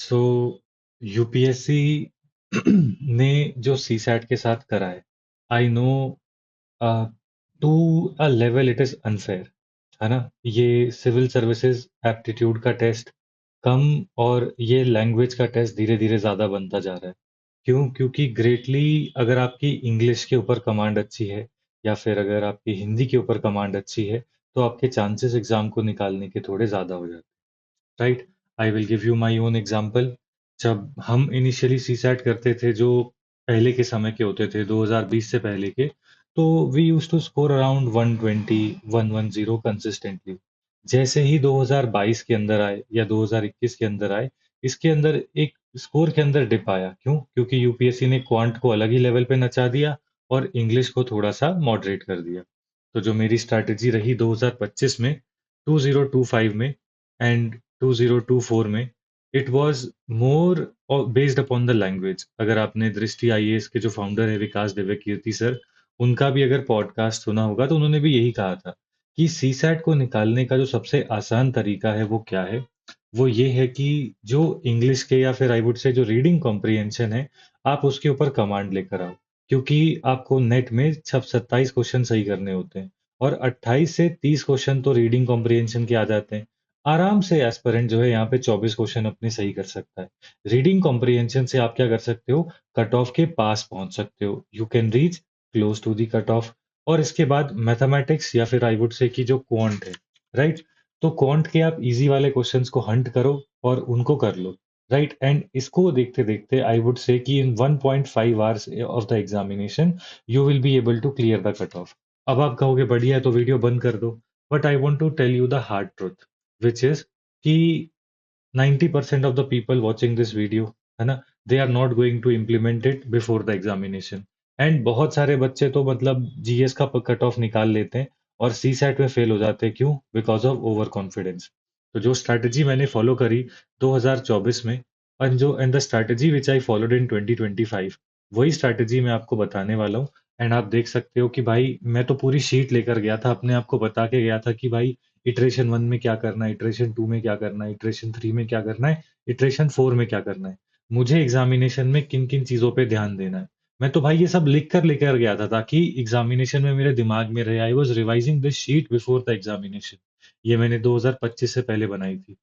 सो UPSC ने जो CSAT के साथ करा है, I know to a level it is unfair, है ना। ये सिविल सर्विसेज एप्टीट्यूड का टेस्ट कम और ये लैंग्वेज का टेस्ट धीरे धीरे ज्यादा बनता जा रहा है। क्यों? क्योंकि ग्रेटली अगर आपकी इंग्लिश के ऊपर कमांड अच्छी है या फिर अगर आपकी हिंदी के ऊपर कमांड अच्छी है, तो आपके चांसेस एग्जाम को निकालने के थोड़े ज्यादा हो जाते हैं। Right. I will give you my own example. जब हम इनिशियली सीसैट करते थे, जो पहले के समय के होते थे 2020 से पहले के, तो we use to score around 120 110 consistently. जैसे ही 2022 के अंदर आए या 2021 के अंदर आए, इसके अंदर एक स्कोर के अंदर डिप आया। क्यों? क्योंकि यूपीएससी ने क्वांट को अलग ही लेवल पे नचा दिया और इंग्लिश को थोड़ा सा मॉडरेट कर दिया। तो जो मेरी स्ट्रैटेजी रही 2025 में, 2025 में एंड 2024 में, it was more based upon the language. अगर आपने दृष्टि आईएएस के जो फाउंडर है विकास दिव्यकीर्ति सर, उनका भी अगर पॉडकास्ट सुना होगा तो उन्होंने भी यही कहा था कि सीसैट को निकालने का जो सबसे आसान तरीका है वो क्या है। वो ये है कि जो इंग्लिश के या फिर आई वुड से जो रीडिंग कॉम्प्रिहेंशन है, आप उसके ऊपर कमांड लेकर आओ। क्योंकि आपको नेट में छप 27 क्वेश्चन सही करने होते हैं और 28 से 30 क्वेश्चन तो रीडिंग कॉम्प्रिहेंशन के आ जाते हैं। आराम से एस्पिरेंट जो है यहाँ पे 24 क्वेश्चन अपने सही कर सकता है। रीडिंग कॉम्प्रिहेंशन से आप क्या कर सकते हो? कट ऑफ के पास पहुंच सकते हो, you can reach close to the cut off. और इसके बाद मैथमेटिक्स या फिर आई वुड से कि जो क्वांट है, राइट। तो क्वांट के आप इजी वाले क्वेश्चंस को हंट करो और उनको कर लो, राइट। एंड इसको देखते देखते आई वुड से कि in 1.5 hours of the examination you will be able to clear the cut off. अब आप कहोगे बढ़िया है तो वीडियो बंद कर दो, but I want to tell you the hard truth, which is कि 90% of the people watching this video, है ना, they are not going to implement it before the examination। And बहुत सारे बच्चे तो मतलब जीएस का कट ऑफ निकाल लेते हैं और सी सेट में फेल हो जाते हैं। क्यों? Because of over confidence. तो जो स्ट्रैटेजी मैंने फॉलो करी 2024 में, and the strategy which I followed in 2025, वही स्ट्रैटेजी मैं आपको बताने वाला हूँ। एंड आप देख सकते हो कि भाई मैं तो पूरी शीट लेकर गया था, अपने आप को बता के गया था कि भाई इटरेशन 1 में क्या करना है, इटरेशन 2 में क्या करना है, इटरेशन 3 में क्या करना है, इटरेशन 4 में क्या करना है, मुझे एग्जामिनेशन में किन किन चीजों पे ध्यान देना है। मैं तो भाई ये सब लिख कर लेकर गया था ताकि एग्जामिनेशन में मेरे दिमाग में रहे। I was revising this sheet before the examination. ये मैंने 2025 से पहले बनाई थी।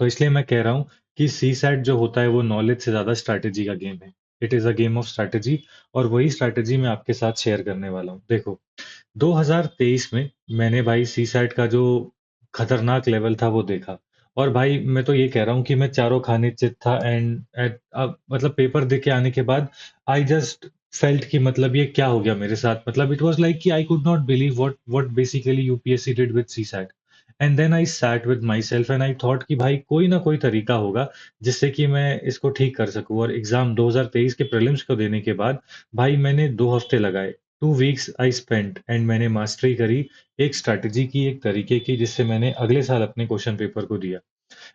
तो इसलिए मैं कह रहा हूँ कि सी सैट जो होता है वो नॉलेज से ज्यादा स्ट्रैटेजी का गेम है। It is a game of strategy. और वही स्ट्रैटेजी मैं आपके साथ शेयर करने वाला हूँ। देखो, 2023 में मैंने भाई सीसैट का जो खतरनाक लेवल था वो देखा। और भाई मैं तो ये कह रहा हूँ कि मैं चारों खाने चित था। एंड मतलब पेपर दे के आने के बाद आई जस्ट फेल्ट कि मतलब ये क्या हो गया मेरे साथ। मतलब इट वाज लाइक कि I could not believe what basically UPSC did with CSAT. And then I sat with myself and I thought कि भाई कोई ना कोई तरीका होगा जिससे कि मैं इसको ठीक कर सकूं। और एग्जाम 2023 के प्रीलिम्स को देने के बाद भाई मैंने 2 हफ्ते लगाए। 2 वीक्स आई स्पेंट एंड मैंने मास्टरी करी एक स्ट्रैटेजी की, एक तरीके की, जिससे मैंने अगले साल अपने क्वेश्चन पेपर को दिया।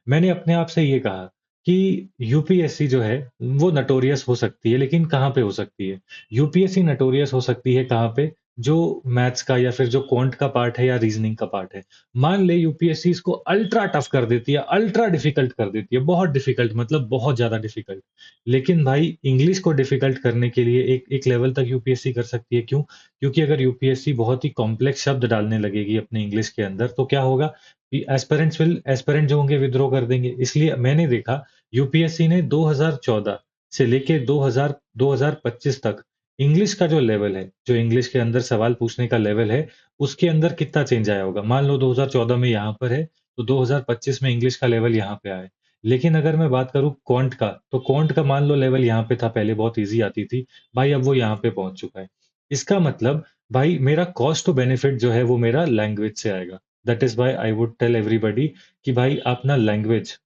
मैंने अपने आप से ये कहा कि यूपीएससी जो है वो नटोरियस हो सकती है, लेकिन कहाँ पे हो सकती है? यूपीएससी नटोरियस हो सकती है कहाँ पे? जो मैथ्स का या फिर जो क्वांट का पार्ट है या रीजनिंग का पार्ट है। मान ले यूपीएससी इसको अल्ट्रा टफ कर देती है, अल्ट्रा डिफिकल्ट कर देती है, बहुत डिफिकल्ट, मतलब बहुत ज्यादा डिफिकल्ट। लेकिन भाई इंग्लिश को डिफिकल्ट करने के लिए एक एक लेवल तक यूपीएससी कर सकती है। क्यों? क्योंकि अगर यूपीएससी बहुत ही कॉम्प्लेक्स शब्द डालने लगेगी अपने इंग्लिश के अंदर, तो क्या होगा कि एस्पिरेंट जो होंगे विद्रो कर देंगे। इसलिए मैंने देखा यूपीएससी ने 2014 से लेके 2025 तक इंग्लिश का जो लेवल है, जो इंग्लिश के अंदर सवाल पूछने का लेवल है, उसके अंदर कितना चेंज आया होगा। मान लो 2014 में यहाँ पर है, तो 2025 में इंग्लिश का लेवल यहाँ पे आया है। लेकिन अगर मैं बात करूँ क्वांट का, तो क्वांट का मान लो लेवल यहाँ पे था, पहले बहुत इजी आती थी। भाई अब वो यहाँ पे पहुंच चुका है। इसका मतलब भाई मेरा कॉस्ट टू बेनिफिट जो है वो मेरा लैंग्वेज से आएगा। That is why I would tell everybody कि भाई आप ना लैंग्वेज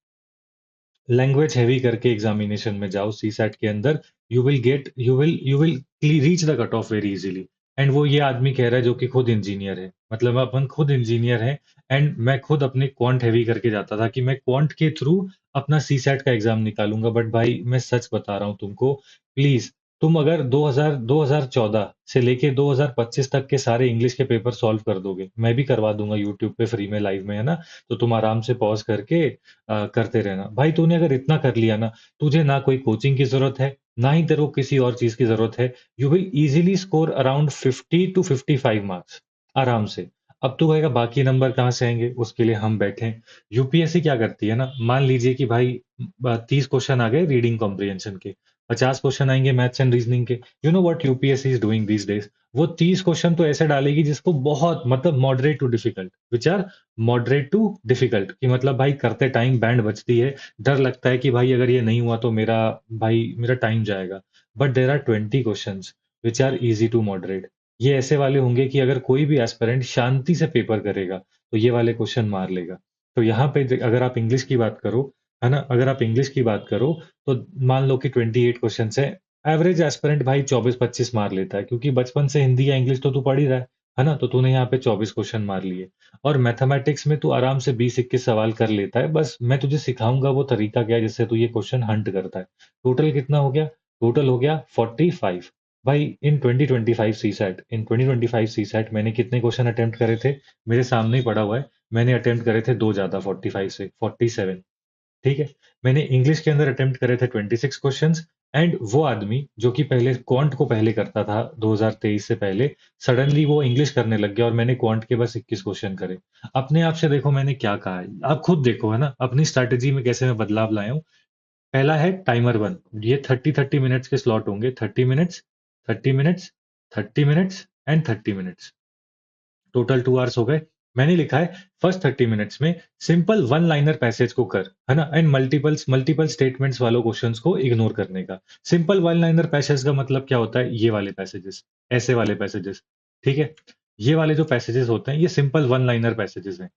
लैंग्वेज हैवी करके एग्जामिनेशन में जाओ सीसैट के अंदर। You will reach the cut off very easily. And वो ये आदमी कह रहा है जो कि खुद इंजीनियर है, मतलब अपन खुद इंजीनियर है। एंड मैं खुद अपने क्वांट हैवी करके जाता था कि मैं क्वांट के थ्रू अपना सीसैट का एग्जाम निकालूंगा। बट भाई मैं सच बता रहा हूँ तुमको, प्लीज तुम अगर 2014 से लेके 2025 तक के सारे इंग्लिश के पेपर सॉल्व कर दोगे, मैं भी करवा दूंगा यूट्यूब पे फ्री में लाइव में, है ना? तो तुम आराम से पॉज करके करते रहना भाई। तूने अगर इतना कर लिया ना, तुझे ना कोई कोचिंग की जरूरत है, ना ही तेरे को किसी और चीज की जरूरत है। You will easily score around 50 to 55 marks आराम से। अब तू कहेगा बाकी नंबर कहाँ से आएंगे, उसके लिए हम बैठे हैं। यूपीएससी क्या करती है ना, मान लीजिए कि भाई 30 क्वेश्चन आ गए रीडिंग कॉम्प्रिहेंशन के, 50 क्वेश्चन आएंगे मैथ्स एंड रीजनिंग के। You know what UPSC is doing these days, वो 30 क्वेश्चन तो ऐसे डालेगी जिसको बहुत मतलब moderate to difficult, which are moderate to difficult, कि मतलब भाई करते टाइम बैंड बजती है, डर लगता है कि भाई अगर ये नहीं हुआ तो मेरा टाइम जाएगा। But there are 20 question which are easy to moderate. ये ऐसे वाले होंगे कि अगर कोई भी एस्पिरेंट शांति से पेपर करेगा तो ये वाले क्वेश्चन मार लेगा। तो यहाँ पे अगर आप इंग्लिश की बात करो, है ना, अगर आप इंग्लिश की बात करो तो मान लो कि 28 क्वेश्चन है, एवरेज एस्पिरेंट भाई 24-25 मार लेता है, क्योंकि बचपन से हिंदी या इंग्लिश तो तू पढ़ ही रहा है ना? तो तूने यहाँ पे 24 क्वेश्चन मार लिए। और मैथमेटिक्स में तू आराम से 20-21 सवाल कर लेता है। बस मैं तुझे सिखाऊंगा वो तरीका क्या है जिससे तू ये क्वेश्चन हंट करता है। टोटल कितना हो गया? टोटल हो गया 45। भाई इन 2025 सी सेट, इन 2025 सी सेट मैंने कितने क्वेश्चन अटेम्प्ट करे थे? मेरे सामने ही पड़ा हुआ है। मैंने अटेम्प्ट करे थे दो ज्यादा, 45 से 47। ठीक है। मैंने इंग्लिश के अंदर अटेम्प्ट करे थे 26 क्वेश्चंस। एंड वो आदमी जो कि पहले क्वांट को पहले करता था 2023 से पहले, सडनली वो इंग्लिश करने लग गया और मैंने क्वांट के बस 21 क्वेश्चन करे। अपने आप से देखो मैंने क्या कहा है, आप खुद देखो, है ना, अपनी स्ट्रैटेजी में कैसे मैं बदलाव लाया हूँ। पहला है टाइमर वन। ये 30-30 मिनट्स के स्लॉट होंगे, 30 minutes, 30 minutes, 30 minutes and 30 minutes. Total 2 hours हो गए। मैंने लिखा है फर्स्ट 30 मिनट्स में सिंपल वन लाइनर पैसेज को कर, है ना, एंड मल्टीपल मल्टीपल स्टेटमेंट्स वालों क्वेश्चंस को इग्नोर करने का। सिंपल वन लाइनर पैसेज का मतलब क्या होता है? ये वाले पैसेजेस, ऐसे वाले पैसेजेस। ठीक है। ये वाले जो पैसेजेस होते हैं ये सिंपल वन लाइनर पैसेजेस हैं।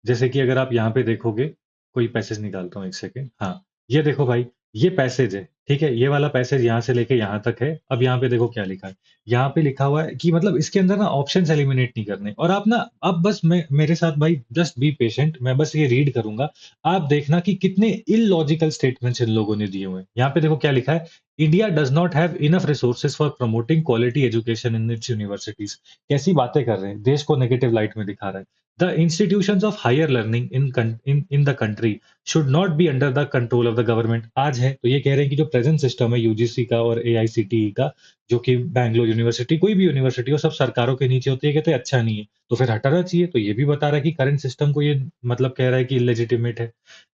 जैसे कि अगर आप यहाँ पे देखोगे, कोई पैसेज निकालता हूँ एक सेकेंड। हाँ, ये देखो भाई, ये पैसेज है, ठीक है, ये वाला पैसेज यहाँ से लेके यहाँ तक है। अब यहाँ पे देखो क्या लिखा है। यहाँ पे लिखा हुआ है कि मतलब इसके अंदर ना ऑप्शंस एलिमिनेट नहीं करने, और आप ना, अब बस मैं मेरे साथ भाई जस्ट बी पेशेंट, मैं बस ये रीड करूंगा। आप देखना कि कितने इलॉजिकल स्टेटमेंट्स इन लोगों ने दिए हुए हैं। यहाँ पे देखो क्या लिखा है। India does not have enough resources for promoting quality education in its universities. कैसी बातें कर रहे हैं, देश को नेगेटिव लाइट में दिखा रहा है। The institutions of higher learning in the country should not be under the control of the government। आज है तो ये कह रहे हैं कि जो प्रेजेंट सिस्टम है यूजीसी का और एआईसीटीई का, जो कि बैंगलोर यूनिवर्सिटी, कोई भी यूनिवर्सिटी हो, सब सरकारों के नीचे होती है, कहते हैं अच्छा नहीं है तो फिर हटाना चाहिए। तो ये भी बता रहा है कि करंट सिस्टम को ये मतलब कह रहा है कि इलेजिटिमेट है।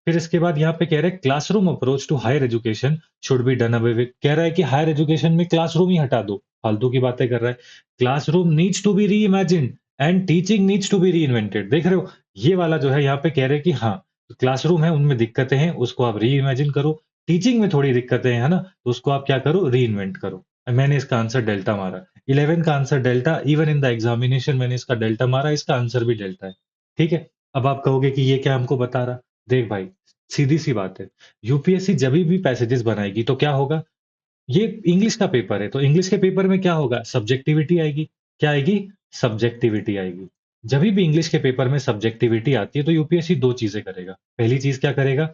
फिर इसके बाद यहाँ पे कह रहे हैं classroom approach to higher education should be done away with. कह रहा है कि हायर एजुकेशन में क्लासरूम ही हटा दो, फालतू की बातें कर रहा है। Classroom needs to be reimagine and teaching needs to be reinvented. देख रहे हो, ये वाला जो है यहाँ पे कह रहे हैं कि हाँ, क्लासरूम है उनमें दिक्कतें हैं, उसको आप री इमेजिन करो। टीचिंग में थोड़ी दिक्कतें हैं, है ना, तो उसको आप क्या करो, री इन्वेंट करो। मैंने इसका आंसर डेल्टा मारा। 11 का answer delta, even in the examination मैंने इसका डेल्टा मारा, इसका आंसर भी डेल्टा है। ठीक है। अब आप कहोगे कि ये क्या हमको बता रहा। देख भाई, सीधी सी बात है, यूपीएससी जब भी पैसेजेस बनाएगी तो क्या होगा, ये इंग्लिश का पेपर है तो इंग्लिश के पेपर में क्या होगा, सब्जेक्टिविटी आएगी। क्या आएगी? सब्जेक्टिविटी आएगी। जब भी इंग्लिश के पेपर में सब्जेक्टिविटी आती है तो यूपीएससी दो चीजें करेगा। पहली चीज क्या करेगा,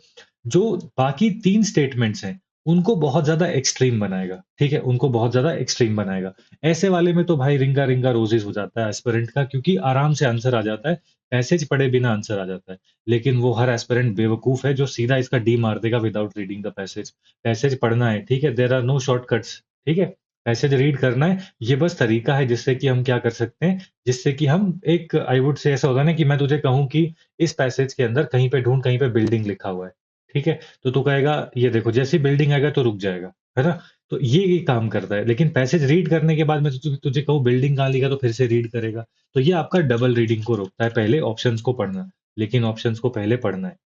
जो बाकी तीन स्टेटमेंट्स हैं उनको बहुत ज्यादा एक्सट्रीम बनाएगा। ठीक है, उनको बहुत ज्यादा एक्सट्रीम बनाएगा। ऐसे वाले में तो भाई रिंगा रिंगा रोजेस हो जाता है एस्पिरेंट का, क्योंकि आराम से आंसर आ जाता है, पैसेज पढ़े बिना आंसर आ जाता है। लेकिन वो हर एस्पिरेंट बेवकूफ है जो सीधा इसका डी मार देगा without reading the passage. Passage पढ़ना है, ठीक है, देयर आर नो शॉर्टकट्स। ठीक है, पैसेज रीड करना है, ये बस तरीका है जिससे कि हम क्या कर सकते हैं, जिससे कि हम एक, आई वुड से, ऐसा होता है ना कि मैं तुझे कहूं कि इस पैसेज के अंदर कहीं पे ढूंढ, कहीं पे बिल्डिंग लिखा हुआ है। ठीक है, तो तू कहेगा ये देखो, जैसी बिल्डिंग आएगा तो रुक जाएगा, है ना। तो ये काम करता है। लेकिन पैसेज रीड करने के बाद मैं तुझे कहूँ बिल्डिंग कहाँ लिखा, तो फिर से रीड करेगा। तो ये आपका डबल रीडिंग को रोकता है, पहले ऑप्शंस को पढ़ना, लेकिन ऑप्शंस को पहले पढ़ना है।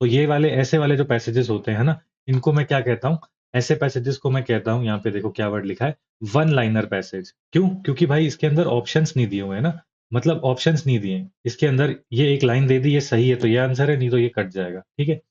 तो ये वाले, ऐसे वाले जो पैसेजेस होते हैं ना, इनको मैं क्या कहता हूँ, ऐसे पैसेजेस को मैं कहता हूँ, यहाँ पे देखो क्या वर्ड लिखा है, वन लाइनर पैसेज। क्यों? क्योंकि भाई इसके अंदर ऑप्शंस नहीं दिए हुए हैं ना, मतलब ऑप्शंस नहीं दिए हैं इसके अंदर। ये एक लाइन दे दी, ये सही है तो ये आंसर है, नहीं तो ये कट जाएगा। ठीक है।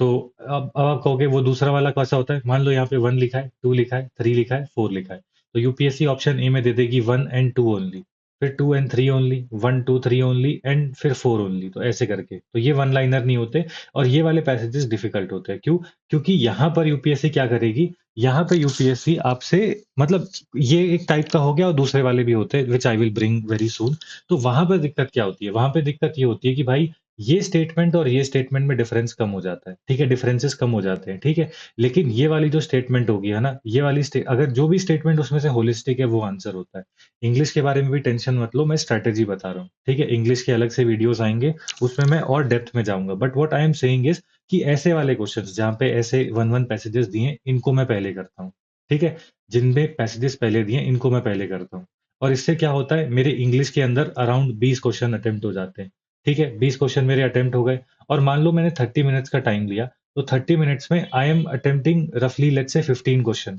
तो अब आप कहोगे वो दूसरा वाला कैसा होता है। मान लो यहाँ पे वन लिखा है, टू लिखा है, थ्री लिखा है, फोर लिखा है, तो यूपीएससी ऑप्शन ए में दे देगी वन एंड टू ओनली। फिर 2 and 3 ओनली, 1 2 3 ओनली एंड फिर 4 ओनली, तो ऐसे करके। तो ये वन लाइनर नहीं होते और ये वाले पैसेजेस डिफिकल्ट होते हैं। क्यों? क्योंकि यहाँ पर यूपीएससी क्या करेगी, यहाँ पे यूपीएससी आपसे, मतलब ये एक टाइप का हो गया और दूसरे वाले भी होते हैं which I will bring very soon. तो वहां पर दिक्कत क्या होती है, वहां पे दिक्कत ये होती है कि भाई ये स्टेटमेंट और ये स्टेटमेंट में डिफरेंस कम हो जाता है, ठीक है, डिफरेंसेस कम हो जाते हैं, ठीक है। लेकिन ये वाली जो स्टेटमेंट होगी है ना, ये वाली अगर जो भी स्टेटमेंट उसमें से होलिस्टिक है वो आंसर होता है। इंग्लिश के बारे में भी टेंशन मत लो, मैं स्ट्रैटेजी बता रहा हूँ, ठीक है। इंग्लिश के अलग से वीडियोस आएंगे, उसमें मैं और डेप्थ में जाऊंगा, but what I am saying is कि ऐसे वाले क्वेश्चंस जहाँ पे ऐसे वन वन पैसेजेस दिए, इनको मैं पहले करता हूँ, ठीक है। जिनमें पैसेजेस पहले दिए इनको मैं पहले करता हूँ। और इससे क्या होता है, मेरे इंग्लिश के अंदर अराउंड 20 क्वेश्चन अटेम्प्ट हो जाते हैं, ठीक है। 20 क्वेश्चन मेरे अटेम्प्ट हो गए, और मान लो मैंने 30 मिनट्स का टाइम लिया, तो 30 मिनट्स में आई एम अटेम्प्टिंग रफली लेट्स से 15 क्वेश्चन,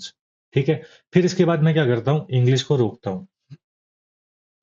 ठीक है। फिर इसके बाद मैं क्या करता हूँ, इंग्लिश को रोकता हूँ।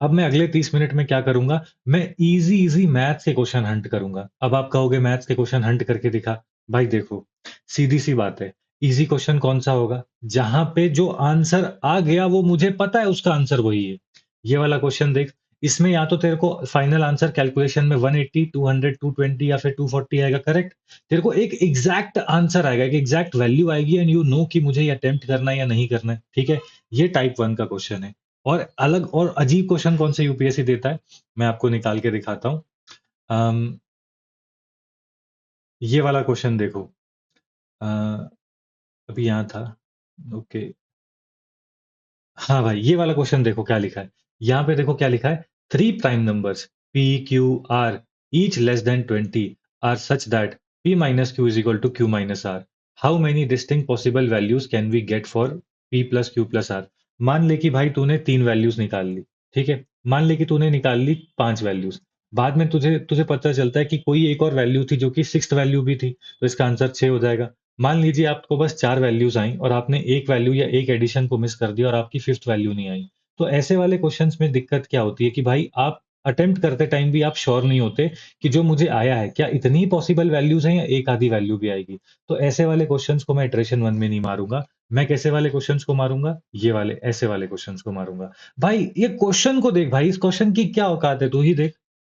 अब मैं अगले 30 मिनट में क्या करूंगा, मैं इजी इजी मैथ्स के क्वेश्चन हंट करूंगा। अब आप कहोगे मैथ्स के क्वेश्चन हंट करके दिखा। भाई देखो, सीधी सी बात है, इजी क्वेश्चन कौन सा होगा, जहां पे जो आंसर आ गया वो मुझे पता है उसका आंसर वही है। ये वाला क्वेश्चन देख, इसमें या तो तेरे को फाइनल आंसर कैलकुलेशन में 180 200 220 या फिर 240 आएगा, करेक्ट। तेरे को एक एग्जैक्ट आंसर आएगा, एक एग्जैक्ट वैल्यू आएगी, एंड यू नो कि मुझे ये अटेम्प्ट करना है या नहीं करना है, ठीक है। ये टाइप वन का क्वेश्चन है। और अलग और अजीब क्वेश्चन कौन से यूपीएससी देता है, मैं आपको निकाल के दिखाता हूँ। अम, ये वाला क्वेश्चन देखो। अ, अभी यहाँ था, ओके। हाँ भाई, ये वाला क्वेश्चन देखो क्या लिखा है। यहाँ पे देखो क्या लिखा है, three prime numbers P Q R each less than 20 are such that p minus Q is equal to Q minus R. How many distinct possible values can we get for p plus Q plus R. मान ले कि भाई तूने 3 values निकाल ली, ठीक है। मान ले कि तूने निकाल ली 5 वैल्यूज। बाद में तुझे तुझे पता चलता है कि कोई एक और वैल्यू थी जो कि सिक्स वैल्यू भी थी, तो इसका आंसर 6 हो जाएगा। मान लीजिए आपको बस 4 वैल्यूज आई और आपने एक वैल्यू या एक एडिशन को मिस कर दिया और आपकी फिफ्थ वैल्यू नहीं आई। तो ऐसे वाले क्वेश्चंस में दिक्कत क्या होती है कि भाई आप अटेम्प्ट करते टाइम भी आप श्योर नहीं होते कि जो मुझे आया है क्या इतनी पॉसिबल वैल्यूज हैं या एक आधी वैल्यू भी आएगी। तो ऐसे वाले क्वेश्चंस को मैं इटरेशन वन में नहीं मारूंगा। मैं कैसे वाले क्वेश्चंस को मारूंगा, ये वाले ऐसे वाले क्वेश्चंस को मारूंगा। भाई ये क्वेश्चन को देख, भाई इस क्वेश्चन की क्या औकात है, तू ही देख।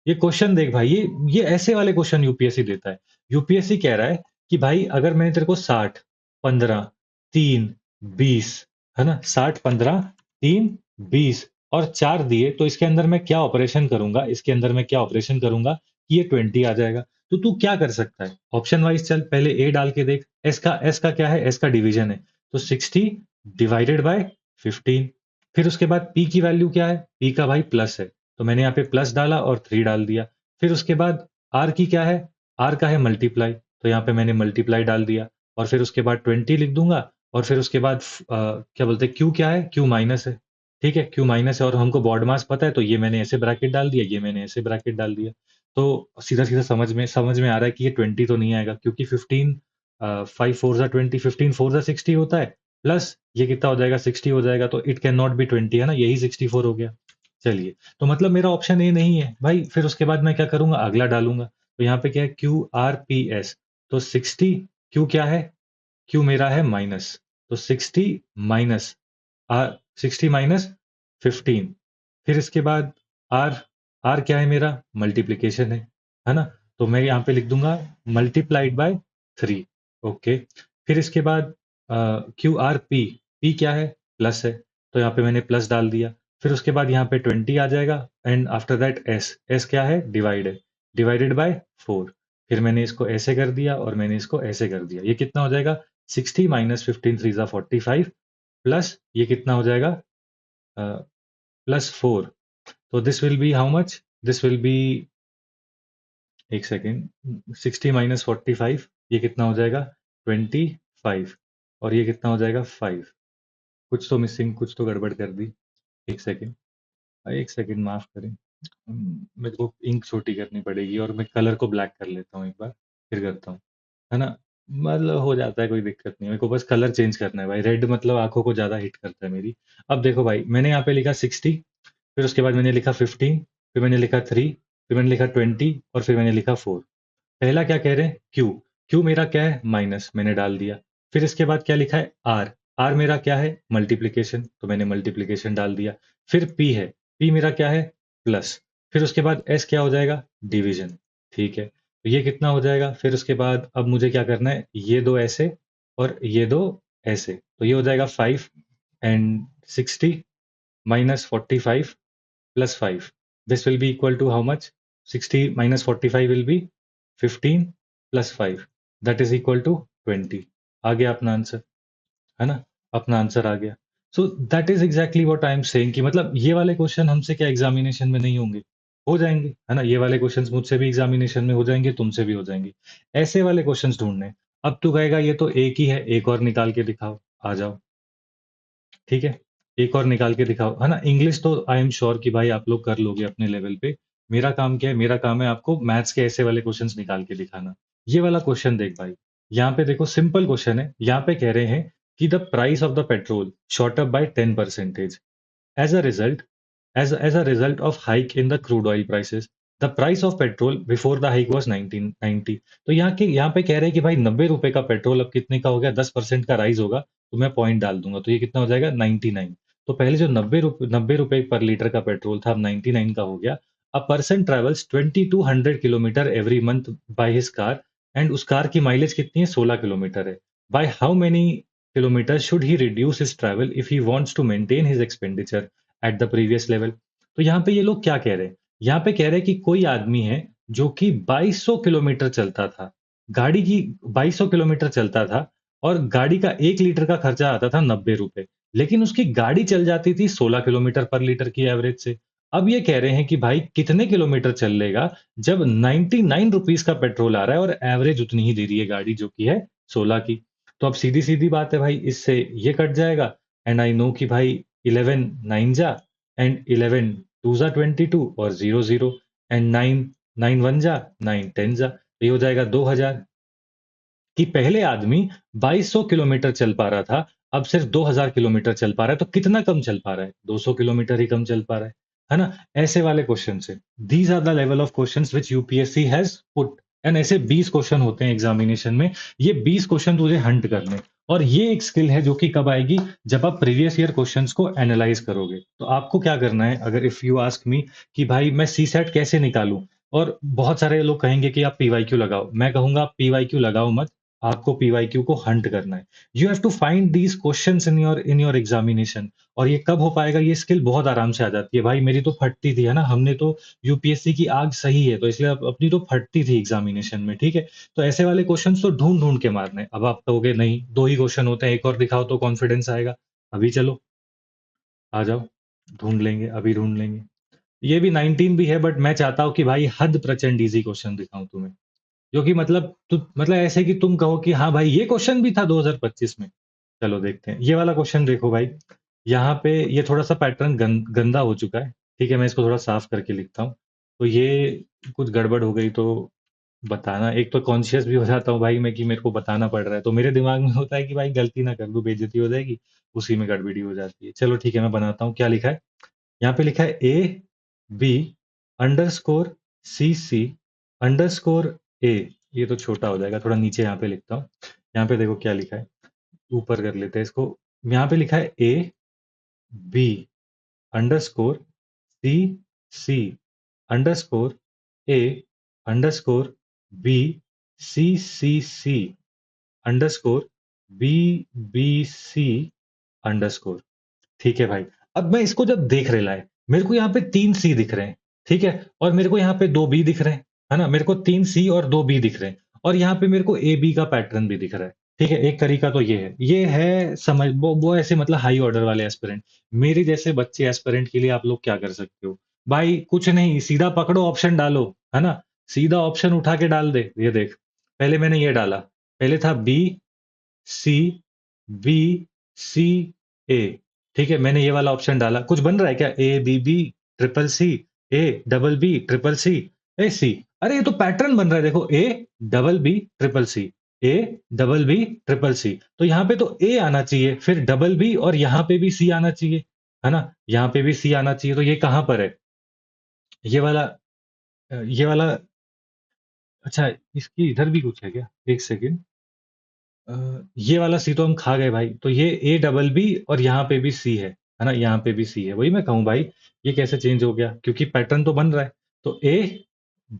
ये क्वेश्चन देख भाई, ये ऐसे वाले क्वेश्चन यूपीएससी देता है। यूपीएससी कह रहा है कि भाई अगर मैंने तेरे को 60 15 3 20, है ना, 60 15 3 20 और 4 दिए, तो इसके अंदर मैं क्या ऑपरेशन करूंगा, इसके अंदर मैं क्या ऑपरेशन करूंगा कि ये 20 आ जाएगा। तो तू क्या कर सकता है, ऑप्शन वाइज चल, पहले ए डाल के देख। एस का क्या है, एस का डिवीजन है, तो 60 डिवाइडेड बाय 15। फिर उसके बाद पी की वैल्यू क्या है, पी का भाई प्लस है, तो मैंने यहाँ पे प्लस डाला और 3 डाल दिया। फिर उसके बाद आर की क्या है, आर का है मल्टीप्लाई, तो यहाँ पे मैंने मल्टीप्लाई डाल दिया। और फिर उसके बाद 20 लिख दूंगा। और फिर उसके बाद क्या बोलते हैं, क्यू क्या है, क्यू माइनस है, ठीक है, क्यू माइनस है और हमको बॉड मास पता है, तो ये मैंने ऐसे ब्रैकेट डाल दिया, ये मैंने ऐसे ब्रैकेट डाल दिया। तो सीधा सीधा समझ में आ रहा है कि ये 20 तो नहीं आएगा, क्योंकि 15 5 4 20, 15 4 60 होता है, प्लस ये कितना हो जाएगा, 60 हो जाएगा, तो इट कैन नॉट बी 20, है ना, यही 64 हो गया। चलिए, तो मतलब मेरा ऑप्शन ए नहीं है भाई। फिर उसके बाद मैं क्या करूंगा, अगला डालूंगा। तो यहाँ पे क्या है, क्यू आर पी एस, तो 60, क्यू क्या है, क्यू मेरा है माइनस, तो 60 आर 60 - 15। फिर इसके बाद आर, आर क्या है मेरा, मल्टीप्लीकेशन है ना। तो मैं यहाँ पे लिख दूंगा ×3। ओके। फिर इसके बाद क्यू आर पी, पी क्या है, प्लस है, तो यहाँ पे मैंने प्लस डाल दिया। फिर उसके बाद यहाँ पे 20 आ जाएगा, and after that S, S क्या है, डिवाइड है, डिवाइडेड बाय 4। फिर मैंने इसको ऐसे कर दिया और मैंने इसको ऐसे कर दिया, ये कितना हो जाएगा, 60 - 15 3 = 45, प्लस ये कितना हो जाएगा, +4। तो this will B how much, this will B, एक सेकेंड, 60 - 45, ये कितना हो जाएगा, 25। और ये कितना हो जाएगा, 5। कुछ तो मिसिंग, कुछ तो गड़बड़ कर दी। एक सेकेंड, एक सेकेंड माफ करें। मेरे को इंक छोटी करनी पड़ेगी और मैं कलर को ब्लैक कर लेता हूँ एक बार, फिर करता हूँ, है ना। मतलब हो जाता है, कोई दिक्कत नहीं, मेरे को बस कलर चेंज करना है भाई, रेड मतलब आंखों को ज्यादा हिट करता है मेरी। अब देखो भाई, मैंने यहाँ पे लिखा 60, फिर उसके बाद मैंने लिखा 15, फिर मैंने लिखा 3, फिर मैंने लिखा 20 और फिर मैंने लिखा 4। पहला क्या कह रहे हैं, क्यू, क्यू मेरा क्या है, माइनस, मैंने डाल दिया। फिर इसके बाद क्या लिखा है, आर, आर मेरा क्या है, मल्टीप्लीकेशन, तो मैंने मल्टीप्लीकेशन डाल दिया। फिर पी है, पी मेरा क्या है, प्लस, फिर उसके बाद एस क्या हो जाएगा, डिवीजन। ठीक है, तो ये कितना हो जाएगा, फिर उसके बाद अब मुझे क्या करना है, ये दो ऐसे और ये दो ऐसे, तो ये हो जाएगा 5 and 60 minus 45 plus 5. This will be equal to how much? 60 minus 45 will be 15 plus 5. That is equal to 20. आ गया अपना आंसर, है ना? अपना आंसर आ गया। So that is exactly what I am saying कि मतलब ये वाले क्वेश्चन हमसे क्या एग्जामिनेशन में नहीं होंगे, हो जाएंगे, है ना? ये वाले क्वेश्चंस मुझसे भी एग्जामिनेशन में हो जाएंगे, तुमसे भी हो जाएंगे। ऐसे वाले क्वेश्चंस ढूंढने। अब तू कहेगा ये तो एक ही है, एक और निकाल के दिखाओ, आ जाओ। ठीक है, एक और निकाल के दिखाओ, है ना? इंग्लिश तो आई एम श्योर कि भाई आप लोग कर लोगे अपने लेवल पे। मेरा काम क्या है, मेरा काम है आपको मैथ्स के ऐसे वाले क्वेश्चंस निकाल के दिखाना। ये वाला क्वेश्चन देख भाई, यहाँ पे देखो सिंपल क्वेश्चन है, यहाँ पे कह रहे हैं कि the price of the petrol shot up by 10%. As a result, as a result of hike in the crude oil prices, the price of petrol before the hike was 1990. तो यहाँ पे कह रहे हैं कि भाई 90 रुपए का पेट्रोल अब कितने का हो गया, 10% का राइज होगा, तो मैं पॉइंट डाल दूंगा, तो ये कितना हो जाएगा, 99। तो पहले जो 90 रुपए पर लीटर का पेट्रोल था, अब 99 का हो गया। A person travels 2200 kilometre every month by his car, and उस कार की माइलेज कितनी है, 16 किलोमीटर है। By how many kilometre should he reduce his travel if he wants to maintain his expenditure at the previous level. तो यहाँ पे ये लोग क्या कह रहे हैं, यहाँ पे कह रहे हैं कि कोई आदमी है जो कि 2200 किलोमीटर चलता था, गाड़ी की 2200 किलोमीटर चलता था, और गाड़ी का 1 लीटर का खर्चा आता था 90 रुपए, लेकिन उसकी गाड़ी चल जाती थी 16 किलोमीटर पर लीटर की एवरेज से। अब ये कह रहे हैं कि भाई कितने किलोमीटर चल लेगा जब 99 रुपीज का पेट्रोल आ रहा है और एवरेज उतनी ही दे रही है गाड़ी जो कि है 16 की। तो अब सीधी सीधी बात है भाई, इससे ये कट जाएगा, एंड आई नो कि भाई 11 9 जा, एंड 11 2 जा 22, और 0 0, एंड 9 9 1 जा, 9 10 जा, तो ये हो जाएगा 2000। कि पहले आदमी 2200 किलोमीटर चल पा रहा था, अब सिर्फ 2000 किलोमीटर चल पा रहा है, तो कितना कम चल पा रहा है, 200 किलोमीटर ही कम चल पा रहा है ना? ऐसे वाले क्वेश्चन से, these are the level of questions which UPSC has put, and ऐसे 20 क्वेश्चन होते हैं एग्जामिनेशन में। ये 20 क्वेश्चन तुझे हंट करने, और ये एक स्किल है जो कि कब आएगी, जब आप प्रीवियस ईयर क्वेश्चंस को एनालाइज करोगे। तो आपको क्या करना है, अगर इफ यू आस्क मी कि भाई मैं सी सेट कैसे निकालूं, और बहुत सारे लोग कहेंगे कि आप पीवाईक्यू लगाओ, मैं कहूंगा आप पीवाईक्यू लगाओ मत, आपको पीवाईक्यू को हंट करना है। You have to find these questions in your examination. और ये कब हो पाएगा, ये स्किल बहुत आराम से आ जाती है भाई, मेरी तो फटती थी, है ना? हमने तो यूपीएससी की आग सही है, तो इसलिए अपनी तो फटती थी एग्जामिनेशन में, ठीक है? तो ऐसे वाले क्वेश्चंस तो ढूंढ ढूंढ के मारने हैं। अब आप कहोगे नहीं, दो ही क्वेश्चन होते हैं, एक और दिखाओ तो कॉन्फिडेंस आएगा। अभी चलो, आ जाओ, ढूंढ लेंगे, अभी ढूंढ लेंगे। ये भी 19 भी है, बट मैं चाहता हूँ कि भाई हद प्रचंड इजी क्वेश्चन दिखाऊं तुम्हें, जो कि मतलब ऐसे कि तुम कहो कि हाँ भाई ये क्वेश्चन भी था 2025 में। चलो देखते हैं, ये वाला क्वेश्चन देखो भाई। यहाँ पे ये थोड़ा सा पैटर्न गंदा हो चुका है, ठीक है? मैं इसको थोड़ा साफ करके लिखता हूँ। तो ये कुछ गड़बड़ हो गई तो बताना, एक तो कॉन्शियस भी हो जाता हूँ भाई मैं कि मेरे को बताना पड़ रहा है, तो मेरे दिमाग में होता है कि भाई गलती ना कर दूं, बेइज्जती हो जाएगी, उसी में गड़बड़ी हो जाती है। चलो ठीक है, मैं बनाता हूँ। क्या लिखा है यहाँ पे, लिखा है A B underscore C C underscore A. ये तो छोटा हो जाएगा, थोड़ा नीचे यहाँ पे लिखता हूँ। यहाँ पे देखो क्या लिखा है, ऊपर कर लेते हैं इसको। यहाँ पे लिखा है A B underscore C C underscore A underscore B C C C underscore B B C underscore. ठीक है भाई, अब मैं इसको जब देख रहा है, मेरे को यहाँ पे 3 सी दिख रहे हैं, ठीक है? और मेरे को यहाँ पे 2 बी दिख रहे हैं, है ना? मेरे को 3 सी और 2 बी दिख रहे हैं, और यहाँ पे मेरे को ए बी का पैटर्न भी दिख रहा है। ठीक है, एक तरीका तो ये है समझ, वो ऐसे मतलब हाई ऑर्डर वाले एस्पिरेंट। मेरे जैसे बच्चे एस्पिरेंट के लिए आप लोग क्या कर सकते हो भाई? कुछ नहीं, सीधा पकड़ो, ऑप्शन डालो, है ना? सीधा ऑप्शन उठा के डाल दे। ये देख, पहले मैंने ये डाला, पहले था बी सी बी सी ए। ठीक है, मैंने ये वाला ऑप्शन डाला, कुछ बन रहा है क्या? A B B triple C, A double B triple C, A C. अरे ये तो पैटर्न बन रहा है, देखो, A double B triple C, A double B triple C. तो यहाँ पे तो ए आना चाहिए, फिर डबल बी, और यहाँ पे भी सी आना चाहिए, है ना? यहाँ पे भी सी आना चाहिए, तो ये कहाँ पर है, ये वाला, ये वाला। अच्छा, इसकी इधर भी कुछ है क्या, एक सेकेंड। ये वाला सी तो हम खा गए भाई, तो ये ए डबल बी और यहाँ पे भी सी है। है ना, यहाँ पे भी सी है, वही मैं कहूँ भाई, ये कैसे चेंज हो गया, क्योंकि पैटर्न तो बन रहा है। तो ए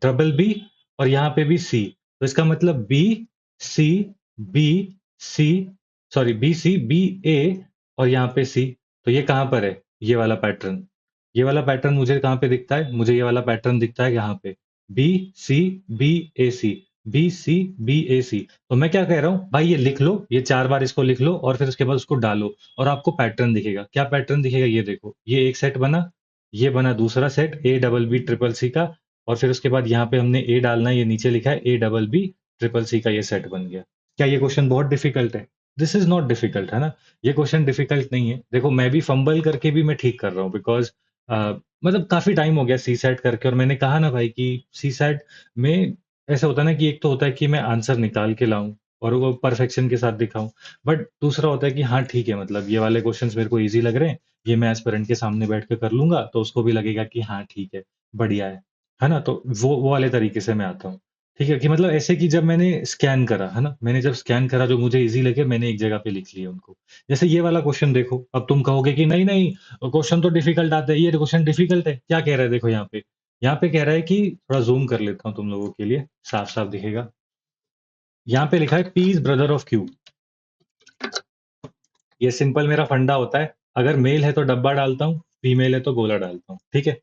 डबल बी और यहाँ पे भी सी, तो इसका मतलब B C B C, sorry B C B A और यहाँ पे सी। तो ये कहाँ पर है, ये वाला पैटर्न, ये वाला पैटर्न मुझे कहाँ पे दिखता है, मुझे ये वाला पैटर्न दिखता है यहाँ पे, बी सी बी ए सी, बी सी बी ए सी। तो मैं क्या कह रहा हूँ भाई, ये लिख लो, ये 4 बार इसको लिख लो और फिर उसके बाद उसको डालो और आपको पैटर्न दिखेगा। क्या पैटर्न दिखेगा, ये देखो, ये एक सेट बना, ये बना दूसरा set A double B triple C का, और फिर उसके बाद यहाँ पे हमने ए डालना है, ये नीचे लिखा है A double B triple C का, ये सेट बन गया। क्या ये क्वेश्चन बहुत डिफिकल्ट है? दिस इज नॉट डिफिकल्ट, है ना, ये क्वेश्चन डिफिकल्ट नहीं है। देखो मैं भी फंबल करके भी मैं ठीक कर रहा हूँ, बिकॉज मतलब काफी टाइम हो गया सी सेट करके, और मैंने कहा ना भाई कि सी सेट में ऐसा होता है ना कि एक तो होता है कि मैं आंसर निकाल के लाऊं और वो परफेक्शन के साथ दिखाऊं, बट दूसरा होता है कि हाँ ठीक है, मतलब ये वाले क्वेश्चंस मेरे को इजी लग रहे हैं, ये मैं एस्पिरेंट के सामने बैठ के कर लूंगा तो उसको भी लगेगा कि हाँ ठीक है, बढ़िया है ना। तो वो वाले तरीके से मैं आता हूँ। ठीक है, कि मतलब ऐसे कि जब मैंने स्कैन करा, है ना, मैंने जब स्कैन करा जो मुझे इजी लगे, मैंने एक जगह पे लिख लिया उनको। जैसे ये वाला क्वेश्चन देखो, अब तुम कहोगे कि नहीं नहीं, क्वेश्चन तो डिफिकल्ट आता है, ये क्वेश्चन डिफिकल्ट है, क्या कह रहा है, देखो यहाँ पे, यहाँ पे कह रहा है कि, थोड़ा जूम कर लेता हूँ तुम लोगों के लिए, साफ साफ दिखेगा। यहाँ पे लिखा है P is brother of Q. ये सिंपल मेरा फंडा होता है, अगर मेल है तो डब्बा डालता हूँ, फीमेल है तो गोला डालता हूँ, ठीक है।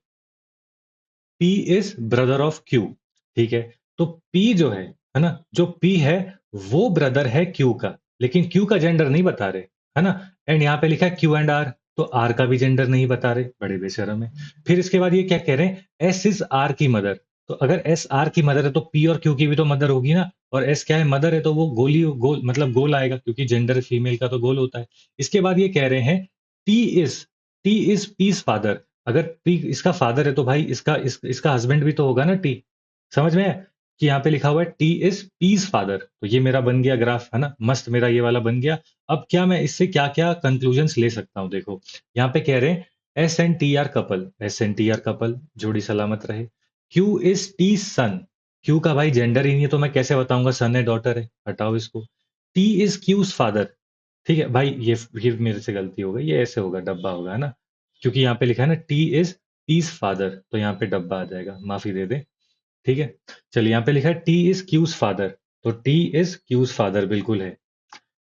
P is brother of Q, ठीक है। तो पी जो है ना, जो पी है वो ब्रदर है क्यू का, लेकिन क्यू का जेंडर नहीं बता रहे, है ना। एंड यहाँ पे लिखा है क्यू एंड आर, तो आर का भी जेंडर नहीं बता रहे, बड़े बेशरम है। फिर इसके बाद ये क्या कह रहे हैं, एस इज आर की मदर। तो अगर एस आर की मदर है तो पी और क्यू की भी तो मदर होगी ना, और एस क्या है, मदर है, तो वो गोली गोल मतलब गोल आएगा, क्योंकि जेंडर फीमेल का तो गोल होता है। इसके बाद ये कह रहे हैं T is T is peace father. अगर टी इसका फादर है तो भाई इसका हस्बैंड भी तो होगा ना टी। समझ में है कि यहाँ पे लिखा हुआ है टी इज पीस फादर, तो ये मेरा बन गया ग्राफ, है ना, मस्त मेरा ये वाला बन गया। अब क्या मैं इससे क्या क्या कंक्लूजन्स ले सकता हूँ, देखो यहाँ पे कह रहे हैं S and T R couple, S and T R couple, जोड़ी सलामत रहे। Q is T son, Q का भाई जेंडर ही नहीं है तो मैं कैसे बताऊंगा सन है डॉटर है, हटाओ इसको। टी इज क्यूज फादर, ठीक है भाई, ये मेरे से गलती हो गई, ये ऐसे होगा, डब्बा होगा, है ना, क्योंकि यहाँ पे लिखा है ना टी इज पीस फादर, तो यहाँ पे डब्बा आ जाएगा, माफी दे दे। ठीक है, चलिए यहाँ पे लिखा है टी इज क्यूज फादर, तो टी इज क्यूज फादर बिल्कुल है।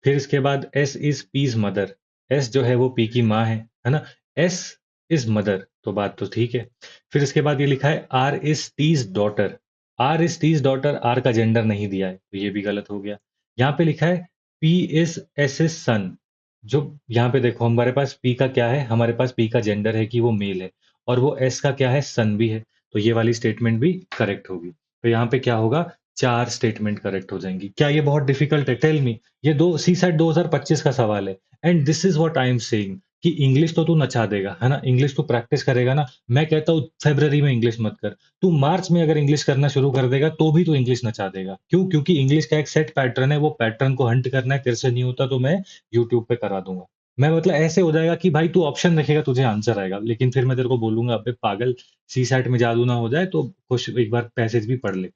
फिर इसके बाद S is P's mother, S जो है वो पी की माँ है ना, एस इज मदर, तो बात तो ठीक है। फिर इसके बाद ये लिखा है R is T's daughter, R is T's daughter, R का जेंडर नहीं दिया है तो ये भी गलत हो गया। यहाँ पे लिखा है पी इज एस इज सन, जो यहाँ पे देखो हमारे पास पी का क्या है, हमारे पास पी का जेंडर है कि वो मेल है, और वो एस का क्या है, सन भी है, तो ये वाली स्टेटमेंट भी करेक्ट होगी। तो यहाँ पे क्या होगा, 4 स्टेटमेंट करेक्ट हो जाएंगी। क्या ये बहुत डिफिकल्ट है, टेल मी। ये दो सी सेट 2025 का सवाल है, and this is what I am saying कि इंग्लिश तो तू नचा देगा, है ना, इंग्लिश तू प्रैक्टिस करेगा ना। मैं कहता हूँ फेब्रवरी में इंग्लिश मत कर, तू मार्च में अगर इंग्लिश करना शुरू कर देगा तो भी तू इंग्लिश नचा देगा। क्यों? क्योंकि इंग्लिश का एक सेट पैटर्न है, वो पैटर्न को हंट करना है, तेरे से नहीं होता तो मैं यूट्यूब पे करा दूंगा। मैं मतलब ऐसे हो जाएगा कि भाई तू ऑप्शन रखेगा तुझे आंसर आएगा, लेकिन फिर मैं तेरे को बोलूंगा अबे पागल, सी सेट में जादू ना हो जाए तो कुछ एक बार पैसेज भी पढ़ ले,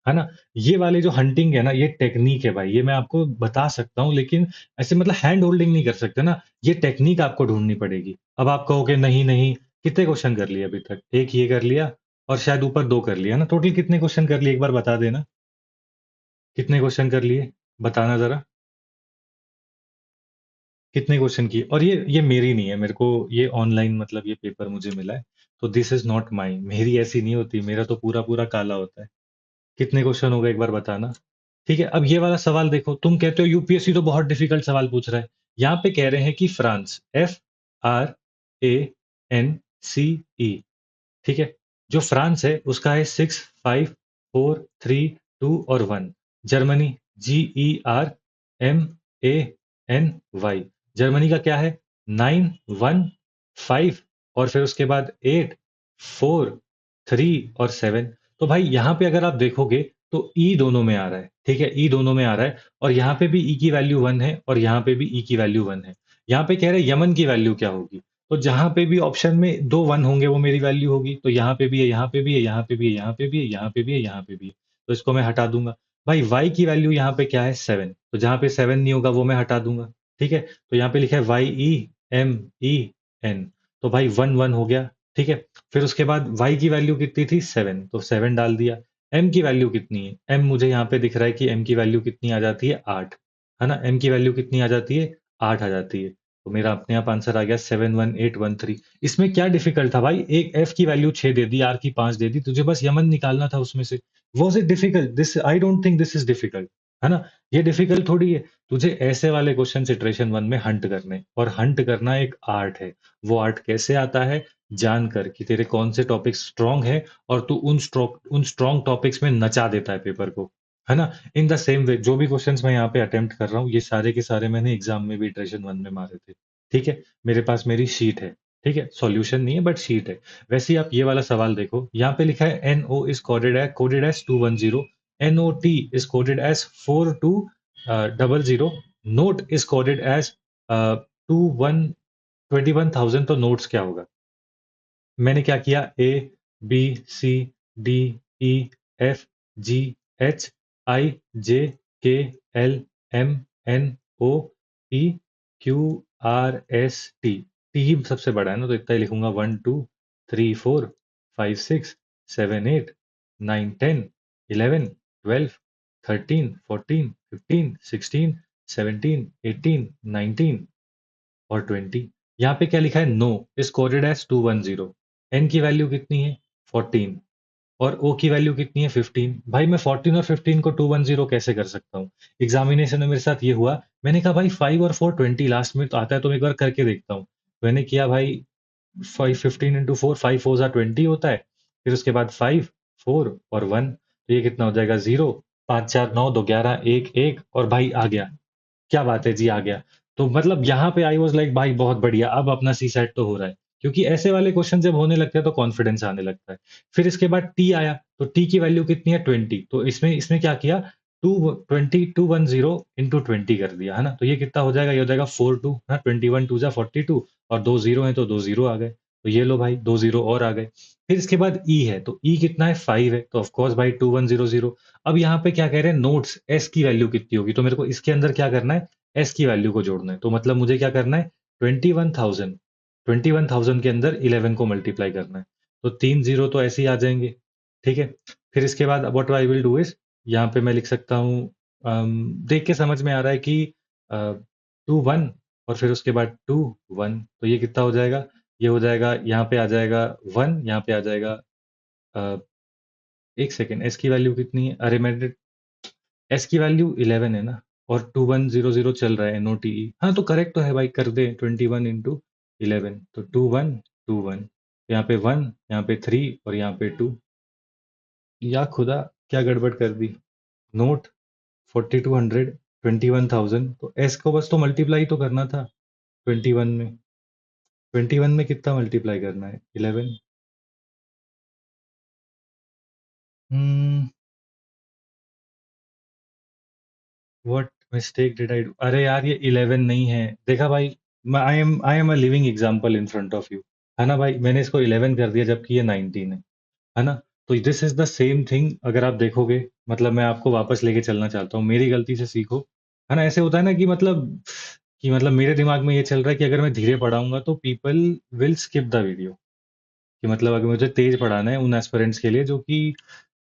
है ना। ये वाले जो हंटिंग है ना, ये टेक्निक है भाई, ये मैं आपको बता सकता हूँ, लेकिन ऐसे मतलब हैंड होल्डिंग नहीं कर सकते ना, ये टेक्निक आपको ढूंढनी पड़ेगी। अब आप कहोगे नहीं नहीं, कितने क्वेश्चन कर लिए अभी तक, एक ये कर लिया और शायद ऊपर 2 कर लिया ना, टोटल कितने क्वेश्चन कर लिए एक बार बता देना, कितने क्वेश्चन कर लिए, बताना जरा, कितने क्वेश्चन किए। और ये मेरी नहीं है, मेरे को ये ऑनलाइन मतलब ये पेपर मुझे मिला है, तो दिस इज नॉट माई, मेरी ऐसी नहीं होती, मेरा तो पूरा पूरा काला होता है। कितने क्वेश्चन हो गए एक बार बताना। ठीक है, अब ये वाला सवाल देखो, तुम कहते हो यूपीएससी तो बहुत डिफिकल्ट सवाल पूछ रहा है। यहाँ पे कह रहे हैं कि France, F R A N C ई, ठीक है, जो फ्रांस है उसका है 6 5 4 3 2 और 1। जर्मनी, GERMANY, जर्मनी का क्या है, 9 1 5, और फिर उसके बाद 8 4 3 और 7। तो भाई यहाँ पे अगर आप देखोगे तो ई दोनों में आ रहा है, ठीक है, ई दोनों में आ रहा है, और यहाँ पे भी ई की वैल्यू 1 है और यहाँ पे भी ई की वैल्यू 1 है। यहाँ पे कह रहे हैं यमन की वैल्यू क्या होगी, तो जहां पे भी ऑप्शन में 2 1 होंगे वो मेरी वैल्यू होगी, तो यहाँ पे भी है, यहाँ पे भी है, यहाँ पे भी है, यहाँ पे भी है, यहाँ पे भी है, यहाँ पे भी है, तो इसको मैं हटा दूंगा। भाई वाई की वैल्यू यहाँ पे क्या है, 7, तो जहां पे 7 नहीं होगा वो मैं हटा दूंगा। ठीक है, तो यहाँ पे लिखा है Y E M E N, तो भाई 1 1 हो गया। ठीक है, फिर उसके बाद y की वैल्यू कितनी थी 7, तो 7 डाल दिया। m की वैल्यू कितनी है, m मुझे यहाँ पे दिख रहा है कि m की वैल्यू कितनी आ जाती है 8, है ना, m की वैल्यू कितनी आ जाती है 8 आ जाती है। तो मेरा अपने आप आंसर आ गया 71813। इसमें क्या डिफिकल्ट था भाई, एक f की वैल्यू 6 दे दी, r की 5 दे दी, तुझे बस यमन निकालना था उसमें से। Was it difficult? This I don't think this is difficult, है ना। ये डिफिकल्ट थोड़ी है। तुझे ऐसे वाले क्वेश्चन इटरेशन 1 में हंट करने, और हंट करना एक आर्ट है। वो आर्ट कैसे आता है, जानकर कि तेरे कौन से टॉपिक स्ट्रांग है, और तू उन स्ट्रांग टॉपिक्स में नचा देता है पेपर को, है ना। इन द सेम वे जो भी क्वेश्चंस मैं यहाँ पे अटेम्प्ट कर रहा हूँ, ये सारे के सारे मैंने एग्जाम में भी इटरेशन 1 में मारे थे। ठीक है, मेरे पास मेरी शीट है। ठीक है, सॉल्यूशन नहीं है बट शीट है। वैसे ही आप ये वाला सवाल देखो, यहाँ पे लिखा है NO is coded as 210, NOT is coded as 4200, note is coded as 21,000। तो नोट्स क्या होगा? मैंने क्या किया, ABCDEFGHIJKLMNOPQRST, टी ही सबसे बड़ा है ना, तो इतना ही लिखूंगा। 1 2 3 4 5 6 7 8 9 10 11 12 13 14 15 16 17 18 और 20। यहाँ पे क्या लिखा है, no is coded as 210, N की वैल्यू कितनी है 14, और ओ की वैल्यू कितनी है 15। भाई मैं 14 और 15 को 210 कैसे कर सकता हूँ? एग्जामिनेशन में मेरे साथ ये हुआ, मैंने कहा भाई 5 और 4 20 लास्ट में तो आता है, तो मैं एक बार करके देखता हूँ। मैंने किया भाई, 15 into 4, 5 4 20 होता है। फिर उसके बाद 5 4 और 1, तो ये कितना हो जाएगा 0, 5 4 9 2 11 1 1, और भाई आ गया। क्या बात है जी, आ गया। तो मतलब यहाँ पे आई वाज लाइक भाई बहुत बढ़िया, अब अपना सी सेट तो हो रहा है। क्योंकि ऐसे वाले क्वेश्चन जब होने लगते हैं तो कॉन्फिडेंस आने लगता है। फिर इसके बाद टी आया, तो टी की वैल्यू कितनी है 20, तो इसमें इसमें क्या किया, 210 into 20 कर दिया, है ना। तो ये कितना हो जाएगा, ये हो जाएगा 42, हाँ 21 2 42, और 2 जीरो है तो 2 जीरो आ गए। तो ये लो भाई 2 जीरो और आ गए। फिर इसके बाद ई है, तो ई कितना है 5 है, तो ऑफकोर्स भाई 2100। अब यहाँ पे क्या कह रहे हैं, नोट्स एस की वैल्यू कितनी होगी, तो मेरे को इसके अंदर क्या करना है, एस की वैल्यू को जोड़ना है। तो मतलब मुझे क्या करना है, 21,000 के अंदर 11 को मल्टीप्लाई करना है। तो 3 जीरो तो ऐसे ही आ जाएंगे। ठीक है, फिर इसके बाद what I will do is, यहाँ पे मैं लिख सकता हूँ, देख के समझ में आ रहा है कि 2 1, और फिर उसके बाद 2 1, तो ये कितना हो जाएगा, ये हो जाएगा, यहाँ पे आ जाएगा 1, यहाँ पे आ जाएगा, अ, एक सेकेंड, एस की वैल्यू कितनी है, अरे मैंने एस की वैल्यू 11 है ना, और 2100 चल रहा है NOTE। हाँ तो करेक्ट तो है भाई, कर दे 21 into 11, तो 2 1 2 1, यहाँ पे 1, यहाँ पे 3, और यहाँ पे 2। या खुदा, क्या गड़बड़ कर दी। नोट 4200, 21,000, तो एस को बस तो मल्टीप्लाई तो करना था 21 में। 21 में कितना मल्टीप्लाई करना है, 11। Hmm what mistake did I do, अरे यार ये 11 नहीं है, देखा भाई, I am a living example in front of you, है ना भाई, मैंने इसको 11 कर दिया जबकि ये 19 है ना। तो this is the same thing, अगर आप देखोगे, मतलब मैं आपको वापस लेके चलना चाहता हूँ, मेरी गलती से सीखो, है ना। ऐसे होता है ना कि मतलब मेरे दिमाग में ये चल रहा है कि अगर मैं धीरे पढ़ाऊंगा तो people will skip the video, कि मतलब अगर मुझे तेज पढ़ाना है उन एस्पिरेंट्स के लिए जो कि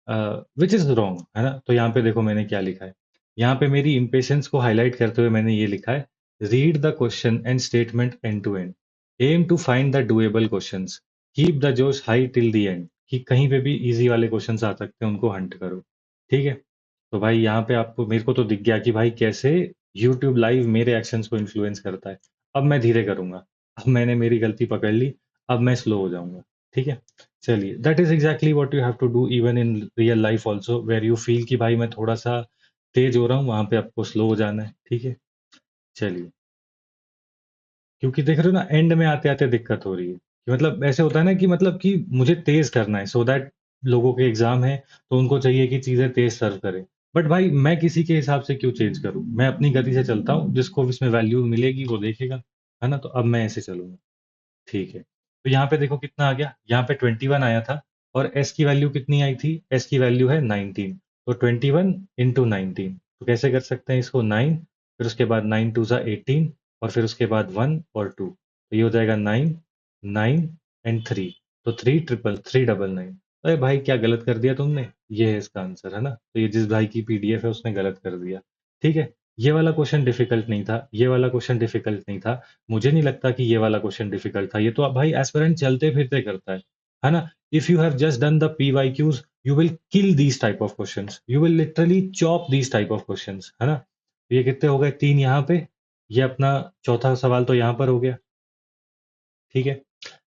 विच इज रॉन्ग, है ना। तो यहाँ पे देखो मैंने क्या लिखा है, यहाँ पे मेरी इम्पेशंस को हाईलाइट करते हुए मैंने ये लिखा है, read the question and statement end to end, aim to find the doable questions, keep the जोश हाई टिल द एंड, कि कहीं पे भी इजी वाले क्वेश्चंस आ सकते हैं उनको हंट करो। ठीक है, तो भाई यहाँ पे आपको, मेरे को तो दिख गया कि भाई कैसे यूट्यूब लाइव मेरे एक्शंस को इन्फ्लुएंस करता है। अब मैं धीरे करूंगा, अब मैंने मेरी गलती पकड़ ली, अब मैं स्लो हो जाऊंगा। ठीक है, चलिए, that is exactly what you have to do even in real life also, where you feel कि भाई मैं थोड़ा सा तेज हो रहा हूँ, वहां पे आपको स्लो हो जाना है। ठीक है, चलिए, क्योंकि देख रहे हो ना, एंड में आते आते दिक्कत हो रही है, कि मतलब ऐसे होता है ना, कि मतलब कि मुझे तेज करना है सो दैट लोगों के एग्जाम है, तो उनको चाहिए कि चीजें तेज सर्व करें। बट भाई मैं किसी के हिसाब से क्यों चेंज करूं, मैं अपनी गति से चलता हूँ, जिसको इसमें वैल्यू मिलेगी वो देखेगा, है ना। तो अब मैं ऐसे चलूंगा। ठीक है, तो यहाँ पे देखो कितना आ गया, यहाँ पे 21 आया था, और एस की वैल्यू कितनी आई थी, एस की वैल्यू है 19, तो 21 into 19, तो कैसे कर सकते हैं इसको, 9, फिर उसके बाद 9 2 ज़ा 18, और फिर उसके बाद 1 और 2, तो ये हो जाएगा 9 9 एंड 3, तो 3,399। अरे भाई क्या गलत कर दिया तुमने, ये है इसका आंसर, है ना। तो ये जिस भाई की पीडीएफ है उसने गलत कर दिया। ठीक है, ये वाला क्वेश्चन डिफिकल्ट नहीं था, ये वाला क्वेश्चन डिफिकल्ट नहीं था। मुझे नहीं लगता कि ये वाला क्वेश्चन डिफिकल्ट था, ये तो अब भाई एस्पिरेंट चलते फिरते करता है ना। If you have just done the PYQs you will kill these type of questions, you will literally chop these type of questions, है ना। ये कितने हो गए, 3 यहाँ पे, ये अपना चौथा सवाल तो यहाँ पर हो गया। ठीक है,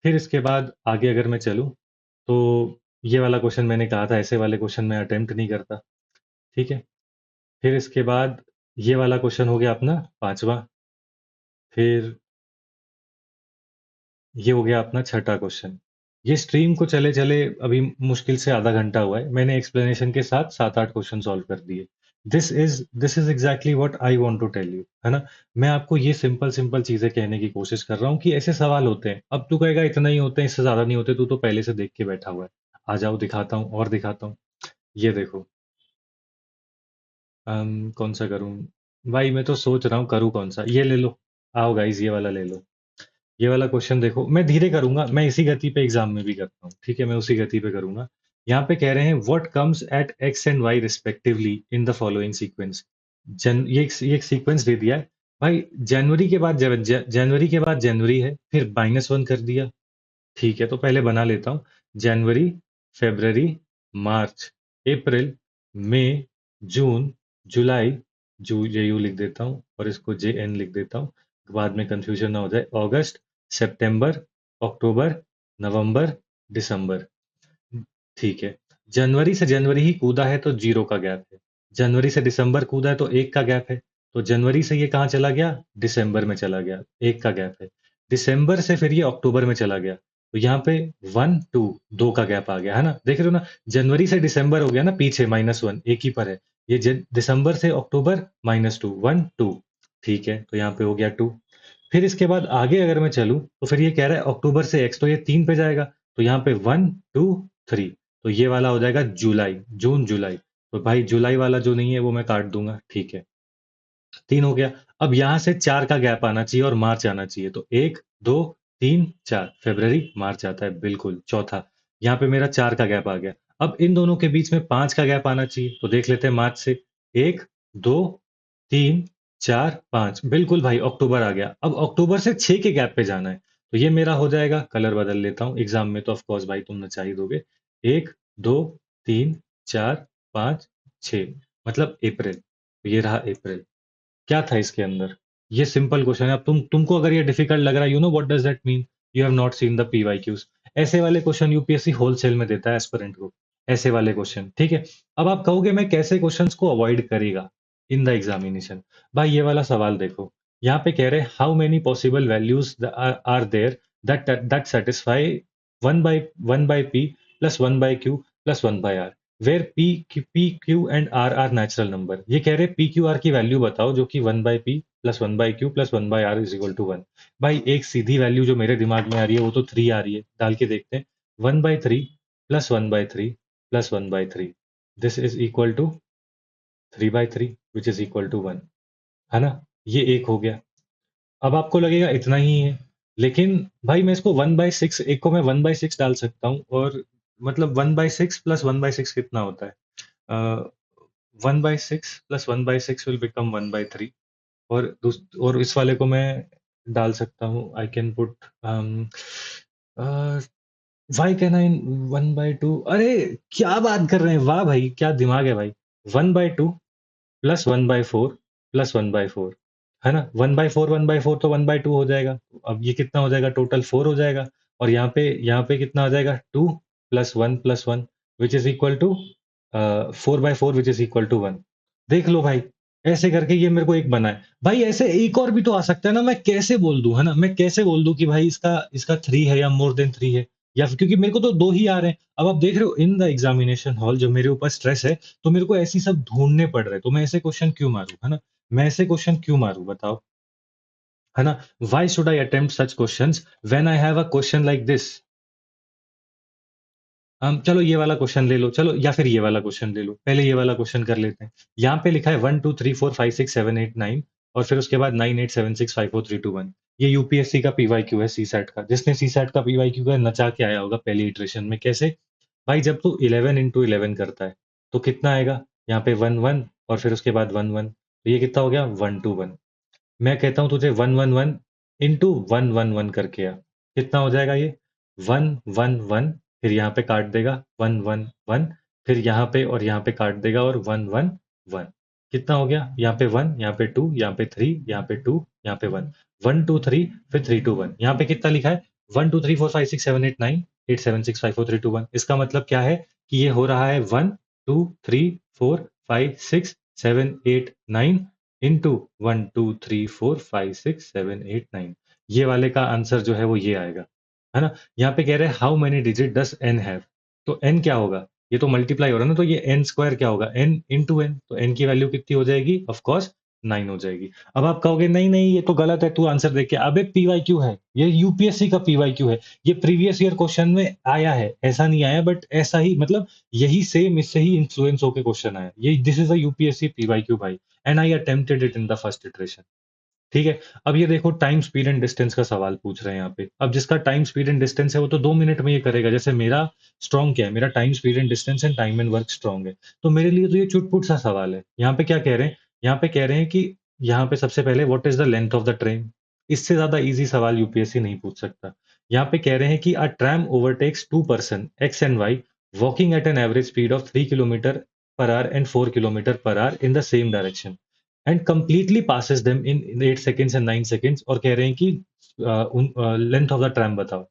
फिर इसके बाद आगे अगर मैं चलूं तो ये वाला क्वेश्चन मैंने कहा था ऐसे वाले क्वेश्चन मैं अटेम्प्ट नहीं करता। ठीक है, फिर इसके बाद ये वाला क्वेश्चन हो गया अपना पांचवा। फिर ये हो गया अपना छठा क्वेश्चन। ये स्ट्रीम को चले चले अभी मुश्किल से आधा घंटा हुआ है, मैंने एक्सप्लेनेशन के साथ 7-8 क्वेश्चन सॉल्व कर दिए। This is exactly what I want to tell you, है ना। मैं आपको ये सिंपल सिंपल चीजें कहने की कोशिश कर रहा हूँ कि ऐसे सवाल होते हैं। अब तू कहेगा इतना ही होते हैं, इससे ज्यादा नहीं होते, तू तो पहले से देख के बैठा हुआ है। आ जाओ दिखाता हूँ और दिखाता हूँ। ये देखो, कौन सा करूँ भाई, मैं तो सोच रहा हूँ करूँ कौन सा, ये ले लो। आओ गाइस, ये वाला ले लो। ये वाला क्वेश्चन देखो, मैं धीरे करूंगा, मैं इसी गति पे एग्जाम में भी करता हूँ, ठीक है, मैं उसी गति पे करूंगा। यहाँ पे कह रहे हैं what comes at X and Y respectively in the following sequence. ये एक सीक्वेंस दे दिया है भाई। जनवरी के बाद जनवरी के बाद जनवरी है, फिर -1 कर दिया। ठीक है, तो पहले बना लेता हूँ। जनवरी, फेब्रवरी, मार्च, अप्रैल, मई, जून, जुलाई, जे यू लिख देता हूँ और इसको जे एन लिख देता हूँ, बाद में कंफ्यूजन ना हो जाए। अगस्त, सितंबर, अक्टूबर, नवंबर, दिसंबर। ठीक है, जनवरी से जनवरी ही कूदा है तो 0 का गैप है। जनवरी से दिसंबर कूदा है तो 1 का गैप है। तो जनवरी से ये कहाँ चला गया, दिसंबर में चला गया, 1 का गैप है। दिसंबर से फिर ये अक्टूबर में चला गया, तो यहाँ पे 1 2 2 का गैप आ गया, है ना। देख रहे हो ना, जनवरी से दिसंबर हो गया ना पीछे, -1 एक ही पर है। ये दिसंबर से अक्टूबर, -2 1 2। ठीक है, तो यहाँ पे हो गया 2। फिर इसके बाद आगे अगर मैं चलूं तो फिर ये कह रहा है अक्टूबर से एक्स, तो ये 3 पे जाएगा, तो यहाँ पे 1 2 3। तो ये वाला हो जाएगा जुलाई, जून जुलाई। तो भाई जुलाई वाला जो नहीं है वो मैं काट दूंगा। ठीक है, 3 हो गया। अब यहां से 4 का गैप आना चाहिए और मार्च आना चाहिए, तो 1 2 3 4, फरवरी मार्च आता है बिल्कुल चौथा। यहाँ पे मेरा 4 का गैप आ गया। अब इन दोनों के बीच में 5 का गैप आना चाहिए, तो देख लेते हैं मार्च से। 1 2 3 4 5, बिल्कुल भाई अक्टूबर आ गया। अब अक्टूबर से 6 के गैप पे जाना है, तो ये मेरा हो जाएगा, कलर बदल लेता हूँ, एग्जाम में तो ऑफकोर्स भाई तुम नचा ही दोगे। 1 2 3 4 5 6, मतलब अप्रैल। तो ये रहा अप्रैल। क्या था इसके अंदर, ये सिंपल क्वेश्चन है। अब तुमको अगर ये डिफिकल्ट लग रहा है, you know what does that mean, you have not seen the PYQs. ऐसे वाले क्वेश्चन यूपीएससी होलसेल में देता है एस्पिरेंट को, ऐसे वाले क्वेश्चन। ठीक है, अब आप कहोगे मैं कैसे क्वेश्चंस को अवॉइड करेगा इन द एग्जामिनेशन। भाई ये वाला सवाल देखो, यहाँ पे कह रहे हैं how many possible values are there that satisfy 1 by p plus 1 by q plus 1 by r, where P Q and R natural number. ये कह रहे हैं पी क्यू आर की वैल्यू बताओ जो कि 1 by p plus 1 by q plus 1 by r is equal to 1। भाई एक सीधी वैल्यू जो मेरे दिमाग में आ रही है वो तो 3 आ रही है, डाल के देखते हैं। 1/3 plus 1/3 plus 1/3, this is equal to 3/3 which is equal to 1, है ना। ये एक हो गया। अब आपको लगेगा इतना ही है, लेकिन भाई मैं इसको 1/6, एक को मैं 1/6 डाल सकता हूँ, और मतलब 1/6 प्लस 1/6 कितना होता है, 1/6 प्लस 1/6 विल बिकम 1/3। और इस वाले को मैं डाल सकता हूँ, I can put Y can I 1/2। अरे क्या बात कर रहे हैं, वाह भाई क्या दिमाग है भाई। 1/2 प्लस 1/4 प्लस 1/4, है ना। 1/4 1/4 तो 1/2 हो जाएगा। अब ये कितना हो जाएगा, टोटल 4 हो जाएगा। और यहाँ पे कितना आ जाएगा, 2 plus 1 which is equal to 4/4 which is equal to 1। देख लो भाई, ऐसे करके ये मेरे को एक बना है। भाई ऐसे एक और भी तो आ सकता है ना, मैं कैसे बोल दूं, है ना, मैं कैसे बोल दूं कि भाई इसका इसका 3 है या मोर देन 3 है, या फिर क्योंकि मेरे को तो दो ही आ रहे हैं। अब आप देख रहे हो इन द एग्जामिनेशन हॉल जो मेरे ऊपर स्ट्रेस है, तो मेरे को ऐसी सब ढूंढने पड़ रहे हैं, तो मैं ऐसे क्वेश्चन क्यों मारूं, है ना। मैं ऐसे क्वेश्चन क्यों मारूं बताओ, है ना। Why should I attempt such questions when I have a question like this. हम चलो ये वाला क्वेश्चन ले लो, चलो, या फिर ये वाला क्वेश्चन ले लो, पहले ये वाला क्वेश्चन कर लेते हैं। यहाँ पे लिखा है 1 2 3 4 5 6 7 8 9, और फिर उसके बाद 9 8 7 6 5 4 3 2 1। ये यूपीएससी का पीवाईक्यू है सीसैट का। जिसने सीसैट का पीवाईक्यू का नचा के आया होगा पहली इटरेशन में। कैसे भाई, जब तू 11 इंटू 11 करता है तो कितना आएगा, यहाँ पे 1 1 और फिर उसके बाद 1 1, तो ये कितना हो गया 1 2 1। मैं कहता हूँ तुझे 1 1 1 इंटू 1 1 1 करके आ, कितना हो जाएगा ये 1 1 1, फिर यहाँ पे काट देगा 1 1 1, फिर यहाँ पे और यहाँ पे काट देगा और 1 1 1, कितना हो गया यहाँ पे 1, यहाँ पे 2, यहाँ पे 3, यहाँ पे 2, यहाँ पे 1, 1 2 3, फिर 3 2 1। यहाँ पे कितना लिखा है 1 2 3 4 5 6 7 8 9 8 7 6 5 4 3 2 1। इसका मतलब क्या है कि ये हो रहा है 1 2 3 4 5 6 7 8 9 इंटू 1 2 3 4 5 6 7 8 9। ये वाले का आंसर जो है वो ये आएगा, है ना। यहाँ पे कह रहे हैं how many digit does N have, तो एन क्या होगा, ये तो मल्टीप्लाई हो रहा है ना, तो ये एन स्क्वायर क्या होगा एन इंटू एन, तो एन की वैल्यू कितनी हो जाएगी, ऑफ कोर्स 9 हो जाएगी। अब आप कहोगे नहीं नहीं ये तो गलत है, तू आंसर देख के, अबे पीवाईक्यू है ये, यूपीएससी का पीवाईक्यू है, ये प्रीवियस ईयर क्वेश्चन में आया है, ऐसा नहीं आया बट ऐसा ही, मतलब यही सेम इससे ही इन्फ्लुएंस होकर क्वेश्चन आया ये, this is a UPSC PYQ भाई, and I attempted it in the first iteration. ठीक है। अब ये देखो टाइम स्पीड एंड डिस्टेंस का सवाल पूछ रहे हैं यहाँ पे। अब जिसका टाइम स्पीड एंड डिस्टेंस है वो तो 2 मिनट में ये करेगा। जैसे मेरा स्ट्रॉन्ग क्या है, मेरा time speed and distance and time and work strong है, तो मेरे लिए तो ये चुटपुट सा सवाल है। यहाँ पे क्या कह रहे हैं, यहाँ पे कह रहे हैं कि यहाँ पे सबसे पहले what is the length of the train. इससे ज्यादा इजी सवाल यूपीएससी नहीं पूछ सकता। यहाँ पे कह रहे हैं कि a tram overtakes 2 person X and Y walking at an average speed of 3 kilometre per hour and 4 kilometre per hour in the same direction and completely passes them in 8 seconds and 9 seconds, और कह रहे हैं कि length of the tram बताओ।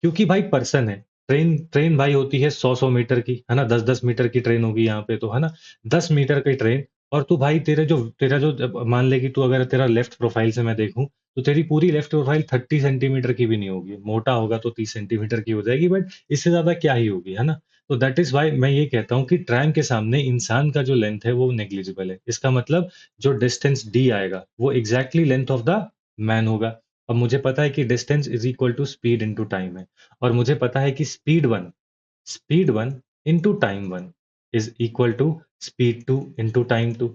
क्योंकि भाई person है, train train भाई होती है 100 100 मीटर की, है ना, 10 10 मीटर की ट्रेन होगी यहाँ पे तो, है ना, 10 मीटर की ट्रेन। और तू भाई तेरा जो मान ले कि तू, अगर तेरा लेफ्ट प्रोफाइल से मैं देखूं तो तेरी पूरी लेफ्ट प्रोफाइल 30 सेंटीमीटर की भी नहीं होगी, मोटा होगा तो 30 सेंटीमीटर की हो जाएगी, बट इससे ज्यादा क्या ही होगी, है ना। तो दैट इज वाई मैं ये कहता हूँ कि ट्रैम के सामने इंसान का जो लेंथ है वो नेग्लिजिबल है। इसका मतलब जो डिस्टेंस डी आएगा वो exactly length of the man होगा। अब मुझे पता है कि distance is equal to speed into time है, और मुझे पता है कि speed one into time one is equal to speed two into time two.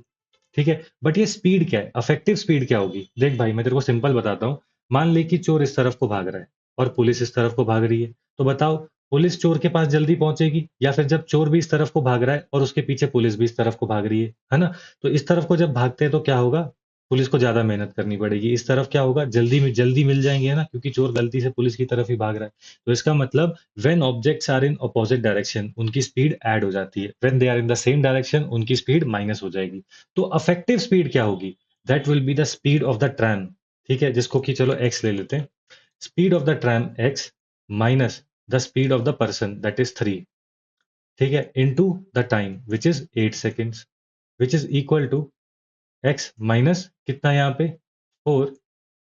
ठीक है, बट ये स्पीड क्या है, अफेक्टिव स्पीड क्या होगी, देख भाई मैं तेरे को सिंपल बताता हूँ। मान ले कि चोर इस तरफ को भाग रहा है और पुलिस इस तरफ को भाग रही है, तो बताओ पुलिस चोर के पास जल्दी पहुंचेगी, या फिर जब चोर भी इस तरफ को भाग रहा है और उसके पीछे पुलिस भी इस तरफ को भाग रही है ना। तो इस तरफ को जब भागते हैं तो क्या होगा, पुलिस को ज्यादा मेहनत करनी पड़ेगी। इस तरफ क्या होगा, जल्दी में जल्दी मिल जाएंगे, है ना, क्योंकि चोर गलती से पुलिस की तरफ ही भाग रहा है। तो इसका मतलब when objects are in opposite direction उनकी स्पीड ऐड हो जाती है, when they are in the same direction उनकी स्पीड माइनस हो जाएगी। तो अफेक्टिव स्पीड क्या होगी, that will be the speed of the tram. ठीक है, जिसको कि चलो एक्स ले लेते हैं। Speed of the tram X minus the speed of the person that is 3, ठीक है, into the time which is 8 seconds, which is equal to X minus कितना यहाँ पे 4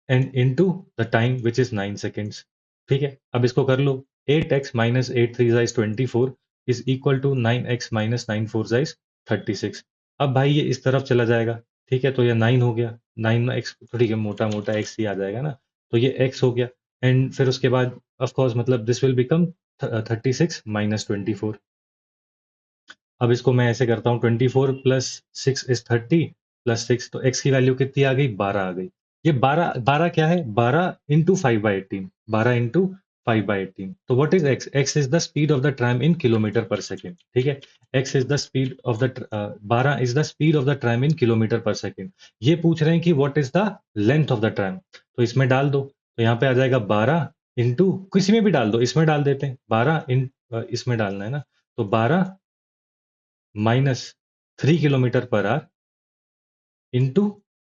and into the time which is 9 seconds. ठीक है, अब इसको कर लो, 8x minus 8 3 is 24 is equal to 9x minus 9 4 is 36। अब भाई ये इस तरफ चला जाएगा, ठीक है, तो ये 9 हो गया, 9x, तो ठीक है मोटा मोटा x ही आ जाएगा ना, तो ये x हो गया। एंड फिर उसके बाद ऑफ कोर्स मतलब दिस विल बिकम 36 माइनस 24। अब इसको मैं ऐसे करता हूँ, 24 प्लस 6 इज 30 प्लस 6, तो x की वैल्यू कितनी आ गई, 12 आ गई। ये 12 12 क्या है, 12 इंटू 5/18, 12 इंटू 5/18। तो what is x, x is the speed of the tram in kilometre पर सेकेंड। ठीक है, x is the speed of the 12 is the speed of the tram in kilometre पर सेकेंड। ये पूछ रहे हैं कि what is the length of the tram, तो इसमें डाल दो, तो यहाँ पे आ जाएगा 12 इंटू, किसी में भी डाल दो, इसमें डाल देते हैं 12 इन, इसमें डालना है ना, तो 12 minus 3 kilometre per hour into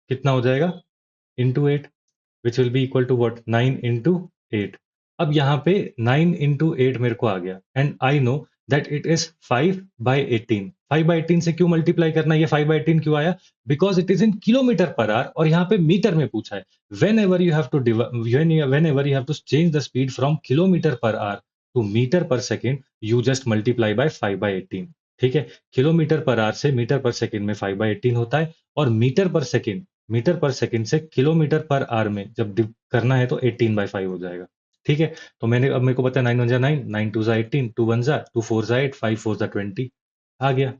कितना हो जाएगा, into 8, which will be equal to what, 9 into 8। अब यहाँ पे 9 इंटू 8 मेरे को आ गया, and I know that it is 5/18। 5/18 से क्यों मल्टीप्लाई करना, ये 5/18 क्यों आया, because it is in kilometre per hour, और यहाँ पे मीटर में पूछा है। Whenever you have to whenever you have to change the speed from kilometre per hour to metre per second, you just multiply by 5/18। ठीक है, kilometre per our से metre per second में 5/18 होता है, और metre per second से kilometre per our में जब करना है तो 18/5 हो जाएगा। ठीक है, तो मैंने, अब मेरे को पता है 9 1 9, 9 2 18, 2 1 2 4 8, 5 4 20 आ गया,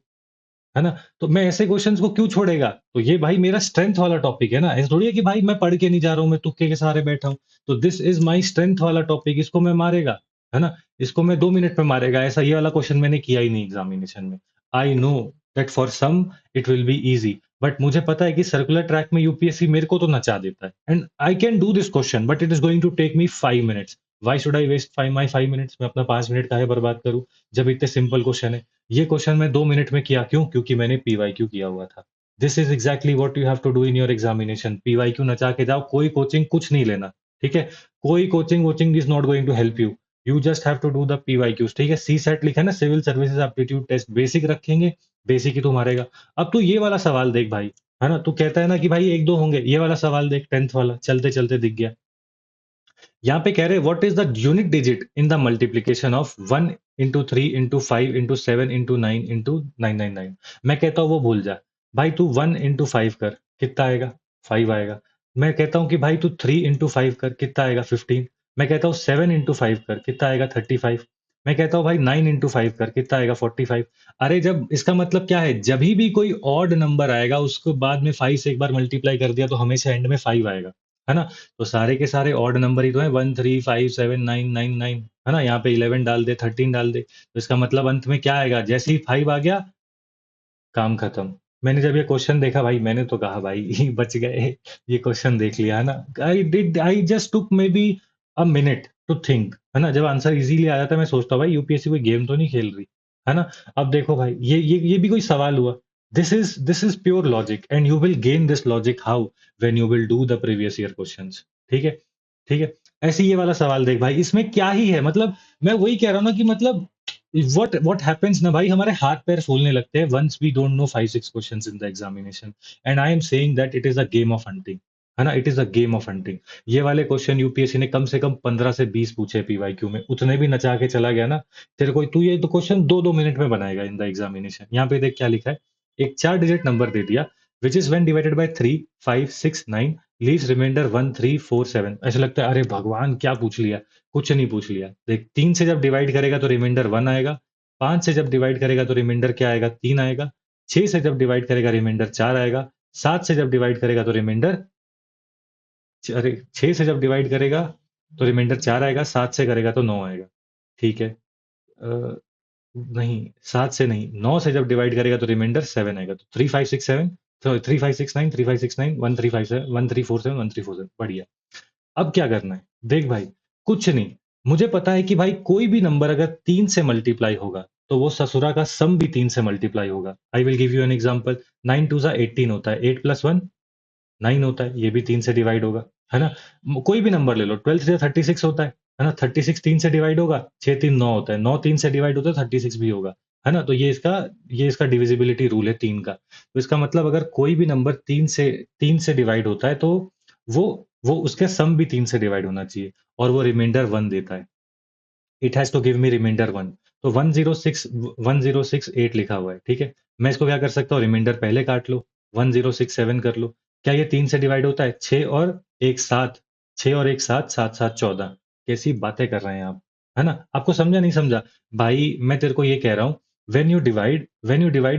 है ना? तो मैं ऐसे क्वेश्चंस को क्यों छोड़ेगा? तो ये भाई मेरा स्ट्रेंथ वाला टॉपिक है ना, ऐसा थोड़ी है कि भाई मैं पढ़ के नहीं जा रहा हूँ, मैं तुक्के के सहारे बैठा हूँ। तो दिस इज़ माय स्ट्रेंथ वाला टॉपिक, इसको मैं मारेगा, है ना? इसको मैं 2 मिनट में मारेगा, ऐसा ये वाला क्वेश्चन मैंने किया ही नहीं एग्ज़ामिनेशन में। I know that for some it will be easy, but मुझे पता है कि सर्कुलर ट्रैक में यूपीएससी मेरे को तो नचा देता है, and I can do this question but it is going to take me 5 minutes. Why should I waste 5 minutes? मैं अपना 5 मिनट काहे बर्बाद करूँ, जब इतने सिंपल क्वेश्चन है। ये क्वेश्चन मैं 2 मिनट में किया क्यों? क्योंकि मैंने पीवाईक्यू किया हुआ था। This is exactly what you have to do in your examination. PYQ नचा के जाओ, कोई कोचिंग कुछ नहीं लेना, ठीक है? कोई coaching is not going to help you. You just have to do the PYQs, ठीक है? सीसैट लिखा है ना, civil services aptitude test, basic रखेंगे, बेसिक ही तू मारेगा। अब तू ये वाला सवाल देख भाई, है ना? तू कहता है ना कि भाई 1-2 होंगे, ये वाला सवाल देख 10th वाला, चलते-चलते दिख गया। यहाँ पे कह रहे हैं what is the unit digit in the multiplication of 1 into 3 into 5 into 7 into 9 into 999। मैं कहता हूँ वो भूल जा, भाई तू 1 इंटू 5 कर, कितना आएगा? 5 आएगा। मैं कहता हूँ कि भाई तू 3 इंटू 5 कर, कितना आएगा? 15। मैं कहता हूँ 7 इंटू 5 कर, कितना आएगा? 35। मैं कहता हूँ भाई 9 इंटू 5 कर, कितना आएगा? 45। अरे जब इसका मतलब क्या है, जब भी कोई ऑड नंबर आएगा उसको बाद में 5 से एक बार मल्टीप्लाई कर दिया तो हमेशा एंड में 5 आएगा, है ना? तो सारे के सारे ऑड नंबर ही तो है, 1 3 5 7 9 9 9, है ना? यहाँ पे 11 डाल दे, 13 डाल दे, तो इसका मतलब अंत में क्या आएगा? जैसे ही 5 आ गया, काम खत्म। मैंने जब ये क्वेश्चन देखा भाई, मैंने तो कहा भाई बच गए, ये क्वेश्चन देख लिया, है ना? I just took maybe a minute to think, है ना? जब आंसर इजीली आ जाता है मैं सोचता हूँ भाई यूपीएससी कोई गेम तो नहीं खेल रही, है ना? अब देखो भाई ये भी कोई सवाल हुआ? This is pure logic and you will gain this logic how? When you will do the previous year questions, ठीक है? ठीक है? ऐसे ही ये वाला सवाल देख भाई, इसमें क्या ही है, मतलब मैं वही कह रहा हूँ ना कि मतलब what happens ना भाई, हमारे हाथ पैर फूलने लगते हैं once we don't know 5-6 questions in the examination, and I am saying that it is a game of hunting, है ना? It is a game of hunting. ये वाले क्वेश्चन यूपीएससी ने कम से कम 15 से 20 पूछे पीवाईक्यू में, उतने भी नचा के चला गया ना, तेरे को तू ये तो क्वेश्चन 2-2 मिनट में बनाएगा इन द एग्जामिनेशन। यहाँ पे देख क्या लिखा है, एक 4 डिजिट नंबर दे दिया, which is when divided by 3 5 6 9 leaves remainder 1 3 4 7। ऐसा लगता है अरे भगवान क्या पूछ लिया, कुछ नहीं पूछ लिया। देख 3 से जब डिवाइड करेगा तो रिमाइंडर 1 आएगा, 5 से जब डिवाइड करेगा तो रिमाइंडर क्या आएगा? 3 आएगा, 6 से जब डिवाइड करेगा रिमाइंडर 4 आएगा, 7 से जब डिवाइड करेगा तो रिमाइंडर, अरे 6 से जब डिवाइड करेगा तो रिमाइंडर 4 आएगा, 7 से करेगा तो 9 आएगा। ठीक है? नहीं, 7 से नहीं, 9 से जब डिवाइड करेगा तो रिमाइंडर 7 आएगा। तो 3 5 6 7, तो 3 5 6 9 3 5 6 9 1 3 5 7 1 3 4 7 1 3 4 7, बढ़िया। अब क्या करना है? देख भाई, कुछ नहीं। मुझे पता है कि भाई कोई भी नंबर अगर 3 से मल्टीप्लाई होगा, तो वो ससुरा का सम भी 3 से मल्टीप्लाई होगा। I will give you an example. 9 2 ज़ा 18 होता है, 8 प्लस 1 9 होता है, ये भी 3 से डिवाइड होगा, है ना? कोई भी नंबर ले लो, 12 3 36 होता है ना? 36 3 से डिवाइड होगा, 6 3 9 होता है, 9 3 से डिवाइड होता है, 36 भी होगा, है ना? तो ये इसका डिविजिबिलिटी रूल है 3 का। तो इसका मतलब अगर कोई भी नंबर 3 से डिवाइड होता है तो वो वो उसका सम भी 3 से डिवाइड होना चाहिए, और वो रिमाइंडर 1 देता है। It has to give me remainder 1। तो 1068 लिखा हुआ है, ठीक है? मैं इसको क्या कर सकता हूँ, रिमाइंडर पहले काट लो, 1067 कर लो। क्या ये 3 से डिवाइड होता है? 6 और 1 7, 6 और 1 7, 7 7 14। कैसी बातें कर रहे हैं आप, है ना? आपको समझा नहीं समझा? भाई मैं तेरे को ये कह रहा हूँ, व्हेन यू डिवाइड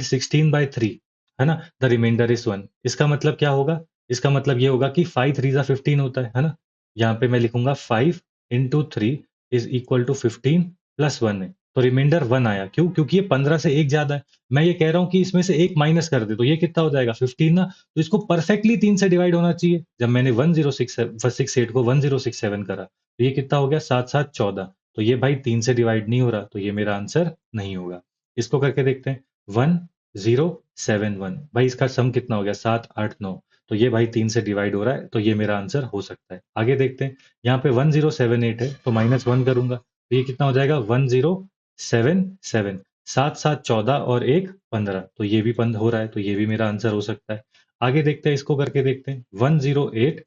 16 बाय 3, है ना? The remainder is 1। इसका मतलब क्या होगा? इसका मतलब ये होगा कि 5 3 जा 15 होता है ना? यहाँ पे मैं लिखूंगा 5 into 3 is equal to 15 plus 1 है, तो रिमाइंडर 1 आया। क्यों? क्योंकि ये 15 से एक ज्यादा है। मैं ये कह रहा हूँ कि इसमें से एक माइनस कर दे तो ये कितना हो जाएगा? 15 ना? तो इसको परफेक्टली 3 से डिवाइड होना चाहिए। जब मैंने 1068 को 1067 करा तो ये कितना हो गया? 7 7 14। तो ये भाई 3 से डिवाइड नहीं हो रहा, तो ये मेरा आंसर नहीं होगा। इसको करके देखते हैं। 1071, भाई इसका सम कितना हो गया? 7 8 9। तो ये भाई 3 से डिवाइड हो रहा है, तो ये मेरा आंसर हो सकता है। आगे देखते हैं। यहाँ पे 1078 है तो -1 करूंगा, तो ये कितना हो जाएगा? 1077। 7 7 14 और 1 15, तो ये भी बंद हो रहा है, तो ये भी मेरा आंसर हो सकता है। आगे देखते हैं, इसको करके देखते हैं। 108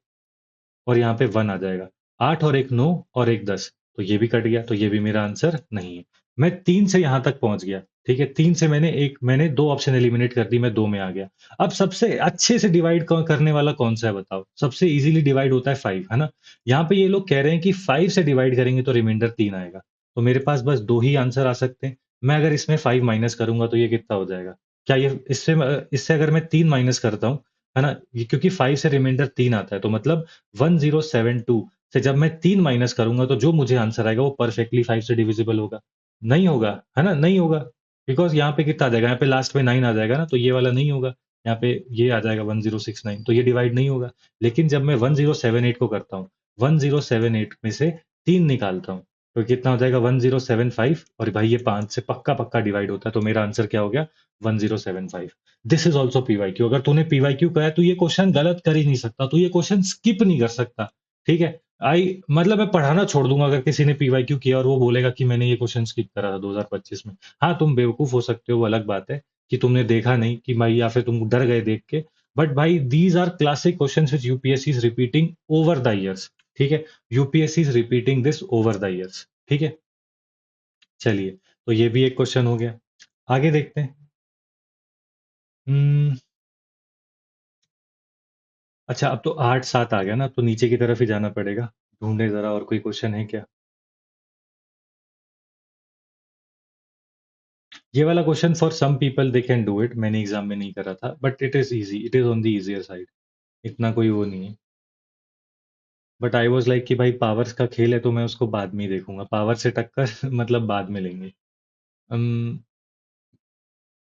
और यहाँ पे 1 आ जाएगा। 8 और 1 9 और 1 10, तो ये भी कट गया, तो ये भी मेरा आंसर नहीं है। मैं 3 से यहाँ तक पहुंच गया, ठीक है? 3 से मैंने 2 ऑप्शन एलिमिनेट कर दी, मैं 2 में आ गया। अब सबसे अच्छे से डिवाइड करने वाला कौन सा है बताओ? सबसे इजीली डिवाइड होता है 5, है ना? यहाँ पे ये लोग कह रहे हैं कि 5 से डिवाइड करेंगे तो रिमाइंडर 3 आएगा। तो मेरे पास बस 2 ही आंसर आ सकते हैं। मैं अगर इसमें 5 माइनस करूंगा तो ये कितना हो जाएगा? क्या ये इससे अगर मैं 3 माइनस करता हूँ, है ना? ये क्योंकि 5 से रिमाइंडर 3 आता है, तो मतलब 1072 से जब मैं 3 माइनस करूँगा, तो जो मुझे आंसर आएगा वो परफेक्टली 5 से डिविजिबल होगा। नहीं होगा, है ना? नहीं होगा, बिकॉज़ यहाँ पे कितना आ जाएगा? यहाँ पे लास्ट में 9 आ जाएगा ना, तो ये वाला नहीं होगा। यहाँ पे ये आ जाएगा 1069, तो ये डिवाइड नहीं होगा। लेकिन जब मैं 1078 को करता हूँ, 1078 में से 3 निकालता हूँ, तो कितना हो जाएगा? 1075, और भाई ये 5 से पक्का डिवाइड होता है, तो मेरा आंसर क्या हो गया? 1075। This is also PYQ. अगर तूने पीवाईक्यू कहा है तो ये क्वेश्चन गलत कर ही नहीं सकता, तो ये क्वेश्चन स्किप नहीं कर सकता। ठीक है, आई मतलब मैं पढ़ाना छोड़ दूंगा अगर किसी ने पीवाईक्यू किया और वो बोलेगा कि मैंने ये क्वेश्चन स्किप करा था 2025 में। हाँ, तुम बेवकूफ हो सकते हो, वो अलग बात है कि तुमने देखा नहीं कि भाई, या फिर तुम डर गए देख के। बट भाई, these are classic question which UPSC is repeating over the years. ठीक है, UPSC is repeating this over the years. ठीक है, चलिए, तो ये भी एक क्वेश्चन हो गया। आगे देखते हैं। हम्म, अच्छा, अब तो 8 7 आ गया ना, तो नीचे की तरफ ही जाना पड़ेगा। ढूंढे जरा और कोई क्वेश्चन है क्या। ये वाला question for some people they can do it, मैंने एग्जाम में नहीं करा था, but it is easy, it is on the easier side. इतना कोई वो नहीं है। बट आई वाज लाइक कि भाई पावर्स का खेल है, तो मैं उसको बाद में ही देखूंगा, पावर से टक्कर मतलब बाद में लेंगे। um,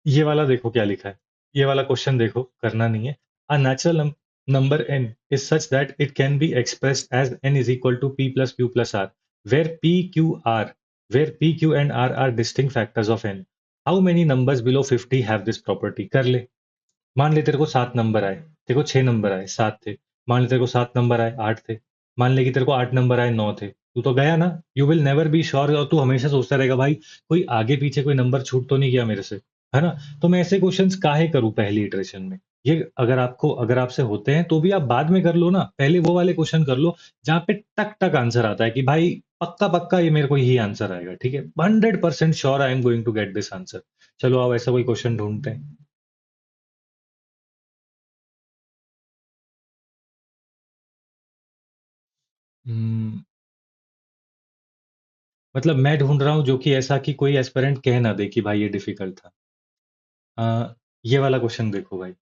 ये वाला देखो क्या लिखा है। ये वाला क्वेश्चन देखो, करना नहीं है। अ natural number n is such that it can be expressed as n is equal to p plus q plus r, where p q r where p q and r are distinct factors of n. How many numbers below 50 have this property? कर ले। मान ले तेरे को 7 number आए, तेरे को 6 number आए, 7 थे। मान ले तेरे को 7 नंबर आए, 8 थे। मान ले कि तेरे को 8 नंबर आए, 9 थे। तू तो गया ना। You will never be sure, और तू हमेशा सोचता रहेगा भाई कोई आगे पीछे कोई नंबर छूट तो नहीं गया मेरे से, है ना? तो मैं ऐसे क्वेश्चंस काहे करूं पहली इटरेशन में। ये अगर आपसे होते हैं तो भी आप बाद में कर लो ना, पहले वो वाले क्वेश्चन कर लो जहां पे टक टक आंसर आता है कि भाई पक्का पक्का ये मेरे को यही आंसर आएगा। ठीक है, 100% sure I am going to get this answer. चलो अब ऐसा कोई क्वेश्चन ढूंढते हैं। हम्म, मतलब मैं ढूंढ रहा हूँ जो कि ऐसा कि कोई एस्पिरेंट कह ना दे कि भाई ये डिफिकल्ट था। ये वाला क्वेश्चन देखो भाई।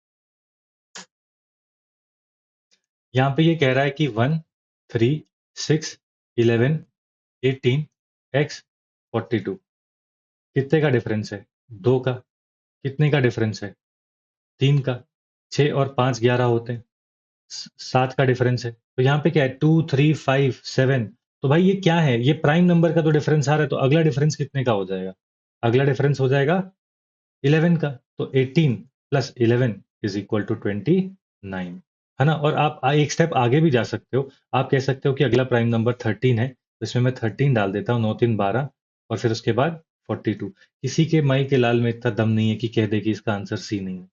यहाँ पे ये कह रहा है कि 1 3 6 11 18 x 42 कितने का डिफरेंस है? 2 का। कितने का डिफरेंस है? 3 का। 6 और 5 11 होते हैं। 7 का डिफरेंस है, तो यहाँ पे क्या है? 2 3 5 7। तो भाई ये क्या है? ये प्राइम नंबर का तो डिफरेंस आ रहा है, तो अगला डिफरेंस कितने का हो जाएगा? अगला डिफरेंस हो जाएगा 11 का। तो 18 प्लस 11 इज इक्वल टू 29, है ना? और आप एक स्टेप आगे भी जा सकते हो। आप कह सकते हो कि अगला प्राइम नंबर 13 है, तो इसमें मैं 13 डाल देता हूँ, 9 3 12, और फिर उसके बाद 42। किसी के माई के लाल में इतना दम नहीं है कि कह दे कि इसका आंसर सी नहीं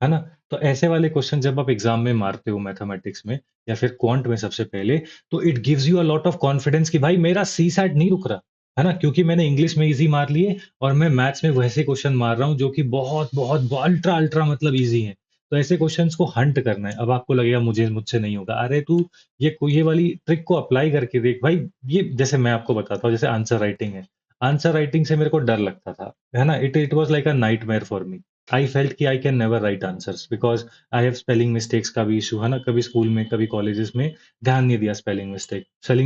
है ना? तो ऐसे वाले क्वेश्चन जब आप एग्जाम में मारते हो मैथमेटिक्स में या फिर क्वांट में सबसे पहले, तो it gives you a lot of confidence कि भाई मेरा सी सैट नहीं रुक रहा, है ना? क्योंकि मैंने इंग्लिश में इजी मार लिए और मैं मैथ्स में वैसे क्वेश्चन मार रहा हूँ जो कि बहुत बहुत अल्ट्रा अल्ट्रा मतलब इजी है। तो ऐसे क्वेश्चंस को हंट करना है। अब आपको लगेगा मुझे मुझसे नहीं होगा, अरे तू ये वाली ट्रिक को अप्लाई करके देख भाई। ये जैसे मैं आपको बताता हूँ, जैसे आंसर राइटिंग है। आंसर राइटिंग से मेरे को डर लगता था, है ना? It it was like a nightmare for me. I felt कि I can never write answers because I have spelling mistakes का भी इशू, है ना? कभी स्कूल में कभी कॉलेजेस में ध्यान नहीं दिया, स्पेलिंग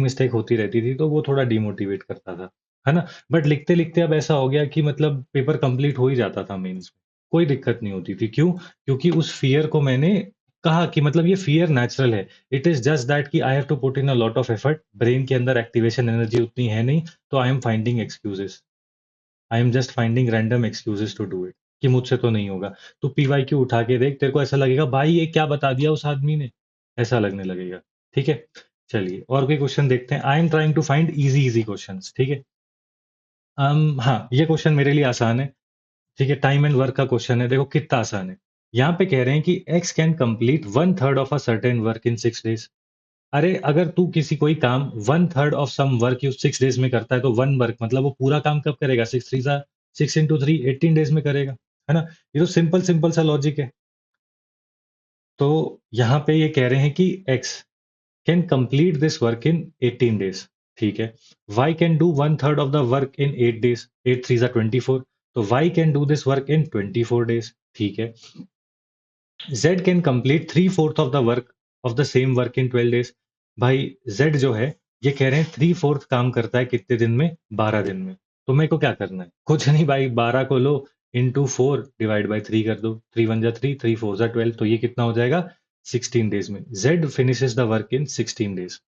मिस्टेक होती रहती थी, तो वो थोड़ा डिमोटिवेट करता था, है ना? बट लिखते लिखते अब ऐसा हो गया कि मतलब पेपर कंप्लीट हो ही जाता था मेंस में। कोई दिक्कत नहीं होती थी। क्यों? क्योंकि उस फियर को मैंने कहा कि मतलब ये फियर नेचुरल है। इट इज जस्ट दैट कि I have to put in a lot of effort, brain के अंदर एक्टिवेशन एनर्जी उतनी है नहीं, तो I am finding excuses. I am just finding random excuses to do it, कि मुझसे तो नहीं होगा। तो पीवाईक्यू उठा के देख, तेरे को ऐसा लगेगा भाई ये क्या बता दिया उस आदमी ने, ऐसा लगने लगेगा। ठीक है, चलिए और कोई क्वेश्चन देखते हैं। I am trying to find easy easy questions. ठीक है। हाँ, ये क्वेश्चन मेरे लिए आसान है। ठीक है, टाइम एंड वर्क का क्वेश्चन है, देखो कितना आसान है। यहाँ पे कह रहे हैं कि X can complete 1/3 of a certain work in 6 days. अरे अगर तू किसी कोई काम 1/3 of some work you 6 days में करता है, तो वन वर्क मतलब वो पूरा काम कब करेगा? 6 इंटू 3 18 डेज में करेगा, है ना? ये तो सिंपल सिंपल सा लॉजिक है। तो यहाँ पे ये कह रहे हैं कि X can complete this work in 18 days. ठीक है, y can do 1/3 of the work in 8 days, 8 3 24। तो y can do this work in 24 days. ठीक है। Z can complete 3/4 of the work of the same work in 12 days. भाई Z जो है, ये कह रहे हैं 3/4 काम करता है कितने दिन में? 12 दिन में। तो मेरे को क्या करना है? कुछ नहीं भाई, 12 को लो, इंटू 4 डिवाइड बाई 3 कर दो। 3 1 जा 3, 3 4 जा 12, तो ये कितना हो जाएगा? 16 डेज में। Z finishes the work in 16 days.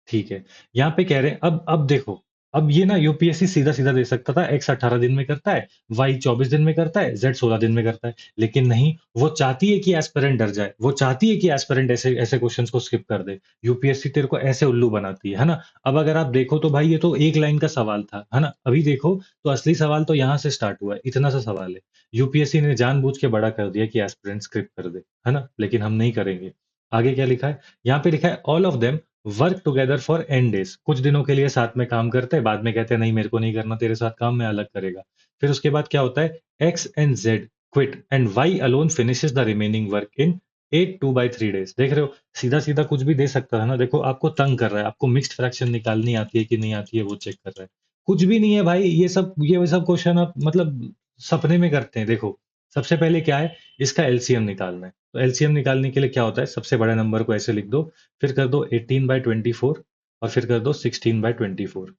ठीक है। यहाँ पे कह रहे हैं, अब देखो, अब ये ना यूपीएससी सीधा सीधा दे सकता था, एक्स 18 दिन में करता है, वाई 24 दिन में करता है, जेड 16 दिन में करता है, लेकिन नहीं, वो चाहती है कि एस्पिरेंट डर जाए, वो चाहती है कि एस्पिरेंट ऐसे ऐसे क्वेश्चंस को स्किप कर दे। यूपीएससी तेरे को ऐसे उल्लू बनाती है ना। अब अगर आप देखो तो भाई, ये तो एक लाइन का सवाल था, है ना। अभी देखो तो असली सवाल तो यहाँ से स्टार्ट हुआ है, इतना सा सवाल है। यूपीएससी ने जानबूझ के बड़ा कर दिया कि एस्पिरेंट स्किप कर दे, है ना, लेकिन हम नहीं करेंगे। आगे क्या लिखा है? यहाँ पे लिखा है all of them work together for N days. कुछ दिनों के लिए साथ में काम करते हैं, बाद में कहते हैं नहीं मेरे को नहीं करना तेरे साथ काम, मैं अलग करेगा। फिर उसके बाद क्या होता है? X and Z quit and Y alone finishes the remaining work in 8 2/3 days. देख रहे हो, सीधा सीधा कुछ भी दे सकता है ना। देखो, आपको तंग कर रहा है, आपको मिक्स्ड फ्रैक्शन निकालनी आती है कि नहीं आती है वो चेक कर रहा है। कुछ भी नहीं है भाई, ये सब क्वेश्चन आप मतलब सपने में करते हैं। देखो, सबसे पहले क्या है, इसका एलसीएम निकालना है। तो एलसीएम निकालने के लिए क्या होता है, सबसे बड़े नंबर को ऐसे लिख दो, फिर कर दो 18/24, और फिर कर दो 16/24।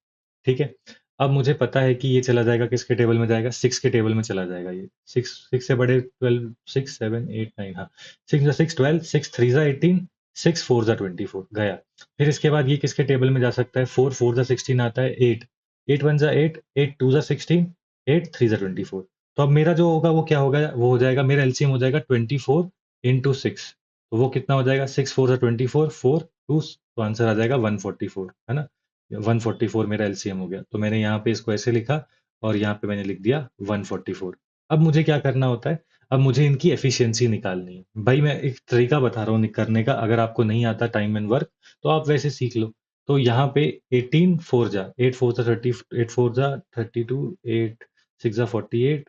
ठीक है। अब मुझे पता है कि ये चला जाएगा किसके टेबल में जाएगा? 6 के टेबल में चला जाएगा। ये 6 6 से बड़े 12, 6 7 8 9, हाँ। 6 जा 6 12, 6 3 जा 18, 6 4 जा 24 गया। फिर इसके बाद ये किसके टेबल में जा सकता है? 4 4 जा 16 आता है, 8 8 1 जा 8, 8 2 जा 16, 8 3 जा 24। तो अब मेरा जो होगा वो क्या होगा? वो हो जाएगा, मेरा एलसीएम हो जाएगा 24 इंटू 6। तो वो कितना हो जाएगा? 6 4 जा 24, 4 2, तो आंसर आ जाएगा 144, है ना। 144 मेरा एलसीएम हो गया। तो मैंने यहाँ पे इसको ऐसे लिखा, और यहाँ पे मैंने लिख दिया 144। अब मुझे क्या करना होता है? अब मुझे इनकी एफिशिएंसी निकालनी है। भाई मैं एक तरीका बता रहा हूँ करने का, अगर आपको नहीं आता टाइम एंड वर्क तो आप वैसे सीख लो। तो यहाँ पे 18 4 जा 8 4 जा 30, 8 4 जा 32, 8 6 जा 48,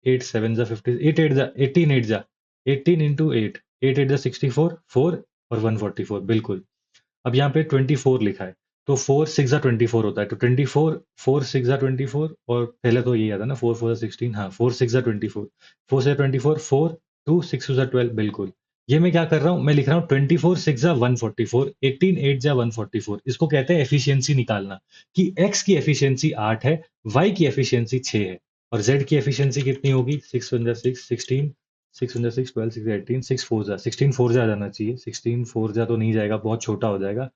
8 7 जा 50, 8 8 जा 18, 8 जा 18 इंटू 8, 8 8 जा 64, 4 और 144 बिल्कुल। अब यहाँ पे 24 लिखा है, तो 4 6 जा 24 होता है, तो 24 4 6 जा 24, और पहले तो यही आता ना 4 4 जा 16, हाँ 4 6 जा 24, 4 से 24 4 2 6 जा 12 बिल्कुल। ये मैं क्या कर रहा हूँ? मैं लिख रहा हूँ 24 6 जा 144, 18 8 जा 144। इसको कहते हैं एफिशिएंसी निकालना, कि x की एफिशिएंसी 8 है, y की एफिशिएंसी 6 है, और z की एफिशिएंसी कितनी होगी? 6 1 जा 6 16, 6 1 जा 6 12, 6 18, 6 4 जा 16 4 जा जाना चाहिए, 16 4 जा तो नहीं जाएगा, बहुत छोटा हो जाएगा।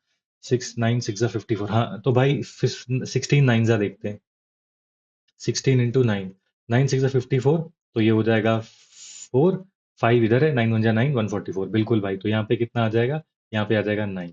6 9 6 जा 54, हाँ तो भाई 16 9 जा देखते हैं। 16 इंटू 9, 9 6 जा 54, तो ये हो जाएगा 4, 5 इधर है, 9 1 जा 9, 144 बिल्कुल भाई। तो यहाँ पे कितना आ जाएगा? यहाँ पे आ जाएगा 9।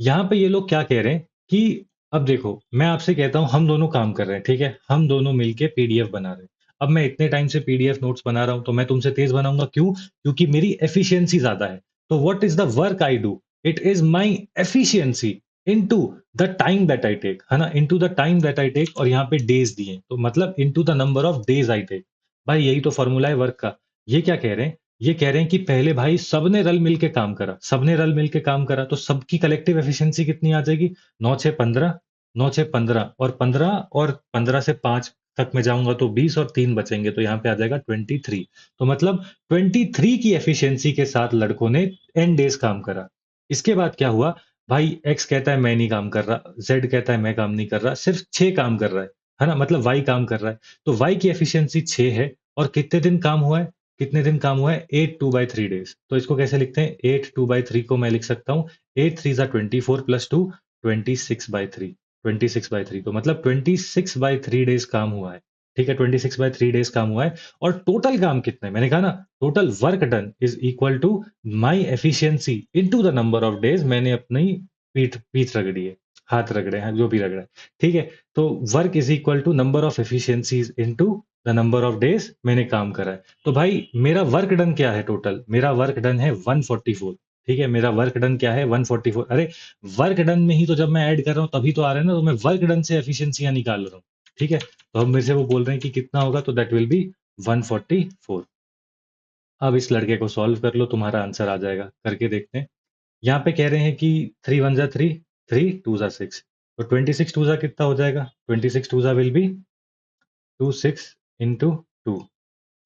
यहाँ पे ये लोग क्या कह रहे हैं कि अब देखो, मैं आपसे कहता हूँ हम दोनों काम कर रहे हैं, ठीक है, हम दोनों मिलके पीडीएफ बना रहे हैं। अब मैं इतने टाइम से पीडीएफ नोट्स बना रहा हूं, तो मैं तुमसे तेज बनाऊंगा क्यों? क्योंकि मेरी एफिशिएंसी ज्यादा है। तो what is the work I do? It is my efficiency into the time that I take, है ना, into the time that I take, और यहाँ पे डेज दिए, तो मतलब into the number of days I take. भाई यही तो फॉर्मूला है वर्क का। ये क्या कह रहे हैं? ये कह रहे हैं कि पहले भाई सबने रल मिल के काम करा, सबने रल मिल के काम करा, तो सबकी कलेक्टिव एफिशिएंसी कितनी आ जाएगी? 9 6 15, 9 6 15, और 15, और 15 से 5 तक में जाऊंगा तो 20, और 3 बचेंगे, तो यहाँ पे आ जाएगा 23। तो मतलब 23 की एफिशिएंसी के साथ लड़कों ने एन डेज काम करा। इसके बाद क्या हुआ? भाई एक्स कहता है मैं नहीं काम कर रहा, जेड कहता है मैं काम नहीं कर रहा, सिर्फ 6 काम कर रहा है ना, मतलब वाई काम कर रहा है। तो वाई की एफिशिएंसी 6 है, और कितने दिन काम हुआ है? कितने दिन काम हुआ है? 8 2/3 डेज। तो इसको कैसे लिखते हैं? 8 2/3 को मैं लिख सकता हूँ 8 3 जा 24 प्लस 2, 26/3, 26/3, तो मतलब 26/3 डेज काम हुआ है। ठीक है, 26/3 डेज काम हुआ है। और टोटल काम कितना है? मैंने कहा ना, total work done is equal to my efficiency into the number of days. मैंने अपनी पीठ पीठ रगड़ी है, हाथ रगड़े हैं, जो भी रगड़ा है। ठीक है, तो work is equal to number of efficiencies into the number of days मैंने काम करा है। तो भाई मेरा वर्क डन क्या है? टोटल मेरा वर्क डन है 144। ठीक है, मेरा वर्क डन क्या है? 144। अरे वर्क डन में ही तो जब मैं ऐड कर रहा हूँ तभी तो आ रहा है ना, तो मैं वर्क डन से एफिशिएंसियां निकाल रहा हूँ। ठीक है, तो अब मेरे से वो बोल रहे हैं कि कितना होगा, तो दैट विल बी 144। अब इस लड़के को सॉल्व कर लो, तुम्हारा आंसर आ जाएगा, करके देखते हैं। यहाँ पे कह रहे हैं कि 3 1 जा 3, 3 2 जा 6, तो 26 2 जा कितना हो जाएगा? 26 2 जा विल बी 2 6 इंटू 2,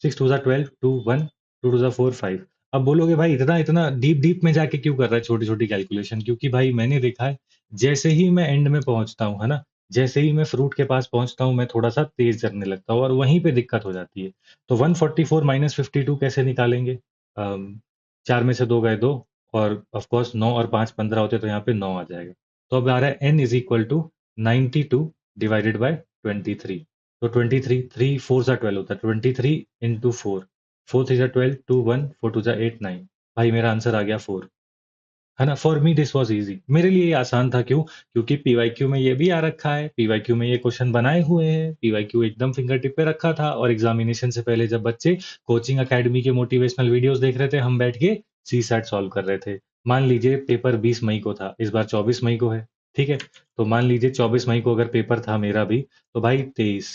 6 2 जा 12, 2 1, 2 टू द 4 5। अब बोलोगे भाई इतना इतना डीप डीप में जाके क्यों कर रहा है छोटी छोटी कैलकुलेशन, क्योंकि भाई मैंने देखा है जैसे ही मैं एंड में पहुंचता हूँ, है ना, जैसे ही मैं फ्रूट के पास पहुंचता हूँ मैं थोड़ा सा तेज करने लगता हूँ और वहीं पे दिक्कत हो जाती है। तो 144 माइनस 52 कैसे निकालेंगे? चार में से दो गए दो, और ऑफ कोर्स 9 और 5 15 होते तो यहाँ पे 9 आ जाएगा। तो अब आ रहा है n is equal to 92 divided by 23। तो 23, 3 4 जा 12 होता है, 23 इंटू 4, 4 3 जा 12, 2 1, 4 2 जा 8 9। भाई मेरा आंसर आ गया 4, है ना। For me this was easy, मेरे लिए ये आसान था। क्यों? क्योंकि पीवाईक्यू में ये भी आ रखा है, पीवाईक्यू में ये क्वेश्चन बनाए हुए हैं, पीवाईक्यू एकदम फिंगर टिप पे रखा था। और एग्जामिनेशन से पहले जब बच्चे कोचिंग एकेडमी के मोटिवेशनल वीडियोस देख रहे थे, हम बैठ के सी सैट सॉल्व कर रहे थे। मान लीजिए पेपर 20 मई को था, इस बार 24 मई को है, ठीक है। तो मान लीजिए 24 मई को अगर पेपर था मेरा भी, तो भाई 23,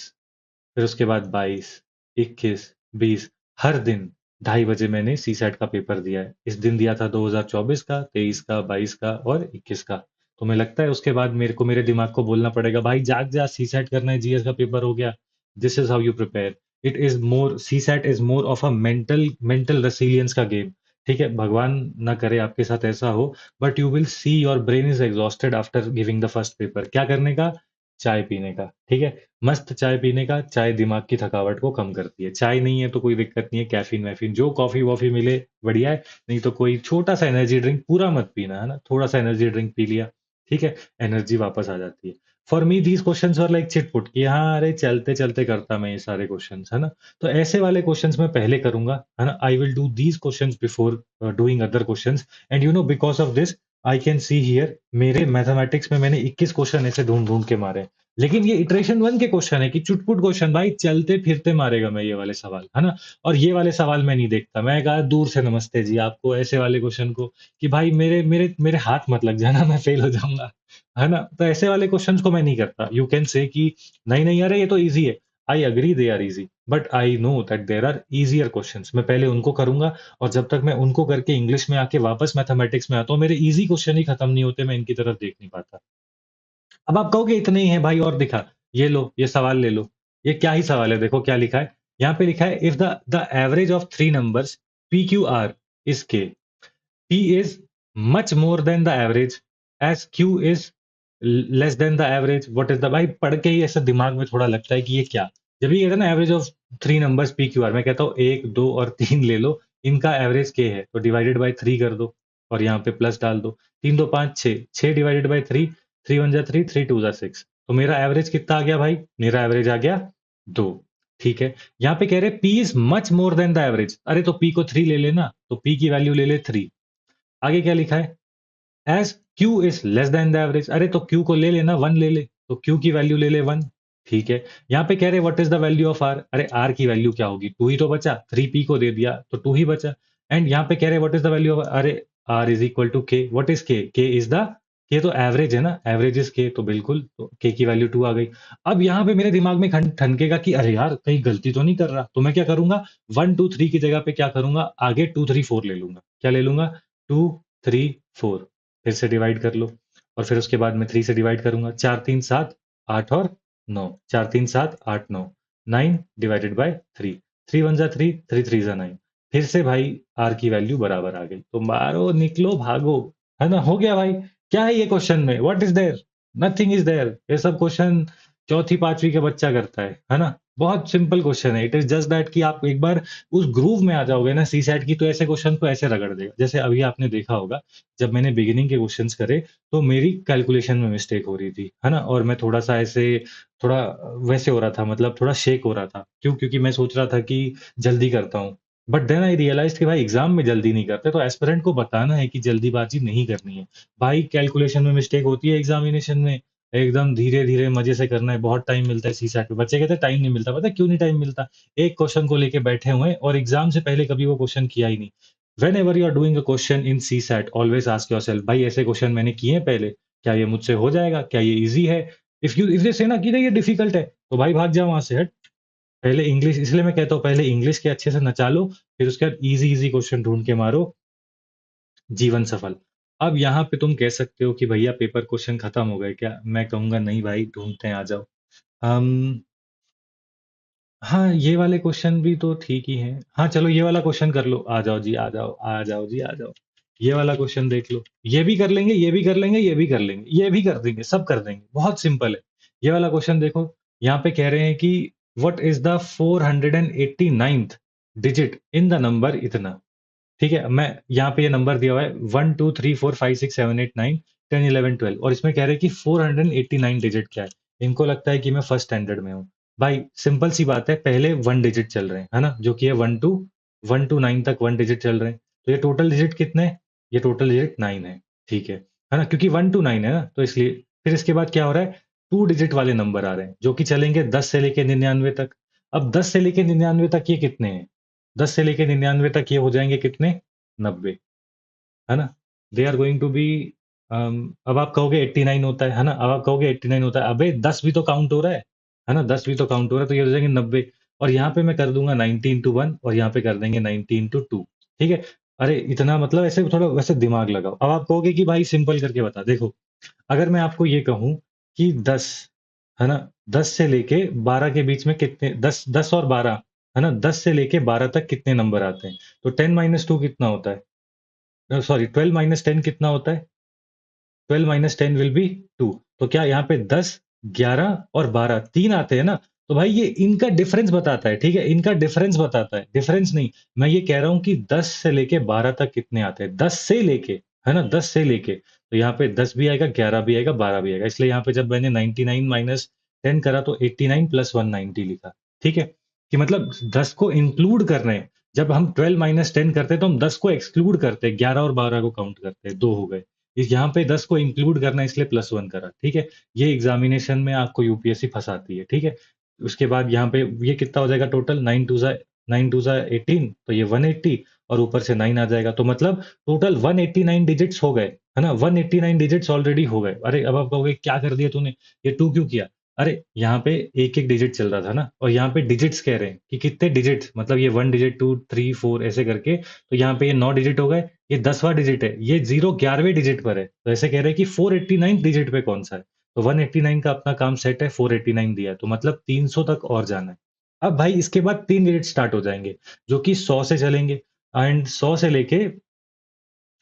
फिर उसके बाद 22, 21, 20, हर दिन 2:30 बजे मैंने सी सेट का पेपर दिया है। इस दिन दिया था 2024 का, 23 का, 22 का और 21 का। तुम्हें लगता है उसके बाद मेरे दिमाग को बोलना पड़ेगा भाई जाग जा, सी सेट करना है, जीएस का पेपर हो गया? This is how you prepare. It is more, CSAT is more of a mental mental resilience का गेम। ठीक है, भगवान ना करे आपके साथ ऐसा हो, but you will see your brain is exhausted after giving the first paper. क्या करने का? चाय पीने का। ठीक है, मस्त चाय पीने का। चाय दिमाग की थकावट को कम करती है। चाय नहीं है तो कोई दिक्कत नहीं है, कैफीन वैफीन जो कॉफी वॉफी मिले बढ़िया है। नहीं तो कोई छोटा सा एनर्जी ड्रिंक, पूरा मत पीना, है ना, थोड़ा सा एनर्जी ड्रिंक पी लिया, ठीक है, एनर्जी वापस आ जाती है। For me these questions were like चिटपुट, कि हाँ अरे चलते चलते करता मैं ये सारे क्वेश्चंस, है ना। तो ऐसे वाले क्वेश्चंस मैं पहले करूंगा, है ना। I will do these questions before doing other questions. And you know because of this I can see here, मेरे मैथमेटिक्स में मैंने 21 क्वेश्चन ऐसे ढूंढ ढूंढ के मारे हैं। लेकिन ये इटरेशन वन के क्वेश्चन है कि चुटपुट क्वेश्चन, भाई चलते फिरते मारेगा मैं ये वाले सवाल, है ना। और ये वाले सवाल मैं नहीं देखता, मैं कहा दूर से नमस्ते जी आपको, ऐसे वाले क्वेश्चन को, कि भाई मेरे मेरे मेरे हाथ मत लग जाना, मैं फेल हो जाऊंगा, है ना। तो ऐसे वाले क्वेश्चंस को मैं नहीं करता। यू कैन से कि नहीं नहीं अरे ये तो इजी है, I agree they are easy, but I know that there are easier questions. मैं पहले उनको करूंगा, और जब तक मैं उनको करके इंग्लिश में आके वापस मैथमेटिक्स में आता हूँ, मेरे इजी क्वेश्चन ही खत्म नहीं होते, मैं इनकी तरफ देख नहीं पाता। अब आप कहोगे इतने ही है भाई और दिखा, ये लो ये सवाल ले लो। ये क्या ही सवाल है, देखो क्या लिखा है। यहाँ पे लिखा है if the the average of three numbers P Q R is K, P is much more than the average age Q is less than the average, what is the, भाई पढ़ के ही ऐसा दिमाग में थोड़ा लगता है कि ये क्या। जब ये कहता है ना average of three numbers P Q are, मैं कहता हूँ एक दो और तीन ले लो, इनका एवरेज के है तो डिवाइडेड बाय थ्री कर दो, और यहाँ पे प्लस डाल दो। तीन दो पाँच छः, छः divided by three, three one जा थ्री, थ्री टू जा सिक्स। तो मेरा एवरेज कितना आ गया भाई? मेरा एवरेज आ गया दो। ठीक है, यहाँ पे कह रहे P is much more than the average, अरे तो पी को थ्री ले लेना, तो पी की वैल्यू ले ले थ्री। आगे क्या लिखा है? As Q is less than the average, अरे तो क्यू को ले लेना, वन ले ले, तो क्यू की वैल्यू ले ले वन। ठीक है, यहाँ पे कह रहे what is the value of R, अरे आर की वैल्यू क्या होगी, टू ही तो बचा, थ्री पी को दे दिया तो टू ही बचा। एंड यहाँ पे कह रहे what is the value of, अरे आर इज इक्वल टू के, व्हाट इज के, के इज द, के तो एवरेज है ना, एवरेज इज के, तो बिल्कुल तो के की वैल्यू टू आ गई। अब यहाँ पे मेरे दिमाग में ठनकेगा कि अरे यार कहीं गलती तो नहीं कर रहा, तो मैं क्या करूंगा, वन टू थ्री की जगह पे क्या करूंगा, आगे टू थ्री फोर ले लूंगा। क्या ले लूंगा? Two three four. फिर से डिवाइड कर लो, और फिर उसके बाद मैं थ्री से डिवाइड करूंगा, चार तीन सात, आठ और नौ, चार तीन सात आठ नौ, nine divided by three, three one जा थ्री, थ्री थ्री जा नाइन। फिर से भाई आर की वैल्यू बराबर आ गई, तो मारो निकलो भागो, है ना, हो गया भाई। क्या है ये क्वेश्चन में, what is there? Nothing is there. ये सब क्वेश्चन चौथी पांचवी का बच्चा करता है ना। बहुत सिंपल क्वेश्चन है, इट इज जस्ट दैट कि आप एक बार उस ग्रूव में आ जाओगे ना सी सेट की, तो ऐसे क्वेश्चन को ऐसे रगड़ देगा। जैसे अभी आपने देखा होगा, जब मैंने बिगिनिंग के क्वेश्चंस करे तो मेरी कैलकुलेशन में मिस्टेक हो रही थी, है ना, और मैं थोड़ा सा ऐसे, थोड़ा वैसे हो रहा था, मतलब थोड़ा शेक हो रहा था। क्यों? क्योंकि मैं सोच रहा था कि जल्दी करता हूँ, बट देन आई रियलाइज कि भाई एग्जाम में जल्दी नहीं करते, तो एस्पिरेंट को बताना है कि जल्दीबाजी नहीं करनी है। भाई कैलकुलेशन में मिस्टेक होती है एग्जामिनेशन में, एकदम धीरे धीरे मजे से करना है, बहुत टाइम मिलता है सी सेट में। बच्चे कहते हैं टाइम नहीं मिलता, पता है क्यों नहीं टाइम मिलता? एक क्वेश्चन को लेके बैठे हुए हैं और एग्जाम से पहले कभी वो क्वेश्चन किया ही नहीं। Whenever you are doing a question in CSAT, always ask yourself, भाई ऐसे क्वेश्चन मैंने किए हैं पहले, क्या ये मुझसे हो जाएगा, क्या ये इजी है? इफ दे से ना कि नहीं ये डिफिकल्ट है, तो भाई भाग जाओ वहां से, हट। पहले इंग्लिश, इसलिए मैं कहता हूँ पहले इंग्लिश के अच्छे से नचा लो, फिर उसके बाद इजी इजी क्वेश्चन ढूंढ के मारो, जीवन सफल। अब यहाँ पे तुम कह सकते हो कि भैया पेपर क्वेश्चन खत्म हो गए क्या? मैं कहूंगा नहीं भाई, ढूंढते हैं, आ जाओ। हम हाँ, ये वाले क्वेश्चन भी तो ठीक ही हैं। हाँ चलो ये वाला क्वेश्चन कर लो, आ जाओ जी, आ जाओ, आ जाओ जी, आ जाओ। ये वाला क्वेश्चन देख लो, ये भी कर लेंगे, ये भी कर लेंगे, ये भी कर लेंगे, ये भी कर देंगे, सब कर देंगे, बहुत सिंपल है। ये वाला क्वेश्चन देखो, यहाँ पे कह रहे हैं कि what is the 489th digit in the number इतना। ठीक है, मैं यहाँ पे ये नंबर दिया हुआ है 1 2 3 4 5 6 7 8 9 10 11 12, और इसमें कह रहे हैं कि 489 डिजिट क्या है। इनको लगता है कि मैं फर्स्ट स्टैंडर्ड में हूँ। भाई सिंपल सी बात है, पहले वन डिजिट चल रहे हैं, है ना, जो कि है 1 to 9 तक वन डिजिट चल रहे हैं। तो ये टोटल डिजिट कितने हैं? ये टोटल डिजिट 9 है। ठीक है ना, क्योंकि 1 to 9 है ना, तो इसलिए फिर इसके बाद क्या हो रहा है, टू डिजिट वाले नंबर आ रहे हैं जो कि चलेंगे 10 से लेके 99 तक। अब 10 से लेके 99 तक ये कितने हैं? 10 से लेके 99 तक ये हो जाएंगे कितने? 90, है ना। They are going to be, अब आप कहोगे 89 होता है ना, अब आप कहोगे 89 होता है, अबे 10 भी तो काउंट हो रहा है ना, 10 भी तो काउंट हो रहा है, तो ये हो जाएंगे 90। और यहाँ पे मैं कर दूंगा 90 into 1, और यहाँ पे कर देंगे 90 into 2। ठीक है। अरे इतना मतलब ऐसे थोड़ा वैसे दिमाग लगाओ। अब आप कहोगे कि भाई सिंपल करके बता, देखो अगर मैं आपको ये कहूं कि 10, है ना, 10 से लेके 12 के बीच में कितने, 10 10 और 12, है ना, 10 से लेके 12 तक कितने नंबर आते हैं, तो 10 - 2 कितना होता है, सॉरी 12 - 10 कितना होता है, 12 - 10 विल बी 2। तो क्या यहाँ पे 10, 11 और 12 तीन आते हैं ना, तो भाई ये इनका डिफरेंस बताता है। ठीक है, इनका डिफरेंस बताता है, डिफरेंस नहीं। मैं ये कह रहा हूँ कि 10 से लेके 12 तक कितने आते हैं, 10 से लेके, है ना, 10 से लेके, तो यहाँ पे 10 भी आएगा, 11 भी आएगा, 12 भी आएगा। इसलिए यहाँ पे जब मैंने 99 - 10 करा तो 89 + 190 लिखा। ठीक है, कि मतलब 10 को इंक्लूड कर रहे हैं। जब हम 12 - 10 करते हैं तो हम 10 को एक्सक्लूड करते हैं, 11 और 12 को काउंट करते हैं, दो हो गए। इस यहाँ पे 10 को इंक्लूड करना है, इसलिए +1 करा। ठीक है, ये एग्जामिनेशन में आपको यूपीएससी फंसाती है। ठीक है, उसके बाद यहाँ पे ये कितना हो जाएगा टोटल, 9 2 जा 18, तो ये 180, और ऊपर से 9 आ जाएगा, तो मतलब टोटल 189 डिजिट्स हो गए, है ना, 189 डिजिट्स ऑलरेडी हो गए। अरे अब आप कहोगे क्या कर दिया तूने, ये टू क्यों किया? अरे यहाँ पे एक एक डिजिट चल रहा था ना, और यहाँ पे डिजिट्स कह रहे हैं कि कितने डिजिट्स, मतलब ये 1 डिजिट, 2 3 4 ऐसे करके, तो यहाँ पे ये 9 डिजिट हो गए, ये 10वां डिजिट है, ये जीरो 11वें डिजिट पर है, तो ऐसे कह रहे हैं कि 489 डिजिट पे कौन सा है। तो 189 का अपना काम सेट है, 489 दिया है, तो मतलब 300 तक और जाना है। अब भाई इसके बाद तीन डिजिट स्टार्ट हो जाएंगे, जो कि 100 से चलेंगे, एंड 100 से लेके,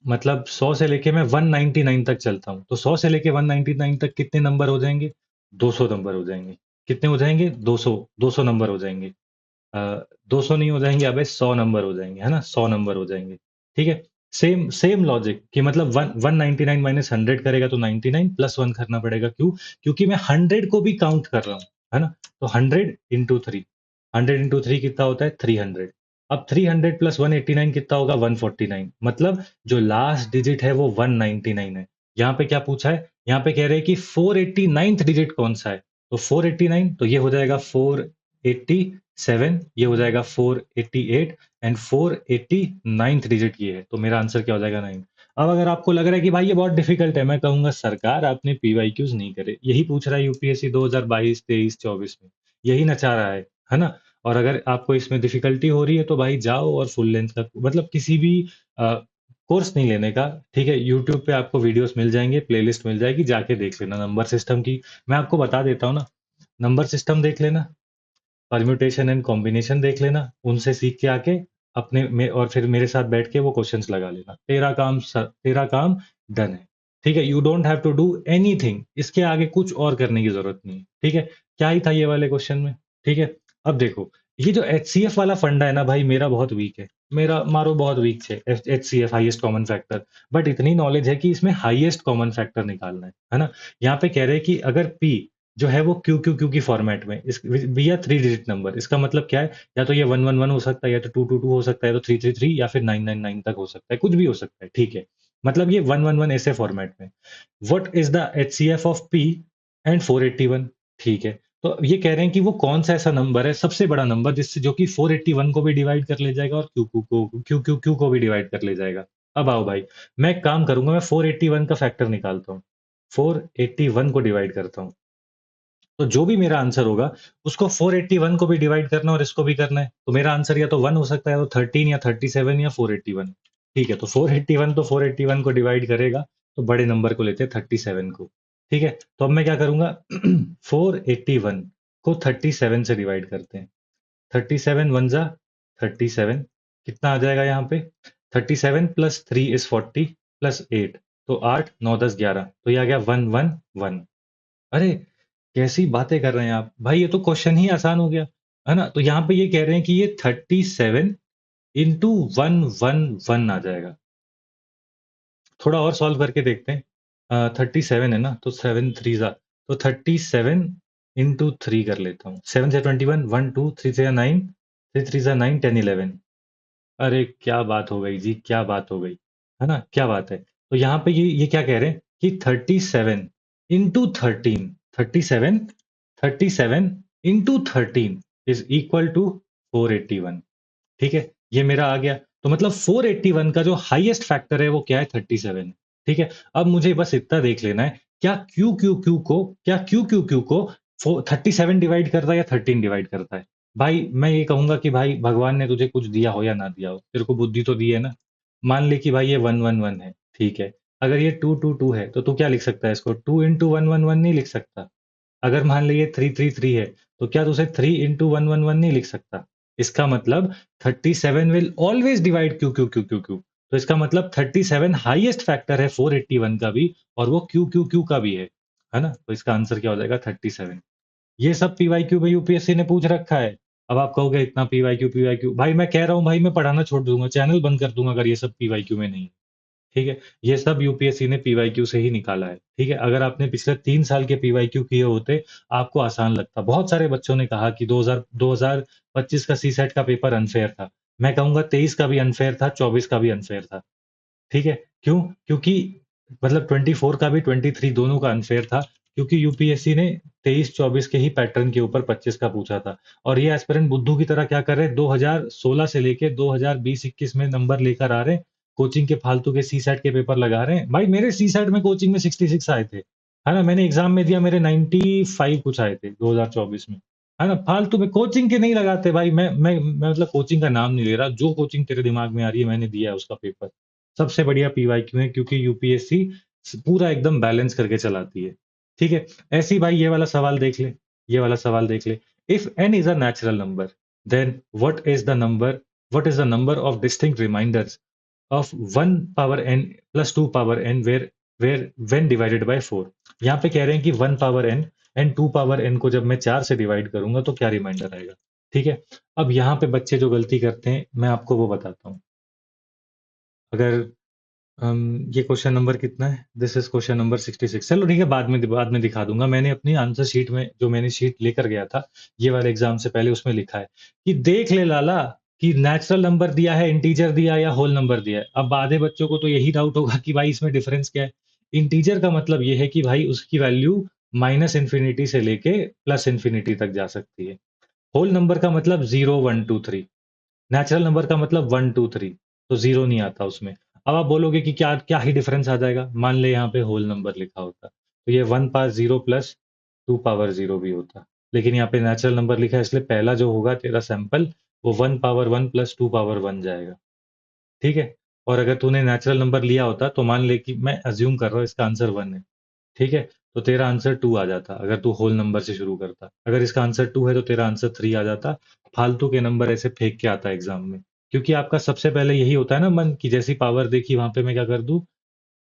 मतलब 100 से लेके मैं 199 तक चलता हूँ, तो 100 से लेके 199 तक कितने नंबर हो जाएंगे? 200 नंबर हो जाएंगे। कितने हो जाएंगे? 200, 200 नंबर हो जाएंगे। 200 नहीं हो जाएंगे, अबे 100 नंबर हो जाएंगे, है ना, 100 नंबर हो जाएंगे। ठीक है, सेम सेम लॉजिक कि मतलब 199 - 100 करेगा तो 99 +1 करना पड़ेगा, क्यों? क्योंकि मैं 100 को भी काउंट कर रहा हूँ, है ना। तो 100 into 3, 100 into 3 कितना होता है? 300। अब 300 + 189 कितना होगा? 149। मतलब जो लास्ट डिजिट है वो 199 है। यहाँ पे क्या पूछा है? यहाँ पे कह रहे हैं कि 489th डिजिट कौन सा है? तो 489, तो ये हो जाएगा 487, ये हो जाएगा 488, एंड 489th डिजिट ये है, तो मेरा आंसर क्या हो जाएगा? 9। अब अगर आपको लग रहा है कि भाई ये बहुत डिफिकल्ट है, मैं कहूंगा सरकार आपने पीवाईक्यूज नहीं करे, यही पूछ रहा है यूपीएससी 2022 23 24 में, यही नचा रहा है ना। और अगर आपको इसमें डिफिकल्टी हो रही है तो भाई जाओ और फुल लेंथ का, मतलब किसी भी कोर्स नहीं लेने का। ठीक है, यूट्यूब पे आपको वीडियोस मिल जाएंगे, प्लेलिस्ट मिल जाएगी, जाके देख लेना नंबर सिस्टम की। मैं आपको बता देता हूँ ना, नंबर सिस्टम देख लेना, परम्यूटेशन एंड कॉम्बिनेशन देख लेना, उनसे सीख के आके अपने में, और फिर मेरे साथ बैठ के वो क्वेश्चंस लगा लेना, तेरा काम डन है। ठीक है, you don't have to do anything, इसके आगे कुछ और करने की जरूरत नहीं है। ठीक है, क्या ही था ये वाले क्वेश्चन में। ठीक है, अब देखो, ये जो एचसीएफ वाला फंडा है ना भाई, मेरा बहुत वीक है, मेरा मारो बहुत वीक है। HCF highest common factor, but इतनी नॉलेज है कि इसमें हाईएस्ट कॉमन फैक्टर निकालना है ना। यहाँ पे कह रहे हैं कि अगर पी जो है वो क्यू क्यू क्यू की फॉर्मेट में, इस भैया 3 डिजिट नंबर, इसका मतलब क्या है? या तो ये 1 1 1 हो सकता है, या तो 2 2 2 हो सकता है, या तो 3 3 3, या फिर 9 9 9 तक हो सकता है, कुछ भी हो सकता है। ठीक है, मतलब ये 1 1 1 ऐसे फॉर्मेट में। What is the HCF of P and 481? ठीक है, तो ये कह रहे हैं कि वो कौन सा ऐसा नंबर है, सबसे बड़ा नंबर, जिससे जो कि 481 को भी डिवाइड कर ले जाएगा, और क्यू को भी डिवाइड कर ले जाएगा। अब आओ भाई, मैं एक काम करूंगा, मैं 481 का फैक्टर निकालता हूँ, 481 को डिवाइड करता हूँ, तो जो भी मेरा आंसर होगा उसको 481 को भी डिवाइड करना और इसको भी करना है, तो मेरा आंसर या तो 1 हो सकता है, या तो 13 या 37 या 481। ठीक है, तो 481 तो 481 को डिवाइड करेगा, तो बड़े नंबर को लेते हैं 37 को। ठीक है, तो अब मैं क्या करूंगा 481 को 37 से डिवाइड करते हैं, 37 वन जा 37, कितना आ जाएगा यहाँ पे? 37 प्लस 3 इज 40 प्लस 8, तो 8 9 10 11, तो ये आ गया 111। अरे कैसी बातें कर रहे हैं आप भाई, ये तो क्वेश्चन ही आसान हो गया, है ना? तो यहाँ पे ये कह रहे हैं कि ये 37 इंटू 111 आ जाएगा। थोड़ा और सॉल्व करके देखते हैं। 37 है ना, तो 7 थ्री जा, तो 37 इंटू 3 कर लेता हूँ। 7 से 21, 1 2 3 से 9, 3 3 से 9 10 11। अरे क्या बात हो गई जी, क्या बात हो गई, है ना? क्या बात है? तो यहाँ पे ये क्या कह रहे हैं कि 37 into 13, 37 37 into 13 is equal to 481। ठीक है, ये मेरा आ गया। तो मतलब 481 का जो हाईएस्ट फैक्टर है वो क्या है? 37 है। ठीक है, अब मुझे बस इतना देख लेना है, क्या क्यू क्यू क्यू को, क्या क्यू क्यू क्यू को 37 डिवाइड करता है या 13 डिवाइड करता है? भाई मैं ये कहूंगा कि भाई भगवान ने तुझे कुछ दिया हो या ना दिया हो, तेरे को बुद्धि तो दी है ना। मान ले कि भाई ये 111 है, ठीक है। अगर ये 222 है तो तू क्या लिख सकता है इसको? 2 इंटू 111 नहीं लिख सकता। अगर मान लीजिए 333 है, तो क्या उसे 3 इंटू 111 नहीं लिख सकता? इसका मतलब 37 will always divide Q Q Q Q Q. तो इसका मतलब 37 हाईएस्ट फैक्टर है 481 का भी, और वो क्यू क्यू क्यू का भी है ना? तो इसका आंसर क्या हो जाएगा? 37। ये सब पीवाईक्यू में यूपीएससी ने पूछ रखा है। अब आप कहोगे इतना पीवाईक्यू भाई, मैं कह रहा हूँ भाई, मैं पढ़ाना छोड़ दूंगा, चैनल बंद कर दूंगा अगर ये सब पीवाईक्यू में नहीं। ठीक है, ये सब यूपीएससी ने पीवाईक्यू से ही निकाला है। ठीक है, अगर आपने पिछले 3 साल के पीवाईक्यू किए होते, आपको आसान लगता। बहुत सारे बच्चों ने कहा कि 2025 का सी सेट का पेपर अनफेयर था। मैं कहूंगा 23 का भी अनफेयर था, 24 का भी अनफेयर था। ठीक है, क्यों? क्योंकि मतलब 24 का भी, 23 दोनों का अनफेयर था, क्योंकि यूपीएससी ने 23-24 के ही पैटर्न के ऊपर 25 का पूछा था। और ये एस्पिरेंट बुद्धू की तरह क्या कर रहे हैं, 2016 से लेके 2020-21 में नंबर लेकर आ रहे हैं, कोचिंग के फालतू के सी सेट के पेपर लगा रहे हैं। भाई मेरे सी सेट में कोचिंग में 66 आए थे, है ना? मैंने एग्जाम में दिया, मेरे 95 कुछ आए थे 2024 में, है ना? फालतू में कोचिंग के नहीं लगाते भाई। मैं मतलब कोचिंग का नाम नहीं ले रहा, जो कोचिंग तेरे दिमाग में आ रही है मैंने दिया है उसका पेपर। सबसे बढ़िया पीवाईक्यू है, क्योंकि यूपीएससी पूरा एकदम बैलेंस करके चलाती है। ठीक है, ऐसे ही भाई ये वाला सवाल देख ले, ये वाला सवाल देख ले। If n is a natural number, then what is the number of distinct remainders of 1 power n plus 2 power n where when divided by 4। यहाँ पे कह रहे हैं कि 1 power n and 2 power n को जब मैं 4 से डिवाइड करूंगा तो क्या रिमाइंडर आएगा? ठीक है, अब यहाँ पे बच्चे जो गलती करते हैं मैं आपको वो बताता हूँ। अगर ये क्वेश्चन नंबर कितना है? This is question number 66। चलो ठीक है, बाद में दिखा दूंगा। मैंने अपनी आंसर शीट में, जो मैंने शीट लेकर गया था ये वाले एग्जाम से पहले, उसमें लिखा है कि देख ले लाला, कि नेचुरल नंबर दिया है, इंटीजर दिया है या होल नंबर दिया है। अब आधे बच्चों को तो यही डाउट होगा कि भाई इसमें डिफरेंस क्या है। इंटीजर का मतलब ये है कि भाई उसकी वैल्यू माइनस इन्फिनिटी से लेके प्लस इन्फिनिटी तक जा सकती है। होल नंबर का मतलब 0 1 2 3। नेचुरल नंबर का मतलब 1 2 3, तो जीरो नहीं आता उसमें। अब आप बोलोगे कि क्या क्या ही डिफरेंस आ जाएगा। मान ले यहाँ पे होल नंबर लिखा होता, तो ये 1 पावर 0 प्लस 2 पावर 0 भी होता। लेकिन यहाँ पे नेचुरल नंबर लिखा है, इसलिए पहला जो होगा तेरा सैंपल, वो 1 पावर 1 प्लस 2 पावर 1 जाएगा। ठीक है, और अगर तूने नेचुरल नंबर लिया होता, तो मान ले कि मैं अज्यूम कर रहा हूँ इसका आंसर 1 है। ठीक है, तो तेरा आंसर 2 आ जाता अगर तू होल नंबर से शुरू करता। अगर इसका आंसर 2 है तो तेरा आंसर 3 आ जाता। फालतू के नंबर ऐसे फेंक के आता है एग्जाम में, क्योंकि आपका सबसे पहले यही होता है ना मन की, जैसी पावर देखी वहां पे मैं क्या कर दूं,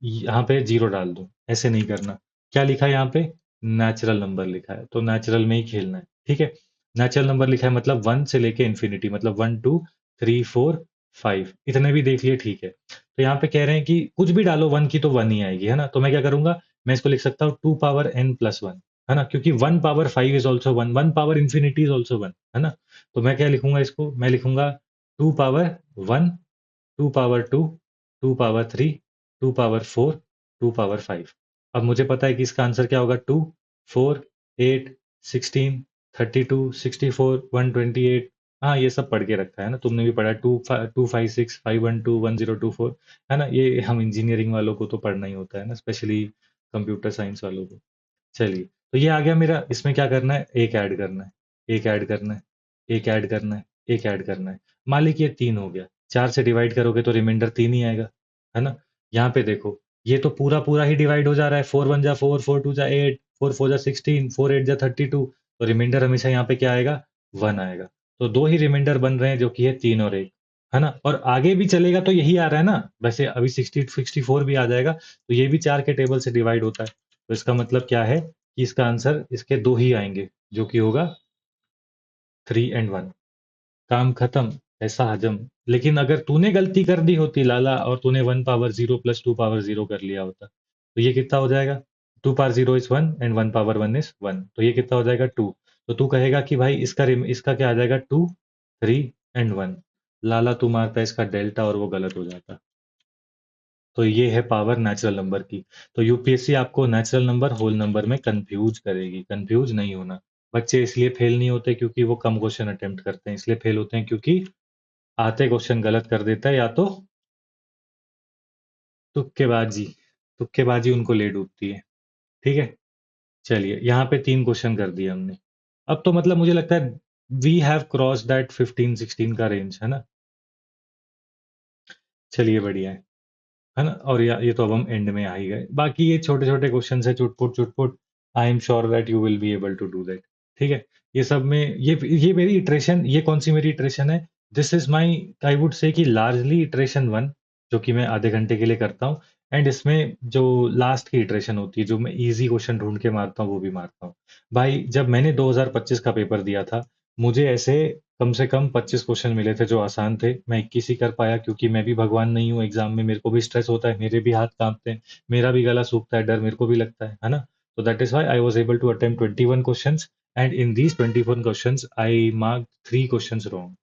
यहाँ पे जीरो डाल दूं। ऐसे नहीं करना। क्या लिखा है यहाँ पे? नेचुरल नंबर लिखा है, तो नेचुरल में ही खेलना है। ठीक है, नेचुरल नंबर लिखा है मतलब 1 से लेके इन्फिनिटी, मतलब 1 2 3 4 5, इतने भी देख लिए, ठीक है। तो यहाँ पे कह रहे हैं कि कुछ भी डालो 1 की तो 1 ही आएगी, है ना? तो मैं क्या करूंगा, मैं इसको लिख सकता हूँ 2 पावर n प्लस 1, है ना? क्योंकि 1 power 5 is also 1, 1 power infinity is also 1, है ना? तो मैं क्या लिखूंगा इसको, मैं लिखूंगा 2 power 1, 2 power 2, 2 power 3, 2 power 4, 2 power 5। अब मुझे पता है कि इसका आंसर क्या होगा, 2 4 8 16 32 64 128। हाँ, ये सब पढ़ के रखा है ना, तुमने भी पढ़ा। 2 5 6 5 1 2 1 0 2 4, है ना? ये हम इंजीनियरिंग वालों को तो पढ़ना ही होता है ना, स्पेशली कंप्यूटर साइंस वालों को। चलिए, तो ये आ गया मेरा। इसमें क्या करना है, एक ऐड करना है, एक ऐड करना है, एक ऐड करना है, एक ऐड करना है। मान लीजिए ये 3 हो गया, 4 से डिवाइड करोगे तो रिमाइंडर 3 ही आएगा, है ना? यहाँ पे देखो, ये तो पूरा पूरा ही डिवाइड हो जा रहा है। 4 1 जा 4, 4 2 जा 8, 4 4 जा 16, 4 8 जा 32, तो रिमाइंडर हमेशा यहाँ पे क्या आएगा, 1 आएगा। तो दो ही रिमाइंडर बन रहे हैं जो कि है 3 और 1, है ना? और आगे भी चलेगा तो यही आ रहा है ना, वैसे अभी 64 भी आ जाएगा, तो ये भी 4 के टेबल से डिवाइड होता है। तो इसका मतलब क्या है कि इसका आंसर इसके 2 ही आएंगे, जो कि होगा 3 एंड 1। काम खत्म, ऐसा हजम। लेकिन अगर तूने गलती कर दी होती लाला, और तूने 1 पावर 0 प्लस 2 पावर 0 कर लिया होता, तो ये कितना हो जाएगा? 2 power 0 is 1 and 1 power 1 is 1, तो ये कितना हो जाएगा? 2। तो तू कहेगा कि भाई इसका क्या आ जाएगा? 2, 3 एंड 1। लाला तू मारता है इसका डेल्टा और वो गलत हो जाता। तो ये है पावर नेचुरल नंबर की। तो यूपीएससी आपको नेचुरल नंबर होल नंबर में कंफ्यूज करेगी, कंफ्यूज नहीं होना। बच्चे इसलिए फेल नहीं होते क्योंकि वो कम क्वेश्चन अटेम्प्ट करते हैं, इसलिए फेल होते हैं क्योंकि आते क्वेश्चन गलत कर देता है, या तो तुक्केबाजी, तुक्केबाजी उनको ले डूबती है। ठीक है, चलिए यहाँ पे 3 क्वेश्चन कर दिए हमने। अब तो मतलब मुझे लगता है वी हैव क्रॉस दैट 15-16 का रेंज, है ना? चलिए बढ़िया है ना? और ये तो अब हम एंड में आ ही गए। बाकी ये छोटे छोटे क्वेश्चन है, चुटपुट चुटपुट। I am sure that you will be able to do that. ठीक है, ये सब में ये मेरी इटरेशन, ये कौन सी मेरी इटरेशन है? This is my, I would say कि लार्जली इटरेशन 1, जो कि मैं आधे घंटे के लिए करता हूँ। एंड इसमें जो लास्ट की इटरेशन होती है, जो मैं इजी क्वेश्चन ढूंढ के मारता हूँ, वो भी मारता हूँ। भाई जब मैंने 2025 का पेपर दिया था, मुझे ऐसे कम से कम 25 क्वेश्चन मिले थे जो आसान थे। मैं 21 ही कर पाया क्योंकि मैं भी भगवान नहीं हूँ। एग्जाम में मेरे को भी स्ट्रेस होता है, मेरे भी हाथ कांपते हैं, मेरा भी गला सूखता है, डर मेरे को भी लगता है ना? तो that is why I was able to attempt 21 questions, and in these 21 questions I marked 3 questions wrong.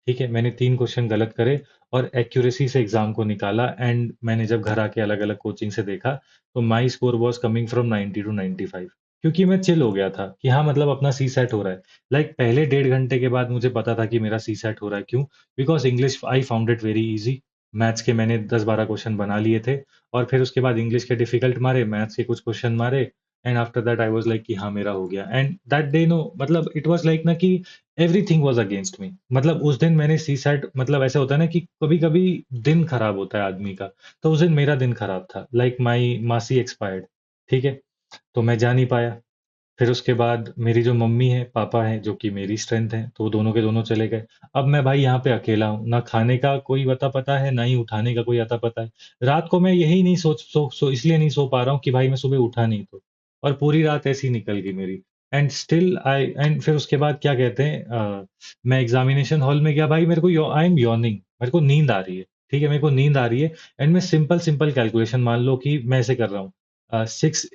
ठीक है, मैंने 3 क्वेश्चन गलत करे और एक्यूरेसी से एग्जाम को निकाला। एंड मैंने जब घर आके अलग अलग कोचिंग से देखा, तो my score was coming from 90 to 95, क्योंकि मैं चिल हो गया था कि हाँ मतलब अपना सी सेट हो रहा है। पहले 1.5 घंटे के बाद मुझे पता था कि मेरा सी सेट हो रहा है। क्यों? Because English I found it very easy. Maths के मैंने 10-12 क्वेश्चन बना लिए थे, और फिर उसके बाद इंग्लिश के डिफिकल्ट मारे, मैथ्स के कुछ क्वेश्चन मारे, and after that I was like कि हाँ मेरा हो गया। एंड दैट डे नो, मतलब इट वाज लाइक ना कि एवरीथिंग वाज अगेंस्ट मी। मतलब उस दिन मैंने सी सेट, मतलब ऐसा होता है ना कि कभी कभी दिन खराब होता है आदमी का, तो उस दिन मेरा दिन खराब था। माई मासी एक्सपायर्ड। ठीक है, तो मैं जा नहीं पाया। फिर उसके बाद मेरी जो मम्मी है, पापा है, जो कि मेरी स्ट्रेंथ है, तो वो दोनों के दोनों चले गए। अब मैं भाई यहाँ पे अकेला हूँ, ना खाने का कोई अता पता है, ना ही उठाने का कोई अता पता है। रात को मैं यही नहीं इसलिए नहीं सो पा रहा हूँ कि भाई मैं सुबह उठा नहीं तो। और पूरी रात ऐसी निकल गई मेरी। एंड स्टिल आई, एंड फिर उसके बाद क्या कहते हैं, मैं एग्जामिनेशन हॉल में गया भाई, मेरे को आई एम यॉर्निंग, मेरे को नींद आ रही है। ठीक है, मेरे को नींद आ रही है। एंड मैं सिंपल सिंपल कैलकुलेशन, मान लो कि मैं ऐसे कर रहा हूँ, 6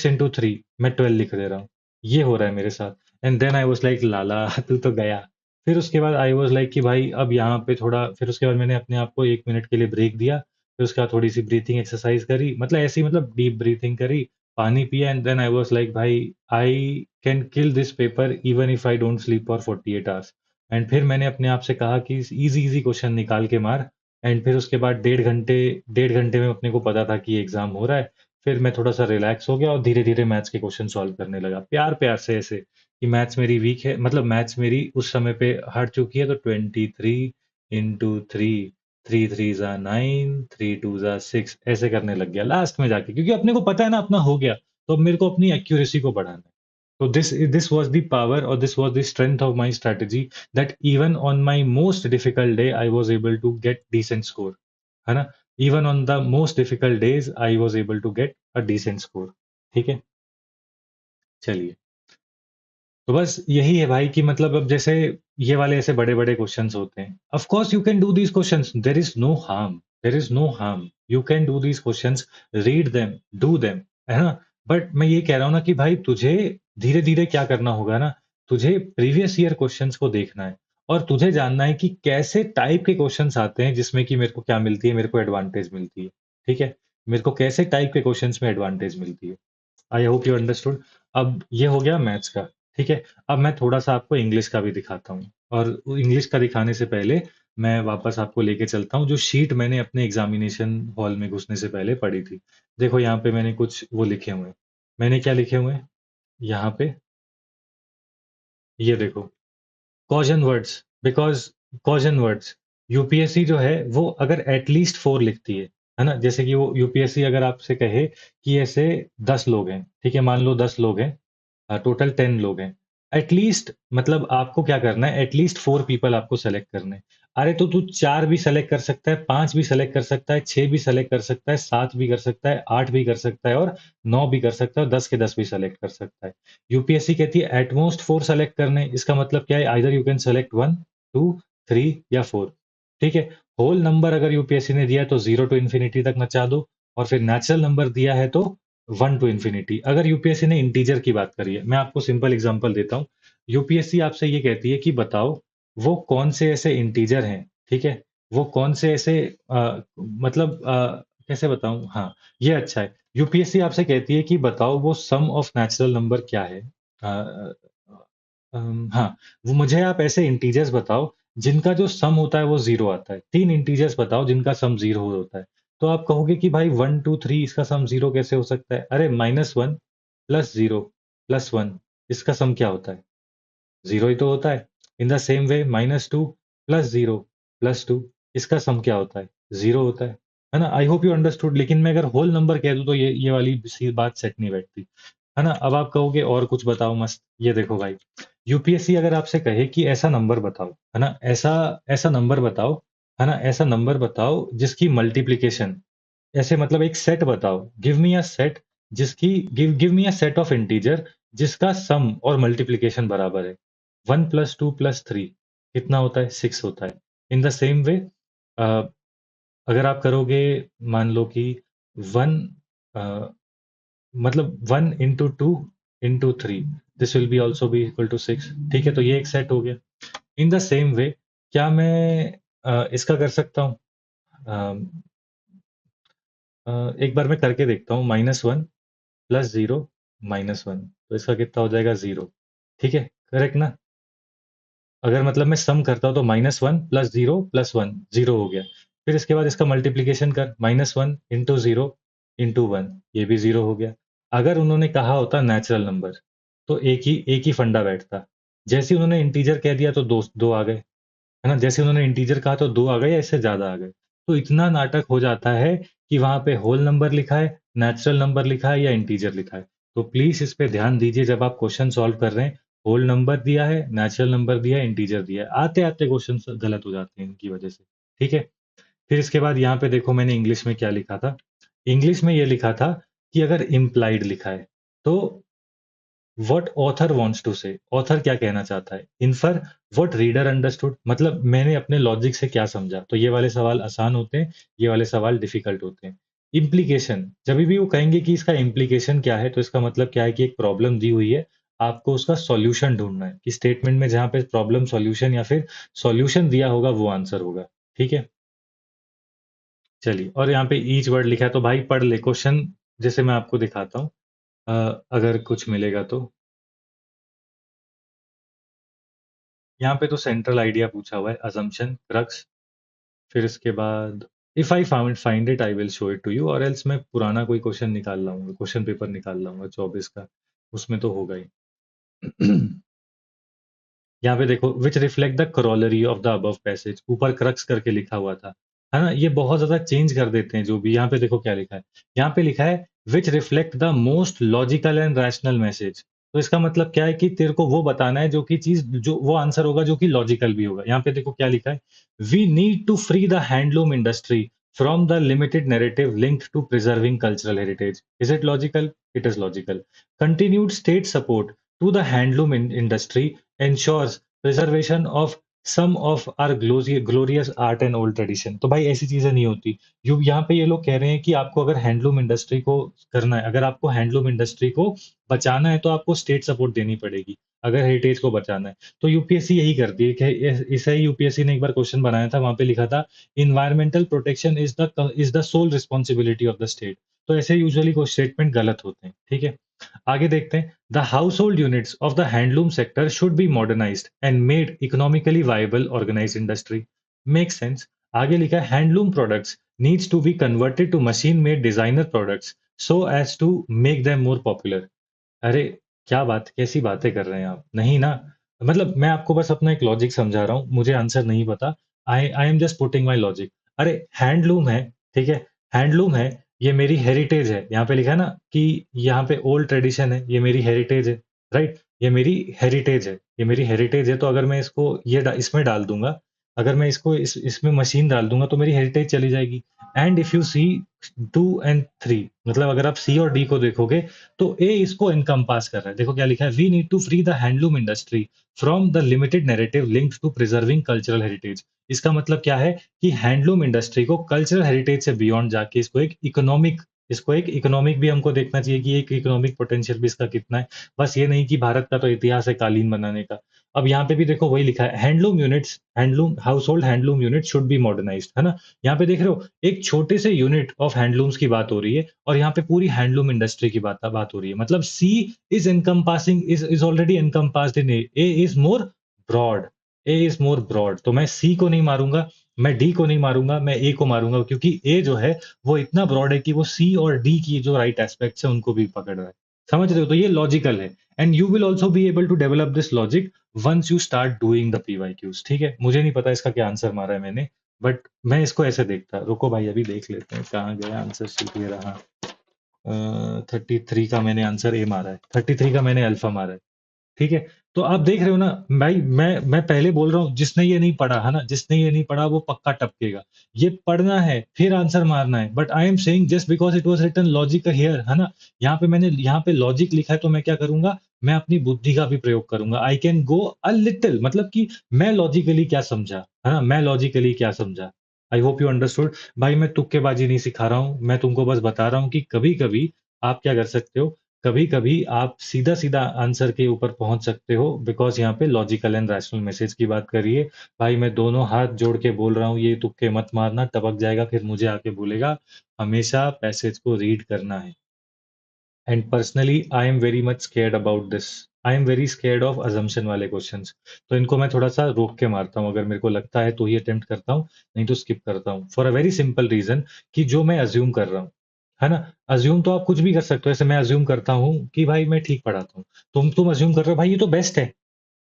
इंटू 3 मैं 12 लिख दे रहा हूँ। ये हो रहा है मेरे साथ। And then I was like लाला तू तो गया। फिर उसके बाद आई वाज लाइक कि भाई अब यहाँ पे थोड़ा, फिर उसके बाद मैंने अपने आप को 1 मिनट के लिए ब्रेक दिया। फिर उसके बाद थोड़ी सी ब्रीथिंग एक्सरसाइज करी, मतलब ऐसी, मतलब डीप ब्रीथिंग करी, पानी पिया। And then I was like भाई I can kill this paper even if I don't sleep for 48 hours. And फिर मैंने अपने आप से कहा कि इजी इजी क्वेश्चन निकाल के मार। एंड फिर उसके बाद 1.5 घंटे में अपने को पता था कि एग्जाम हो रहा है। फिर मैं थोड़ा सा रिलैक्स हो गया और धीरे धीरे मैथ्स के क्वेश्चन सॉल्व करने लगा, प्यार प्यार से, ऐसे कि मैथ्स मेरी वीक है, मतलब मैथ्स मेरी उस समय पे हार चुकी है। तो 23 इंटू 3, 3 3 ज़ा 9, 3 2 ज़ा 6, ऐसे करने लग गया लास्ट में जाके, क्योंकि अपने को पता है ना अपना हो गया। तो अब मेरे को अपनी एक्यूरेसी को बढ़ाना है। तो दिस वाज द पावर, और this was the strength of my strategy, that even on my most difficult day I was able to get decent score, है ना? Even on the most difficult days I was able to get a decent score. ठीक है, चलिए। तो बस यही है भाई कि मतलब अब जैसे ये वाले ऐसे बड़े बड़े क्वेश्चंस होते हैं, of course you can do these questions, there is no harm, there is no harm, you can do these questions, read them, do them, है ना? बट मैं ये कह रहा हूँ ना कि भाई तुझे धीरे धीरे क्या करना होगा ना, तुझे प्रीवियस ईयर क्वेश्चंस को देखना है, और तुझे जानना है कि कैसे टाइप के क्वेश्चंस आते हैं जिसमें कि मेरे को क्या मिलती है, मेरे को एडवांटेज मिलती है। ठीक है, मेरे को कैसे टाइप के क्वेश्चंस में एडवांटेज मिलती है। I hope you understood. अब ये हो गया मैथ्स का। ठीक है, अब मैं थोड़ा सा आपको इंग्लिश का भी दिखाता हूँ। और इंग्लिश का दिखाने से पहले मैं वापस आपको लेके चलता हूँ जो शीट मैंने अपने एग्जामिनेशन हॉल में घुसने से पहले पढ़ी थी। देखो यहाँ पे मैंने कुछ वो लिखे हुए हैं। मैंने क्या लिखे हुए हैं यहाँ पे, ये देखो, कॉजन वर्ड्स, बिकॉज कॉजन वर्ड्स, यूपीएससी जो है वो अगर एटलीस्ट 4 लिखती है ना? जैसे कि वो यूपीएससी अगर आपसे कहे कि ऐसे 10 लोग हैं, ठीक है, मान लो 10 लोग हैं, टोटल 10 लोग हैं, एटलीस्ट मतलब आपको क्या करना है, एटलीस्ट 4 पीपल आपको सेलेक्ट करने हैं। अरे तो तू 4 भी सेलेक्ट कर सकता है, 5 भी सेलेक्ट कर सकता है, 6 भी सेलेक्ट कर सकता है, 7 भी कर सकता है, 8 भी कर सकता है और 9 भी कर सकता है और 10 के 10 भी सेलेक्ट कर सकता है। यूपीएससी कहती है एट मोस्ट 4 सेलेक्ट करने, इसका मतलब क्या है, आइदर यू कैन सेलेक्ट 1, 2, 3 या 4। ठीक है? होल नंबर अगर यूपीएससी ने दिया है तो 0 टू इंफिनिटी तक नचा दो, और फिर नेचुरल नंबर दिया है तो 1 टू इंफिनिटी। अगर यूपीएससी ने इंटीजर की बात करी है, मैं आपको सिंपल एग्जांपल देता हूँ। यूपीएससी आपसे ये कहती है कि बताओ वो कौन से ऐसे इंटीजर हैं, ठीक है, वो कौन से ऐसे मतलब कैसे बताऊं, हाँ ये अच्छा है। यूपीएससी आपसे कहती है कि बताओ वो सम ऑफ नेचुरल नंबर क्या है। अ, हाँ, वो मुझे आप ऐसे इंटीजर्स बताओ जिनका जो सम होता है वो जीरो आता है। 3 इंटीजर्स बताओ जिनका सम जीरो होता है। तो आप कहोगे कि भाई 1 2 3 इसका सम जीरो कैसे हो सकता है? अरे -1 प्लस जीरो प्लस 1 इसका सम क्या होता है? जीरो ही तो होता है। इन the same way -2 plus zero plus two इसका सम क्या होता है? जीरो होता है ना? I hope you understood. लेकिन मैं अगर होल नंबर कह दूं तो ये वाली बात सेट नहीं बैठती, है ना? अब आप कहोगे और कुछ बताओ मस्त। ये देखो भाई, यूपीएससी अगर आपसे कहे कि ऐसा नंबर बताओ, है ना, ऐसा ऐसा नंबर बताओ, है ना, ऐसा नंबर बताओ जिसकी मल्टीप्लीकेशन, ऐसे मतलब एक सेट बताओ, गिव मी अ सेट जिसकी give me a set of integer जिसका सम और मल्टीप्लिकेशन बराबर है। 1 प्लस 2 प्लस 3 कितना होता है? 6 होता है। इन द सेम वे अगर आप करोगे, मान लो कि 1 मतलब 1 into 2 into 3, this will be also be equal to 6। ठीक है, तो ये एक सेट हो गया। इन द सेम वे क्या मैं इसका कर सकता हूँ? एक बार मैं करके देखता हूँ, -1 प्लस जीरो -1, तो इसका कितना हो जाएगा? जीरो। ठीक है, करेक्ट ना? अगर मतलब मैं सम करता हूँ तो -1 plus zero plus one, zero हो गया। फिर इसके बाद इसका मल्टीप्लीकेशन कर, -1 इंटू जीरो इंटू वन, ये भी जीरो हो गया। अगर उन्होंने कहा होता नेचुरल नंबर तो एक ही फंडा बैठता। जैसे ही उन्होंने इंटीजर कह दिया तो दो दो आ गए, है ना? जैसे उन्होंने इंटीजर कहा तो दो आ गए या इससे ज्यादा आ गए। तो इतना नाटक हो जाता है कि वहां पे होल नंबर लिखा है, नेचुरल नंबर लिखा है या इंटीजर लिखा है। तो प्लीज इस पे ध्यान दीजिए जब आप क्वेश्चन सॉल्व कर रहे हैं। होल नंबर दिया है, नेचुरल नंबर दिया है, इंटीजर दिया है, आते आते क्वेश्चन गलत हो जाते हैं इनकी वजह से। ठीक है, फिर इसके बाद यहाँ पे देखो मैंने इंग्लिश में क्या लिखा था। इंग्लिश में ये लिखा था कि अगर इम्प्लाइड लिखा है तो व्हाट ऑथर वांट्स टू से, ऑथर क्या कहना चाहता है। इन्फर व्हाट रीडर अंडरस्टूड, मतलब मैंने अपने लॉजिक से क्या समझा। तो ये वाले सवाल आसान होते हैं, ये वाले सवाल डिफिकल्ट होते हैं। इम्प्लीकेशन, जब भी वो कहेंगे कि इसका इम्प्लीकेशन क्या है तो इसका मतलब क्या है कि एक प्रॉब्लम दी हुई है, आपको उसका सॉल्यूशन ढूंढना है। कि स्टेटमेंट में जहां पे प्रॉब्लम सॉल्यूशन या फिर सॉल्यूशन दिया होगा वो आंसर होगा। ठीक है, चलिए, और यहाँ पे ईच वर्ड लिखा है तो भाई पढ़ ले क्वेश्चन, जैसे मैं आपको दिखाता हूँ। अगर कुछ मिलेगा तो यहाँ पे तो सेंट्रल आइडिया पूछा हुआ है, अजम्पशन, क्रक्स। फिर इसके बाद if I find it I will show it to you, और एल्स मैं पुराना कोई क्वेश्चन निकाल लाऊंगा, क्वेश्चन पेपर निकाल लाऊंगा 24 का, उसमें तो होगा ही। यहाँ पे देखो, which reflect the corollary of the above passage, ऊपर क्रक्स करके लिखा हुआ था, है ना? ये बहुत ज्यादा चेंज कर देते हैं जो भी। यहाँ पे देखो क्या लिखा है, यहाँ पे लिखा है which reflect the most logical and rational message. तो इसका मतलब क्या है कि तेरे को वो बताना है जो कि चीज, जो वो आंसर होगा जो कि लॉजिकल भी होगा। यहाँ पे देखो क्या लिखा है, we need to free the handloom industry from the limited narrative linked to preserving cultural heritage. Is it logical? It is logical. Continued state support to the handloom industry ensures preservation of some of our glorious art and old tradition। तो भाई ऐसी चीजें नहीं होती। You यहाँ पे ये लोग कह रहे हैं कि आपको अगर हैंडलूम इंडस्ट्री को करना है, अगर आपको हैंडलूम इंडस्ट्री को बचाना है तो आपको स्टेट सपोर्ट देनी पड़ेगी, अगर हेरिटेज को बचाना है। तो यूपीएससी यही करती है कि इसे ही यूपीएससी ने एक बार क्वेश्चन बनाया था, वहां पे लिखा था environmental protection is the sole responsibility of the state. तो ऐसे यूजुअली स्टेटमेंट गलत होते हैं। ठीक है, आगे देखते हैं। The household units of the handloom sector should be modernised and made economically viable organised industry. Make sense. आगे लिखा है handloom products needs to be converted to machine made designer products so as to make them more popular. अरे क्या बात, कैसी बातें कर रहे हैं आप? नहीं ना, मतलब मैं आपको बस अपना एक लॉजिक समझा रहा हूँ, मुझे आंसर नहीं पता। आई am just putting my logic. अरे हैंडलूम है, ठीक है, हैंडलूम है, ये मेरी हेरिटेज है। यहाँ पे लिखा है ना कि यहाँ पे ओल्ड ट्रेडिशन है, ये मेरी हेरिटेज है, राइट? ये मेरी हेरिटेज है, ये मेरी हेरिटेज है, तो अगर मैं इसको इसमें डाल दूंगा, अगर मैं इसको इसमें मशीन डाल दूंगा तो मेरी हेरिटेज चली जाएगी। And if you see 2 and 3, मतलब अगर आप सी और डी को देखोगे तो ए इसको इनकम्पास कर रहा है। देखो क्या लिखा है, we need to free the handloom industry from the limited narrative linked to preserving cultural heritage. इसका मतलब क्या है कि हैंडलूम इंडस्ट्री को कल्चरल हेरिटेज से बियॉन्ड जाके इसको एक इकोनॉमिक भी हमको देखना चाहिए कि एक इकोनॉमिक पोटेंशियल भी इसका कितना है। बस ये नहीं कि भारत का तो इतिहास है कालीन बनाने का। अब यहाँ पे भी देखो वही लिखा है, handloom house hold handloom unit should be modernised, है ना। यहाँ पे देख रहे हो एक छोटे से यूनिट ऑफ हैंडलूम्स की बात हो रही है और यहाँ पे पूरी हैंडलूम इंडस्ट्री की बात हो रही है। मतलब C is already encompassed in A is more broad, A is more broad. तो मैं सी को नहीं मारूंगा, मैं डी को नहीं मारूंगा, मैं ए को मारूंगा, क्योंकि ए जो है वो इतना ब्रॉड है कि वो सी और डी की जो राइट एस्पेक्ट्स है उनको भी पकड़ रहा है। समझ रहे हो, तो ये लॉजिकल है। And you will also be able to develop this logic once you start doing the PYQs. ठीक है, मुझे नहीं पता इसका क्या आंसर मारा है मैंने, बट मैं इसको ऐसे देखता। रुको भाई, अभी देख लेते हैं कहाँ गया आंसर शीट। ये रहा। 33 का मैंने आंसर ए मारा है, 33 का मैंने अल्फा मारा है। ठीक है, तो आप देख रहे हो ना भाई, मैं पहले बोल रहा हूँ, जिसने ये नहीं पढ़ा है ना, जिसने ये नहीं पढ़ा वो पक्का टपकेगा। ये पढ़ना है फिर आंसर मारना है। But I am saying just because it was written logic here, है ना। यहाँ पे लॉजिक लिखा है तो मैं क्या करूंगा, मैं अपनी बुद्धि का भी प्रयोग करूंगा। I can go a little, मतलब कि मैं लॉजिकली क्या समझा, है ना, मैं लॉजिकली क्या समझा। I hope you understood. भाई मैं तुक्केबाजी नहीं सिखा रहा हूँ, मैं तुमको बस बता रहा हूँ कि कभी कभी आप क्या कर सकते हो, कभी कभी आप सीधा सीधा आंसर के ऊपर पहुंच सकते हो, बिकॉज यहाँ पे लॉजिकल एंड रैशनल मैसेज की बात करिए। भाई मैं दोनों हाथ जोड़ के बोल रहा हूँ, ये तुक्के मत मारना, टपक जाएगा फिर मुझे आके बोलेगा। हमेशा पैसेज को रीड करना है। And personally I am very much scared about this, I am very scared of assumption वाले क्वेश्चंस। तो इनको मैं थोड़ा सा रोक के मारता हूँ, अगर मेरे को लगता है तो ही अटेम्प्ट करता हूँ, नहीं तो स्किप करता हूँ। For a very simple reason कि जो मैं अज्यूम कर रहा हूँ, है ना। अज्यूम तो आप कुछ भी कर सकते हो। ऐसे मैं अज्यूम करता हूँ कि भाई मैं ठीक पढ़ाता हूँ, तुम अज्यूम कर रहे हो भाई ये तो बेस्ट है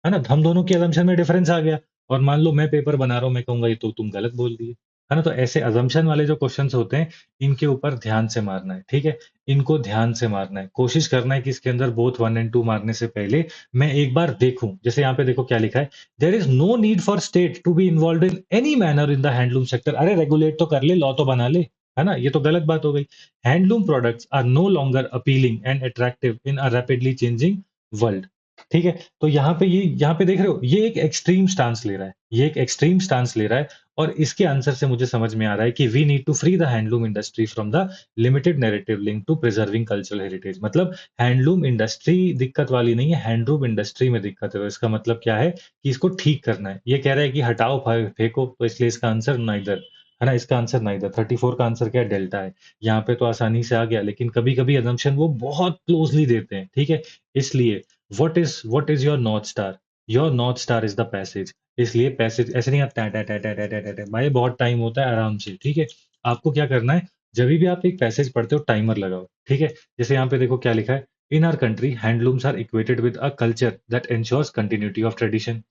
ना। हम दोनों की assumption में डिफरेंस आ गया। और मान लो मैं पेपर बना रहा हूँ, मैं कहूंगा ये तो तुम गलत बोल दिए, है ना। तो ऐसे assumption वाले जो क्वेश्चंस होते हैं, इनके ऊपर ध्यान से मारना है। ठीक है, इनको ध्यान से मारना है, कोशिश करना है कि इसके अंदर बोथ 1 and 2 मारने से पहले मैं एक बार देखूं। जैसे यहाँ पे देखो क्या लिखा है, there is no need for state to be involve in any manner in the handloom sector. अरे रेगुलेट तो कर ले, लॉ तो बना ले, है ना। ये तो गलत बात हो गई। Handloom products are no longer appealing and attractive in a rapidly changing world. ठीक है, तो यहाँ पे देख रहे हो, ये एक एक्सट्रीम स्टांस ले रहा है, ये एक एक्सट्रीम स्टांस ले रहा है। और इसके आंसर से मुझे समझ में आ रहा है कि we need to free the handloom industry from the limited narrative link to preserving cultural heritage. मतलब हैंडलूम इंडस्ट्री दिक्कत वाली नहीं है, हैंडलूम इंडस्ट्री में दिक्कत है। तो इसका मतलब क्या है कि इसको ठीक करना है। ये कह रहा है कि हटाओ फेंको, तो इसलिए इसका आंसर नाइदर, है ना। इसका आंसर नाइदर। 34 का आंसर क्या है, डेल्टा है। यहाँ पे तो आसानी से आ गया, लेकिन कभी कभी assumption वो बहुत क्लोजली देते हैं। ठीक है, इसलिए what is your north star? Your north star is the passage। इसलिए पैसेज ऐसे नहीं आता भाई, बहुत टाइम होता है आराम से। ठीक है, आपको क्या करना है, जब भी आप एक पैसेज पढ़ते हो टाइमर लगाओ। ठीक है, जैसे यहाँ पे देखो क्या लिखा है, in our country handlooms are equated with a culture that ensures continuity of tradition.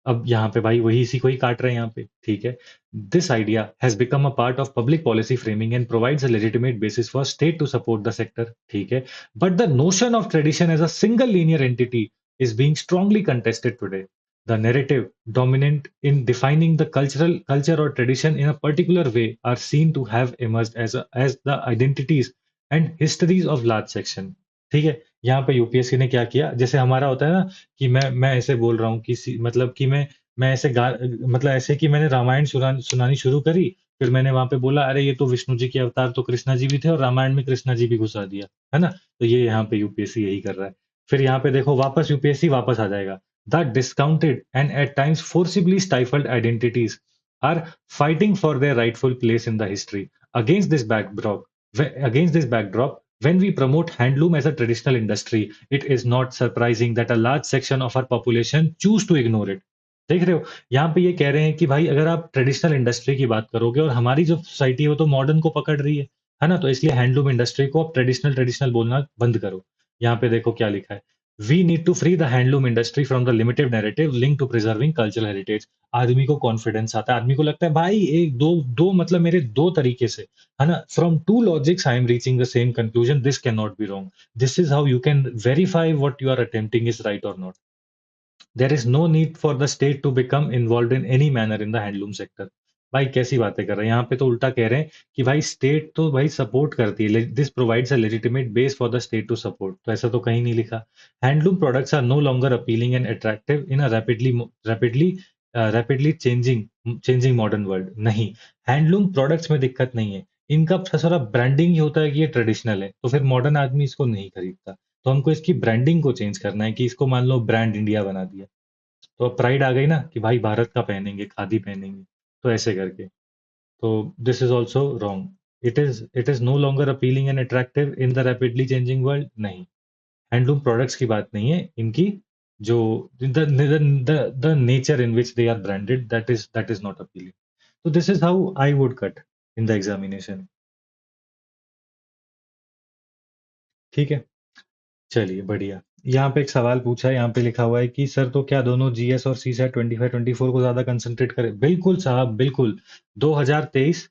अब यहाँ पे भाई वही इसी को ही काट रहे हैं यहाँ पे। ठीक है, this idea has become a part of public policy framing and provides a legitimate basis for state to support the sector. ठीक है, but the notion of tradition as a single linear entity is being strongly contested today. The narrative dominant in defining the culture or tradition in a particular way are seen to have emerged as the identities and histories of large section। ठीक है, यहाँ पे UPSC ने क्या किया, जैसे हमारा होता है ना कि मैं ऐसे बोल रहा हूँ कि मतलब कि मैं ऐसे मतलब ऐसे कि मैंने रामायण सुनानी शुरू करी, फिर मैंने वहां पे बोला अरे ये तो विष्णु जी के अवतार तो कृष्णा जी भी थे और रामायण में कृष्णा जी भी घुसा दिया, है ना। तो ये यहाँ पे यूपीएससी यही कर रहा है। फिर यहाँ पे देखो वापस यूपीएससी वापस आ जाएगा। The discounted and at times forcibly stifled identities are fighting for their rightful place in the history. Against this backdrop against this backdrop, when we promote handloom as a traditional industry, it is not surprising that a large section of our population choose to ignore it। देख रहे हो, यहाँ पे ये कह रहे हैं कि भाई अगर आप ट्रेडिशनल इंडस्ट्री की बात करोगे और हमारी जो सोसाइटी है वो तो मॉडर्न को पकड़ रही है ना। तो इसलिए हैंडलूम इंडस्ट्री को आप ट्रेडिशनल ट्रेडिशनल बोलना बंद करो। यहाँ पे देखो क्या लिखा है, we need to free the handloom industry from the limited narrative link to preserving cultural heritage. आदमी को कॉन्फिडेंस आता है, आदमी को लगता है भाई एक दो दो मतलब मेरे दो तरीके से, है ना, from two logics I am reaching the same conclusion, this can not be wrong, this is how you can verify what you are attempting is right और not. There is no need for the state to become involve in any manner in the handloom sector. भाई कैसी बातें कर रहे हैं, यहाँ पे तो उल्टा कह रहे हैं कि भाई स्टेट तो भाई सपोर्ट करती है, this provides a legitimate base for the state to support, तो ऐसा तो कहीं नहीं लिखा। Handloom products are no longer appealing and attractive in a rapidly rapidly changing changing modern world. नहीं, हैंडलूम प्रोडक्ट्स में दिक्कत नहीं है, इनका सारा ब्रांडिंग ही होता है कि ये ट्रेडिशनल है, तो फिर मॉडर्न आदमी इसको नहीं खरीदता। तो हमको इसकी ब्रांडिंग को चेंज करना है कि इसको मान लो ब्रांड इंडिया बना दिया, तो अब प्राइड आ गई ना कि भाई भारत का पहनेंगे, खादी पहनेंगे, तो ऐसे करके। तो this is also wrong, it is no longer appealing and attractive in the rapidly changing world. नहीं, हैंडलूम प्रोडक्ट्स की बात नहीं है, इनकी जो the nature in which they are branded, that is not appealing. तो this is how I would cut in the examination. ठीक है, चलिए बढ़िया। यहाँ पे एक सवाल पूछा है, यहाँ पे लिखा हुआ है कि सर तो क्या दोनों जीएस और सी सैट 25-24 को ज्यादा कंसंट्रेट करें? बिल्कुल साहब, बिल्कुल। 2023,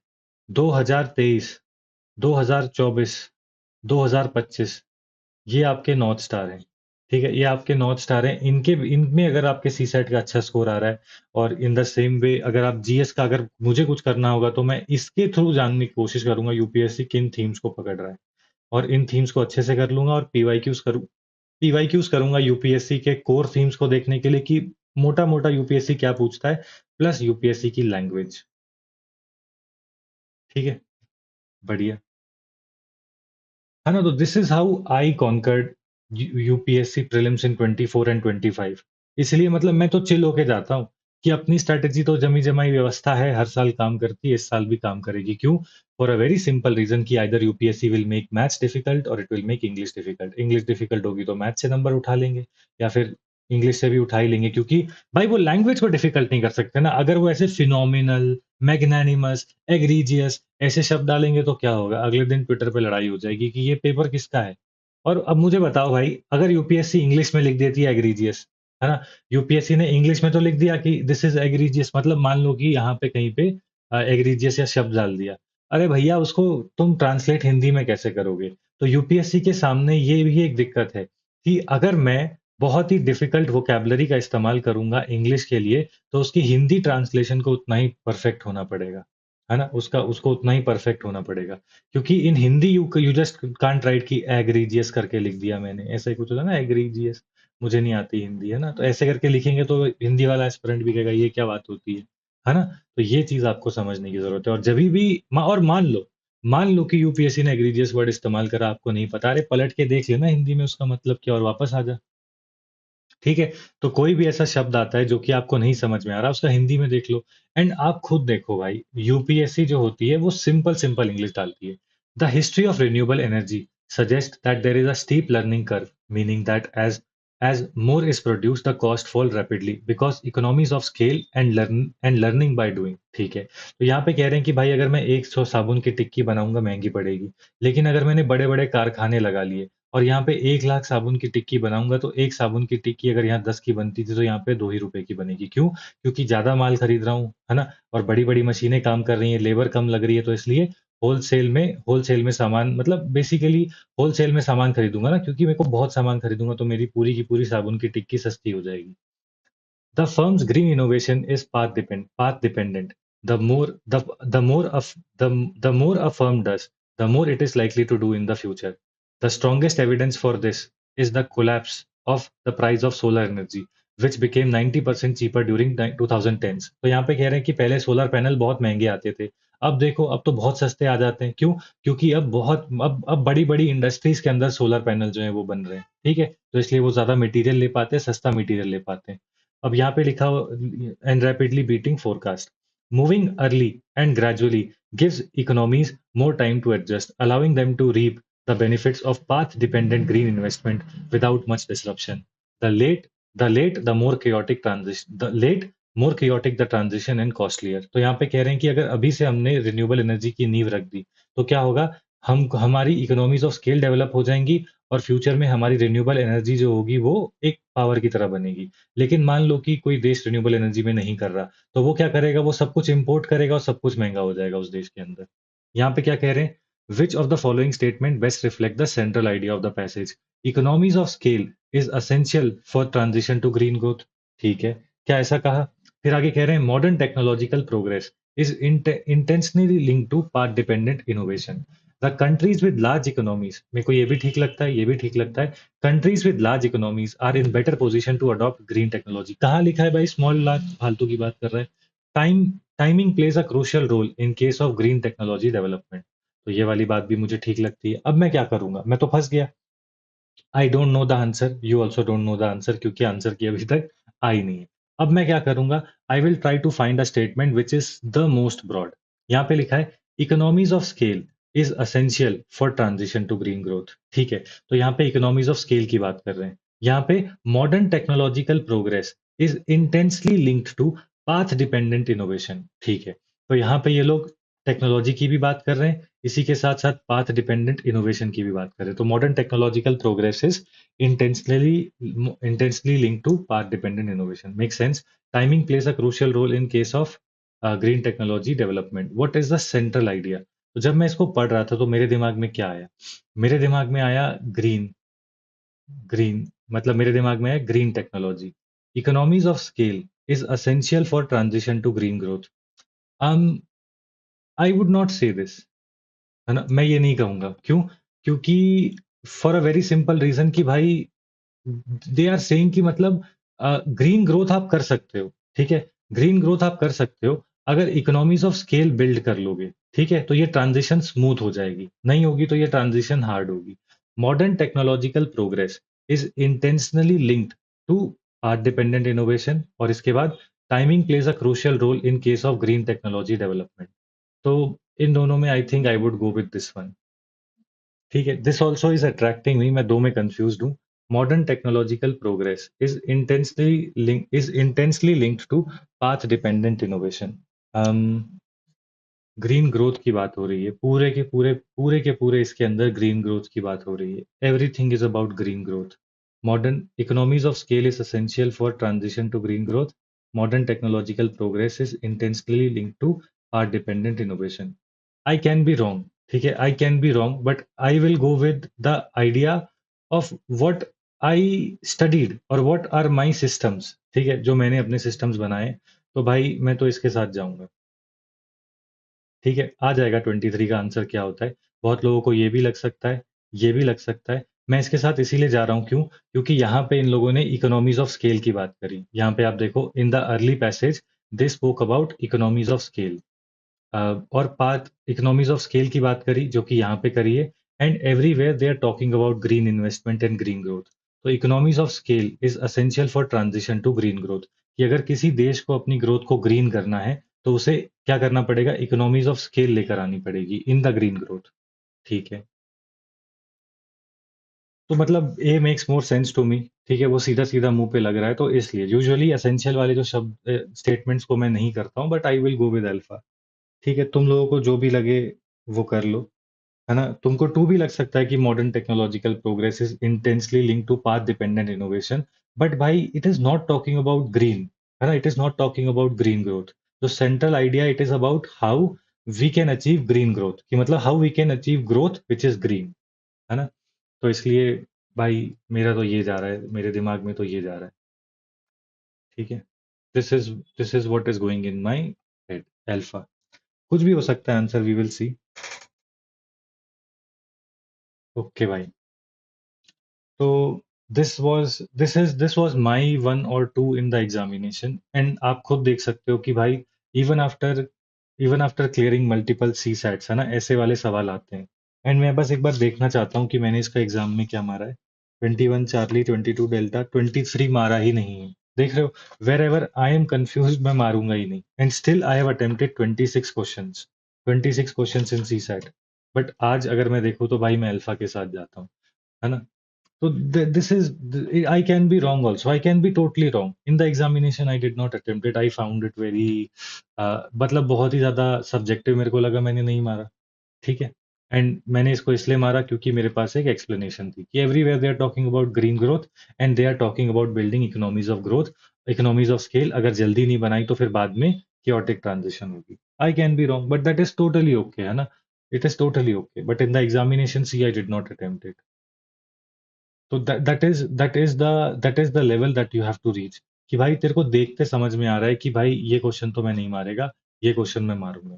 2023, 2024, 2025, ये आपके नॉर्थ स्टार हैं। ठीक है, ये आपके नॉर्थ स्टार हैं, इनके इनमें अगर आपके सी सेट का अच्छा स्कोर आ रहा है, और इन द सेम वे अगर आप जीएस का अगर मुझे कुछ करना होगा तो मैं इसके थ्रू जानने की कोशिश करूंगा यूपीएससी किन थीम्स को पकड़ रहा है, और इन थीम्स को अच्छे से कर लूंगा, और पीवाईक्यूज करूंगा यूपीएससी के कोर थीम्स को देखने के लिए कि मोटा मोटा यूपीएससी क्या पूछता है, प्लस यूपीएससी की लैंग्वेज। ठीक है, बढ़िया, है ना। तो this is how I conquered UPSC prelims in 24 and 25। इसलिए मतलब मैं तो चिल होके जाता हूँ कि अपनी स्ट्रैटेजी तो जमी जमाई व्यवस्था है, हर साल काम करती है, इस साल भी काम करेगी। क्यों? For a very simple reason कि either UPSC will make maths difficult और it will make English difficult. English difficult होगी तो मैथ्स से नंबर उठा लेंगे, या फिर इंग्लिश से भी उठा ही लेंगे, क्योंकि भाई वो लैंग्वेज को डिफिकल्ट नहीं कर सकते ना। अगर वो ऐसे फिनोमिनल, मैग्नानिमस, एग्रीजियस ऐसे शब्द डालेंगे तो क्या होगा, अगले दिन ट्विटर पे लड़ाई हो जाएगी कि ये पेपर किसका है। और अब मुझे बताओ भाई, अगर यूपीएससी इंग्लिश में लिख देती है एग्रीजियस, है ना, यूपीएससी ने इंग्लिश में तो लिख दिया कि दिस इज एग्रीजियस, मतलब मान लो कि यहाँ पे कहीं पे एग्रीजियस या शब्द डाल दिया, अरे भैया उसको तुम ट्रांसलेट हिंदी में कैसे करोगे? तो यूपीएससी के सामने ये भी एक दिक्कत है कि अगर मैं बहुत ही डिफिकल्ट वोकैबुलरी का इस्तेमाल करूंगा इंग्लिश के लिए, तो उसकी हिंदी ट्रांसलेशन को उतना ही परफेक्ट होना पड़ेगा, है ना, उसका उसको उतना ही परफेक्ट होना पड़ेगा। क्योंकि in Hindi you just can't write कि एग्रीजियस करके लिख दिया मैंने, ऐसा ही कुछ होता है ना, एग्रीजियस, मुझे नहीं आती हिंदी, है ना, तो ऐसे करके लिखेंगे तो हिंदी वाला एस्पिरेंट भी कहेगा ये क्या बात होती है ना। तो ये चीज आपको समझने की जरूरत है। और जब भी और मान लो कि यूपीएससी ने एग्रीजियस वर्ड इस्तेमाल करा, आपको नहीं पता, अरे पलट के देख लेना हिंदी में उसका मतलब क्या, और वापस आ जा। ठीक है, तो कोई भी ऐसा शब्द आता है जो कि आपको नहीं समझ में आ रहा, उसका हिंदी में देख लो। एंड आप खुद देखो भाई, यूपीएससी जो होती है वो सिंपल सिंपल इंग्लिश डालती है। The history of renewable energy suggest that there is a steep learning curve, meaning that as more is produced the cost fall rapidly because economies of scale and learning by doing। ठीक है, तो यहाँ पे कह रहे हैं कि भाई अगर मैं 100 साबुन की टिक्की बनाऊंगा महंगी पड़ेगी, लेकिन अगर मैंने बड़े बड़े कारखाने लगा लिए और यहाँ पे 1 लाख साबुन की टिक्की बनाऊंगा, तो एक साबुन की टिक्की अगर यहाँ 10 की बनती थी तो यहाँ पे 2 ही रुपए की बनेगी। क्यों? क्योंकि ज्यादा माल खरीद रहा हूँ, है ना, और बड़ी बड़ी मशीनें काम कर रही हैं, लेबर कम लग रही है, तो इसलिए होलसेल में सामान, मतलब बेसिकली होलसेल में सामान खरीदूंगा ना, क्योंकि मेरे को बहुत सामान खरीदूंगा तो मेरी पूरी की पूरी साबुन की टिक्की सस्ती हो जाएगी। The firm's green innovation is path dependent. The more the more of the more a firm does, the more it is likely to do in the future. The strongest evidence for this is the collapse of the price of solar energy, which became 90% cheaper during 2010s। तो यहाँ पे कह रहे हैं कि पहले solar panel बहुत महंगे आते थे, अब देखो अब तो बहुत सस्ते आ जाते हैं। क्यों? क्योंकि अब बड़ी बड़ी इंडस्ट्रीज के अंदर सोलर पैनल जो है वो बन रहे हैं। ठीक है, तो इसलिए वो ज्यादा मटेरियल ले पाते हैं, सस्ता मटेरियल ले पाते हैं। अब यहाँ पे लिखा and rapidly beating forecast, moving early and gradually gives economies more time to adjust, allowing them to reap the benefits of path-dependent green investment without much disruption. The late, the more chaotic transition, the late, more chaotic the transition and costlier। तो यहाँ पे कह रहे हैं कि अगर अभी से हमने रिन्यूएबल एनर्जी की नींव रख दी, तो क्या होगा, हम हमारी इकोनॉमीज ऑफ स्केल डेवलप हो जाएंगी, और फ्यूचर में हमारी रिन्यूएबल एनर्जी जो होगी वो एक पावर की तरह बनेगी। लेकिन मान लो कि कोई देश रिन्यूएबल एनर्जी में नहीं कर रहा, तो वो क्या करेगा? वो सब कुछ इंपोर्ट करेगा और सब कुछ महंगा हो जाएगा उस देश के अंदर। यहाँ पे क्या कह रहे हैं? Which of the following statement best reflect the central idea of the passage? Economies of scale is essential for transition to green growth. ठीक है, क्या ऐसा कहा? फिर आगे कह रहे हैं modern technological progress is intentionally linked to path dependent innovation. The countries with large economies, मेरे को ये भी ठीक लगता है, ये भी ठीक लगता है, countries with large economies are in better position to adopt green technology. कहाँ लिखा है भाई स्मॉल लार्ज? फालतू की बात कर रहा है। Timing plays a crucial role in case of green technology development. तो ये वाली बात भी मुझे ठीक लगती है। अब मैं क्या करूंगा? मैं तो फंस गया। I don't know the answer, you also don't know the answer, क्योंकि आंसर की अभी तक आई नहीं है। अब मैं क्या करूंगा? I will try to find a statement which is the most broad. यहाँ पे लिखा है economies of scale is essential for transition to green growth. ठीक है, तो यहाँ पे इकोनॉमीज ऑफ स्केल की बात कर रहे हैं। यहाँ पे modern technological progress is intensely linked to path dependent innovation. ठीक है, तो यहाँ पे ये लोग टेक्नोलॉजी की भी बात कर रहे हैं, इसी के साथ साथ पाथ डिपेंडेंट इनोवेशन की भी बात करें, तो modern technological progress is intentionally intentionally link to path dependent innovation. Make sense. Timing places a crucial role in case of green technology development. What is the central idea? तो जब मैं इसको पढ़ रहा था तो मेरे दिमाग में क्या आया? मेरे दिमाग में आया ग्रीन। ग्रीन मतलब मेरे दिमाग में है green technology. Economies of scale is essential for transition to green growth. um I would not say this, है ना? मैं ये नहीं कहूंगा। क्यों? क्योंकि for a very simple reason कि भाई दे आर सेइंग कि मतलब ग्रीन ग्रोथ आप कर सकते हो। ठीक है, ग्रीन ग्रोथ आप कर सकते हो अगर इकोनॉमीज ऑफ स्केल बिल्ड कर लोगे। ठीक है, तो ये ट्रांजिशन स्मूथ हो जाएगी, नहीं होगी तो ये ट्रांजिशन हार्ड होगी। Modern technological progress is intentionally linked to path dependent innovation, और इसके बाद timing plays a crucial role in case of green technology development. तो इन दोनों में I think I would go with this one. ठीक है, this also is attracting me, मैं दो में कंफ्यूज हूँ। Modern technological progress is intensely linked to path dependent innovation. Green growth की बात हो रही है, पूरे के पूरे इसके अंदर ग्रीन ग्रोथ की बात हो रही है। Everything is about green growth. Modern economies of scale is essential for transition to green growth. Modern technological progress is intensely linked to path dependent innovation. I can be wrong, ठीक है, I can be wrong, but I will go with the idea of what I studied और what are my systems. ठीक है, जो मैंने अपने systems बनाए, तो भाई मैं तो इसके साथ जाऊंगा। ठीक है, आ जाएगा 23 का आंसर क्या होता है। बहुत लोगों को ये भी लग सकता है, ये भी लग सकता है। मैं इसके साथ इसीलिए जा रहा हूँ, क्यों? क्योंकि यहाँ पे इन लोगों ने इकोनॉमीज ऑफ स्केल की बात करी। यहाँ पे आप देखो, in the early passage they spoke about economies of scale, और पाथ इकोनॉमीज ऑफ स्केल की बात करी जो कि यहाँ पे करी है। And everywhere they are talking about green investment and green growth. तो economies of scale is essential for transition to green growth, कि अगर किसी देश को अपनी ग्रोथ को ग्रीन करना है तो उसे क्या करना पड़ेगा? इकोनॉमीज ऑफ स्केल लेकर आनी पड़ेगी इन द ग्रीन ग्रोथ। ठीक है, तो मतलब A makes more sense to me. ठीक है, वो सीधा सीधा मुंह पे लग रहा है, तो इसलिए यूजुअली एसेंशियल वाले जो शब्द स्टेटमेंट्स को मैं नहीं करता हूँ, but I will go with alpha. ठीक है, तुम लोगों को जो भी लगे वो कर लो, है ना? तुमको टू भी लग सकता है कि modern technological progress is intensely link to path dependent innovation, but भाई it is not talking about green, है ना? It is not talking about green growth. तो central idea it is about how we can achieve green growth, कि मतलब how we can achieve growth which is green, है ना? तो इसलिए भाई मेरा तो ये जा रहा है, मेरे दिमाग में तो ये जा रहा है। ठीक है, this is this is what is going in my head, alpha. कुछ भी हो सकता है answer, we will see. Okay भाई, तो दिस वाज माय वन और two in the examination, and आप खुद देख सकते हो कि भाई even after even after clearing multiple CSATs, है ना, ऐसे वाले सवाल आते हैं। एंड मैं बस एक बार देखना चाहता हूँ कि मैंने इसका एग्जाम में क्या मारा है। 21 चार्ली, 22 डेल्टा, 23 मारा ही नहीं है। देख रहे हो, wherever I am confuse मैं मारूंगा ही नहीं, and still I have attempted 26 questions, 26 questions in CSAT. But आज अगर मैं देखूँ तो भाई मैं अल्फा के साथ जाता हूँ, है ना? So this is, I can be wrong also. I can be totally wrong. In the examination, I did not attempt it. I found it very मतलब बहुत ही ज्यादा सब्जेक्टिव मेरे को लगा, मैंने नहीं मारा। ठीक है, एंड मैंने इसको इसलिए मारा क्योंकि मेरे पास एक एक्सप्लेनेशन थी कि everywhere they are talking about green growth and they are talking about building economies of growth, economies of scale. अगर जल्दी नहीं बनाई तो फिर बाद में chaotic ट्रांजिशन होगी। I can be wrong but that is totally okay, है ना? It is totally okay, but in the examination C I did not attempt it. तो that is the level that you have to reach, कि भाई तेरे को देख के समझ में आ रहा है कि भाई ये क्वेश्चन तो मैं नहीं मारेगा, ये क्वेश्चन मैं मारूंगा।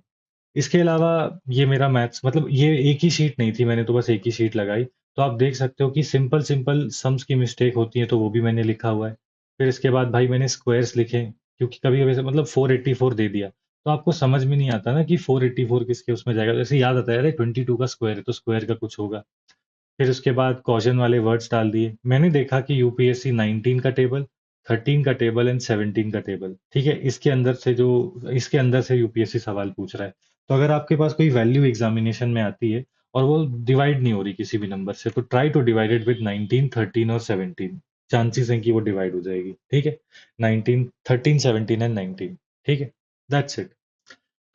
इसके अलावा ये मेरा मैथ्स, मतलब ये एक ही शीट नहीं थी, मैंने तो बस एक ही शीट लगाई। तो आप देख सकते हो कि सिंपल सिंपल सम्स की मिस्टेक होती है, तो वो भी मैंने लिखा हुआ है। फिर इसके बाद भाई मैंने स्क्वायर्स लिखे, क्योंकि कभी कभी मतलब 484 दे दिया तो आपको समझ में नहीं आता ना कि 484 किसके उसमें जाएगा, जैसे याद आता है अरे 22 का स्क्वायर है तो स्क्वायर का कुछ होगा। फिर उसके बाद कॉजन वाले वर्ड्स डाल दिए। मैंने देखा कि यूपीएससी 19 का टेबल, 13 का टेबल एंड 17 का टेबल, ठीक है, इसके अंदर से यूपीएससी सवाल पूछ रहा है। तो अगर आपके पास कोई वैल्यू एग्जामिनेशन में आती है और वो डिवाइड नहीं हो रही किसी भी नंबर से, तो try to divide it with 19, 13 और 17। चांसेस हैं कि वो डिवाइड हो जाएगी, ठीक है। 19, 13, 17 एंड 19, ठीक है। That's it.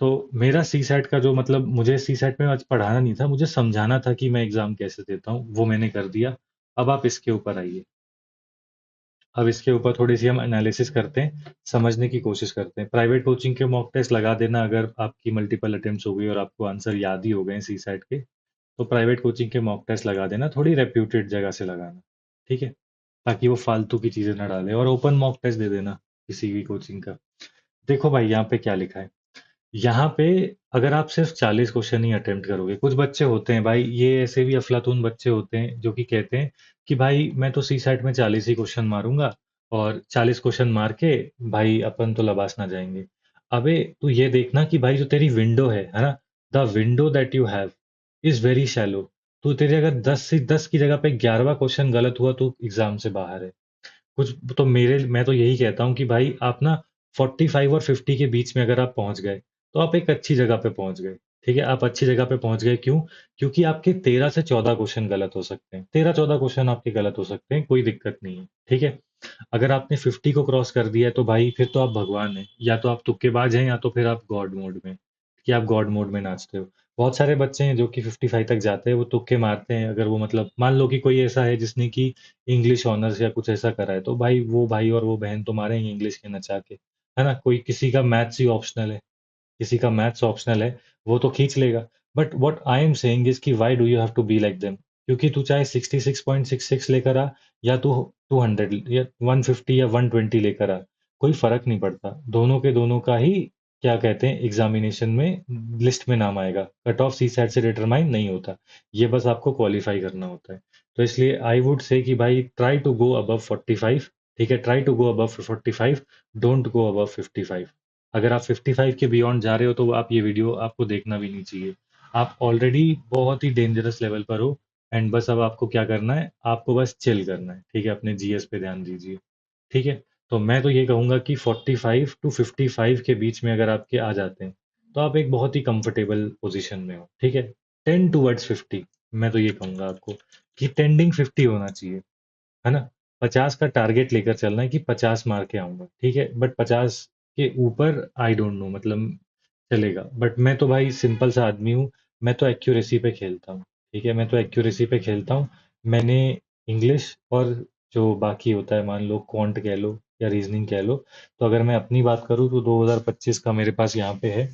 तो मेरा सी सेट का जो, मतलब मुझे सी सेट में आज पढ़ाना नहीं था, मुझे समझाना था कि मैं एग्जाम कैसे देता हूँ, वो मैंने कर दिया। अब आप इसके ऊपर आइए। अब इसके ऊपर थोड़ी सी हम एनालिसिस करते हैं, समझने की कोशिश करते हैं। प्राइवेट कोचिंग के मॉक टेस्ट लगा देना, अगर आपकी मल्टीपल अटेम्प्ट्स हो गई और आपको आंसर याद ही हो गए सी सेट के, तो प्राइवेट कोचिंग के मॉक टेस्ट लगा देना, थोड़ी रेप्यूटेड जगह से लगाना, ठीक है, ताकि वो फालतू की चीजें ना डाले। और ओपन मॉक टेस्ट दे देना किसी भी कोचिंग का। देखो भाई यहाँ पे क्या लिखा है। यहाँ पे अगर आप सिर्फ 40 क्वेश्चन ही अटेम्प्ट करोगे, कुछ बच्चे होते हैं भाई, ये ऐसे भी अफलातून बच्चे होते हैं जो कि कहते हैं कि भाई मैं तो सी सेट में 40 ही क्वेश्चन मारूंगा और 40 क्वेश्चन मार के भाई अपन तो लबास ना जाएंगे। अबे तू ये देखना कि भाई जो तेरी विंडो है ना, the window that you have is very shallow. तो तेरे अगर 10 की जगह पे 11वां क्वेश्चन गलत हुआ तो एग्जाम से बाहर है। कुछ तो मैं तो यही कहता हूँ कि भाई आप ना 45 और 50 के बीच में अगर आप पहुंच गए तो आप एक अच्छी जगह पे पहुंच गए। ठीक है, आप अच्छी जगह पे पहुंच गए क्यों? क्योंकि आपके 13 से 14 क्वेश्चन गलत हो सकते हैं, 13-14 क्वेश्चन आपके गलत हो सकते हैं, कोई दिक्कत नहीं है, ठीक है। अगर आपने 50 को क्रॉस कर दिया है तो भाई फिर तो आप भगवान हैं, या तो आप तुक्केबाज हैं या तो फिर आप गॉड मोड में, कि आप गॉड मोड में नाचते हो। बहुत सारे बच्चे हैं जो कि 55 तक जाते हैं, वो तुक्के मारते हैं। अगर वो मतलब मान लो कि कोई ऐसा है जिसने कि इंग्लिश ऑनर्स या कुछ ऐसा करा है, तो भाई वो भाई और वो बहन तो मारेंगे इंग्लिश के नचा के, है ना। कोई किसी का मैथ्स ही ऑप्शनल है, किसी का मैथ्स ऑप्शनल है, वो तो खींच लेगा। But what I am saying is कि why do you have to be like them? क्योंकि तू चाहे 66.66 लेकर आ, या तू 200 या 150 या 120 लेकर आ, कोई फर्क नहीं पड़ता। दोनों के दोनों का ही क्या कहते हैं, एग्जामिनेशन में लिस्ट में नाम आएगा। कट ऑफ सी सेट से डिटरमाइन नहीं होता, ये बस आपको क्वालिफाई करना होता है। तो इसलिए आई वुड से कि भाई ट्राई टू गो अबव 45, ठीक है, try to go above 45, don't go above 55। अगर आप 55 के बियॉन्ड जा रहे हो तो आप ये वीडियो आपको देखना भी नहीं चाहिए। आप ऑलरेडी बहुत ही डेंजरस लेवल पर हो, एंड बस अब आपको क्या करना है, आपको बस चिल करना है, ठीक है। अपने जीएस पे ध्यान दीजिए, ठीक है। तो मैं तो ये कहूंगा कि 45 टू 55 के बीच में अगर आपके आ जाते हैं तो आप एक बहुत ही कंफर्टेबल पोजीशन में हो, ठीक है। 10 टूवर्ड्स 50, मैं तो ये कहूंगा आपको कि टेंडिंग 50 होना चाहिए, है ना। 50 का टारगेट लेकर चलना है कि 50 मार के आऊंगा, ठीक है। बट 50 के ऊपर आई डोंट नो, मतलब चलेगा, बट मैं तो भाई सिंपल सा आदमी हूँ। मैं तो एक्यूरेसी पे खेलता हूँ, ठीक है, मैं तो एक्यूरेसी पे खेलता हूँ। मैंने इंग्लिश और जो बाकी होता है, मान लो क्वांट कह लो या रीजनिंग कह लो, तो अगर मैं अपनी बात करूँ तो 2025 का मेरे पास यहाँ पे है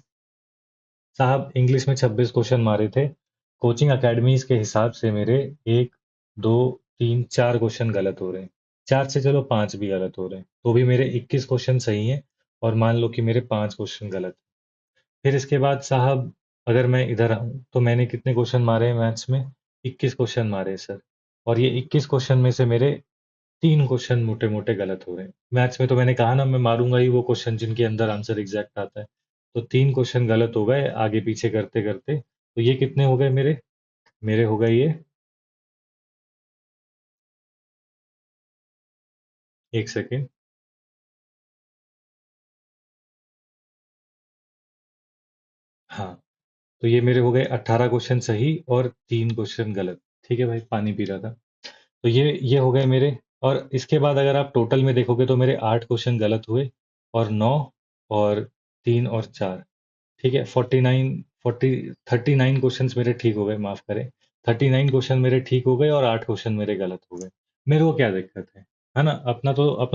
साहब। इंग्लिश में 26 क्वेश्चन मारे थे, कोचिंग अकेडमीज के हिसाब से मेरे एक, दो, तीन, चार क्वेश्चन गलत हो रहे हैं। चार से चलो पांच भी गलत हो रहे हैं, तो भी मेरे 21 क्वेश्चन सही हैं, और मान लो कि मेरे पांच क्वेश्चन गलत। फिर इसके बाद साहब, अगर मैं इधर आऊँ तो मैंने कितने क्वेश्चन मारे हैं मैथ्स में? 21 क्वेश्चन मारे हैं सर। और ये 21 क्वेश्चन में से मेरे तीन क्वेश्चन मोटे मोटे गलत हो रहे हैं। मैथ्स में तो मैंने कहा ना, मैं मारूंगा ही वो क्वेश्चन जिनके अंदर आंसर एग्जैक्ट आता है। तो तीन क्वेश्चन गलत हो गए आगे पीछे करते करते। तो ये कितने हो गए मेरे? मेरे हो गए ये, एक सेकेंड। हाँ, तो ये मेरे हो गए 18 क्वेश्चन सही और तीन क्वेश्चन गलत। ठीक है भाई, पानी पी रहा था। तो ये हो गए मेरे। और इसके बाद अगर आप टोटल में देखोगे तो मेरे 8 क्वेश्चन गलत हुए, और 9, और 3 और 4, ठीक है, 49। 40 39 क्वेश्चंस मेरे ठीक हो गए, माफ करें। 39 क्वेश्चन मेरे ठीक हो गए और 8 क्वेश्चन मेरे गलत हो गए। मेरे को क्या दिक्कत है ना? अपना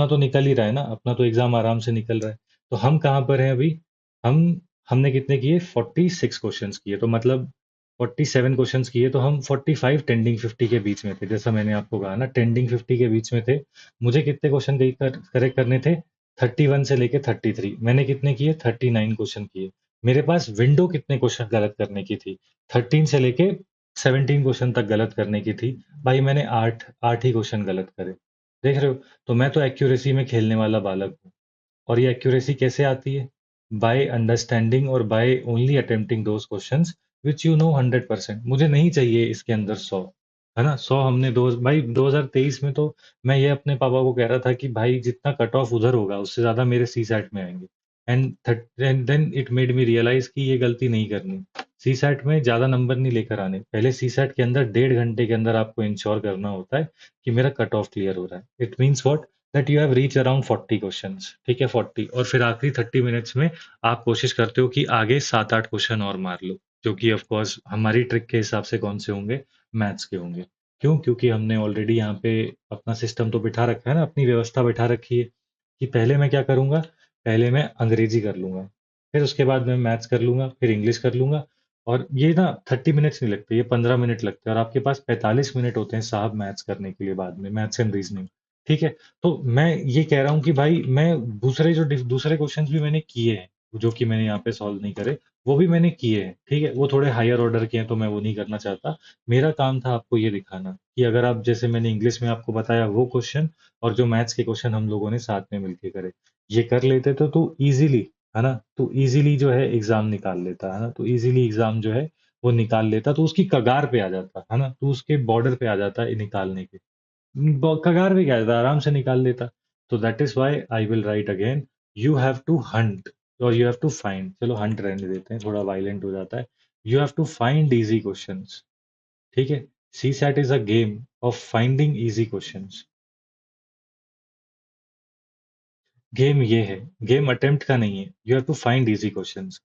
तो निकल ही रहा है ना, अपना तो एग्जाम आराम से निकल रहा है। तो हम कहाँ पर हैं अभी? हम हमने कितने किए? 46 क्वेश्चंस किए, तो मतलब 47 क्वेश्चंस किए, तो हम 45 टेंडिंग 50 के बीच में थे। जैसा मैंने आपको कहा ना, टेंडिंग 50 के बीच में थे। मुझे कितने क्वेश्चन करेक्ट करने थे? 31 से लेके 33। मैंने कितने किए? 39 क्वेश्चन किए। मेरे पास विंडो कितने क्वेश्चन गलत करने की थी? 13 से लेके 17 क्वेश्चन तक गलत करने की थी। भाई मैंने आठ आठ ही क्वेश्चन गलत करे। देख रहे हो? तो मैं तो एक्यूरेसी में खेलने वाला बालक हूँ। और ये एक्यूरेसी कैसे आती है? बाय अंडरस्टैंडिंग और by only attempting those questions which you know 100%। मुझे नहीं चाहिए इसके अंदर 100, है ना? 100 हमने दो भाई 2023 में तो मैं ये अपने पापा को कह रहा था कि भाई जितना कट ऑफ उधर होगा उससे ज्यादा मेरे सी सैट में आएंगे। And then it made me realise कि ये गलती नहीं करनी। सी सैट में ज्यादा नंबर नहीं लेकर आने, पहले सी सैट के अंदर 1.5 घंटे के अंदर आपको इंश्योर करना होता है कि मेरा कट ऑफ क्लियर हो रहा है। It means what? That you have reach around 40 questions, ठीक है? 40, और फिर आखिरी 30 मिनट्स में आप कोशिश करते हो कि आगे 7-8 क्वेश्चन और मार लो, जो कि ऑफ कोर्स हमारी ट्रिक के हिसाब से कौन से होंगे? मैथ्स के होंगे। क्यों? क्योंकि हमने ऑलरेडी यहाँ पे अपना सिस्टम तो बिठा रखा है ना, अपनी व्यवस्था बिठा रखी है कि पहले मैं क्या करूंगा? पहले मैं अंग्रेजी कर लूंगा, फिर उसके बाद मैं मैथ्स कर लूंगा, फिर इंग्लिश कर लूंगा। और ये ना 30 मिनट्स नहीं लगते, ये 15 मिनट लगते हैं, और आपके पास 45 मिनट होते हैं साहब मैथ्स करने के लिए बाद में, मैथ्स एंड रीजनिंग। ठीक है? तो मैं ये कह रहा हूँ कि भाई मैं दूसरे क्वेश्चंस भी मैंने किए हैं, जो कि मैंने यहाँ पे सॉल्व नहीं करे, वो भी मैंने किए हैं। ठीक है? वो थोड़े हायर ऑर्डर के हैं, तो मैं वो नहीं करना चाहता। मेरा काम था आपको ये दिखाना कि अगर आप, जैसे मैंने इंग्लिश में आपको बताया वो क्वेश्चन, और जो मैथ्स के क्वेश्चन हम लोगों ने साथ में मिलके करे, ये कर लेते तो तू इजीली, है ना, तो इजीली जो है एग्जाम निकाल लेता, है ना, तो इजीली एग्जाम जो है वो निकाल लेता, तो उसकी कगार पे आ जाता, है ना, तो उसके बॉर्डर पे आ जाता है निकालने के। कगार पे क्या जाता, आराम से निकाल लेता। तो that is why I will write again, you have to hunt, और यू हैव टू फाइंड, चलो हंट रहने देते हैं, थोड़ा वायलेंट हो जाता है। You have to find easy questions. ठीक है? CSAT is a game of finding easy questions. Game ये है, गेम अटेम्प्ट का नहीं है, you have to find easy questions.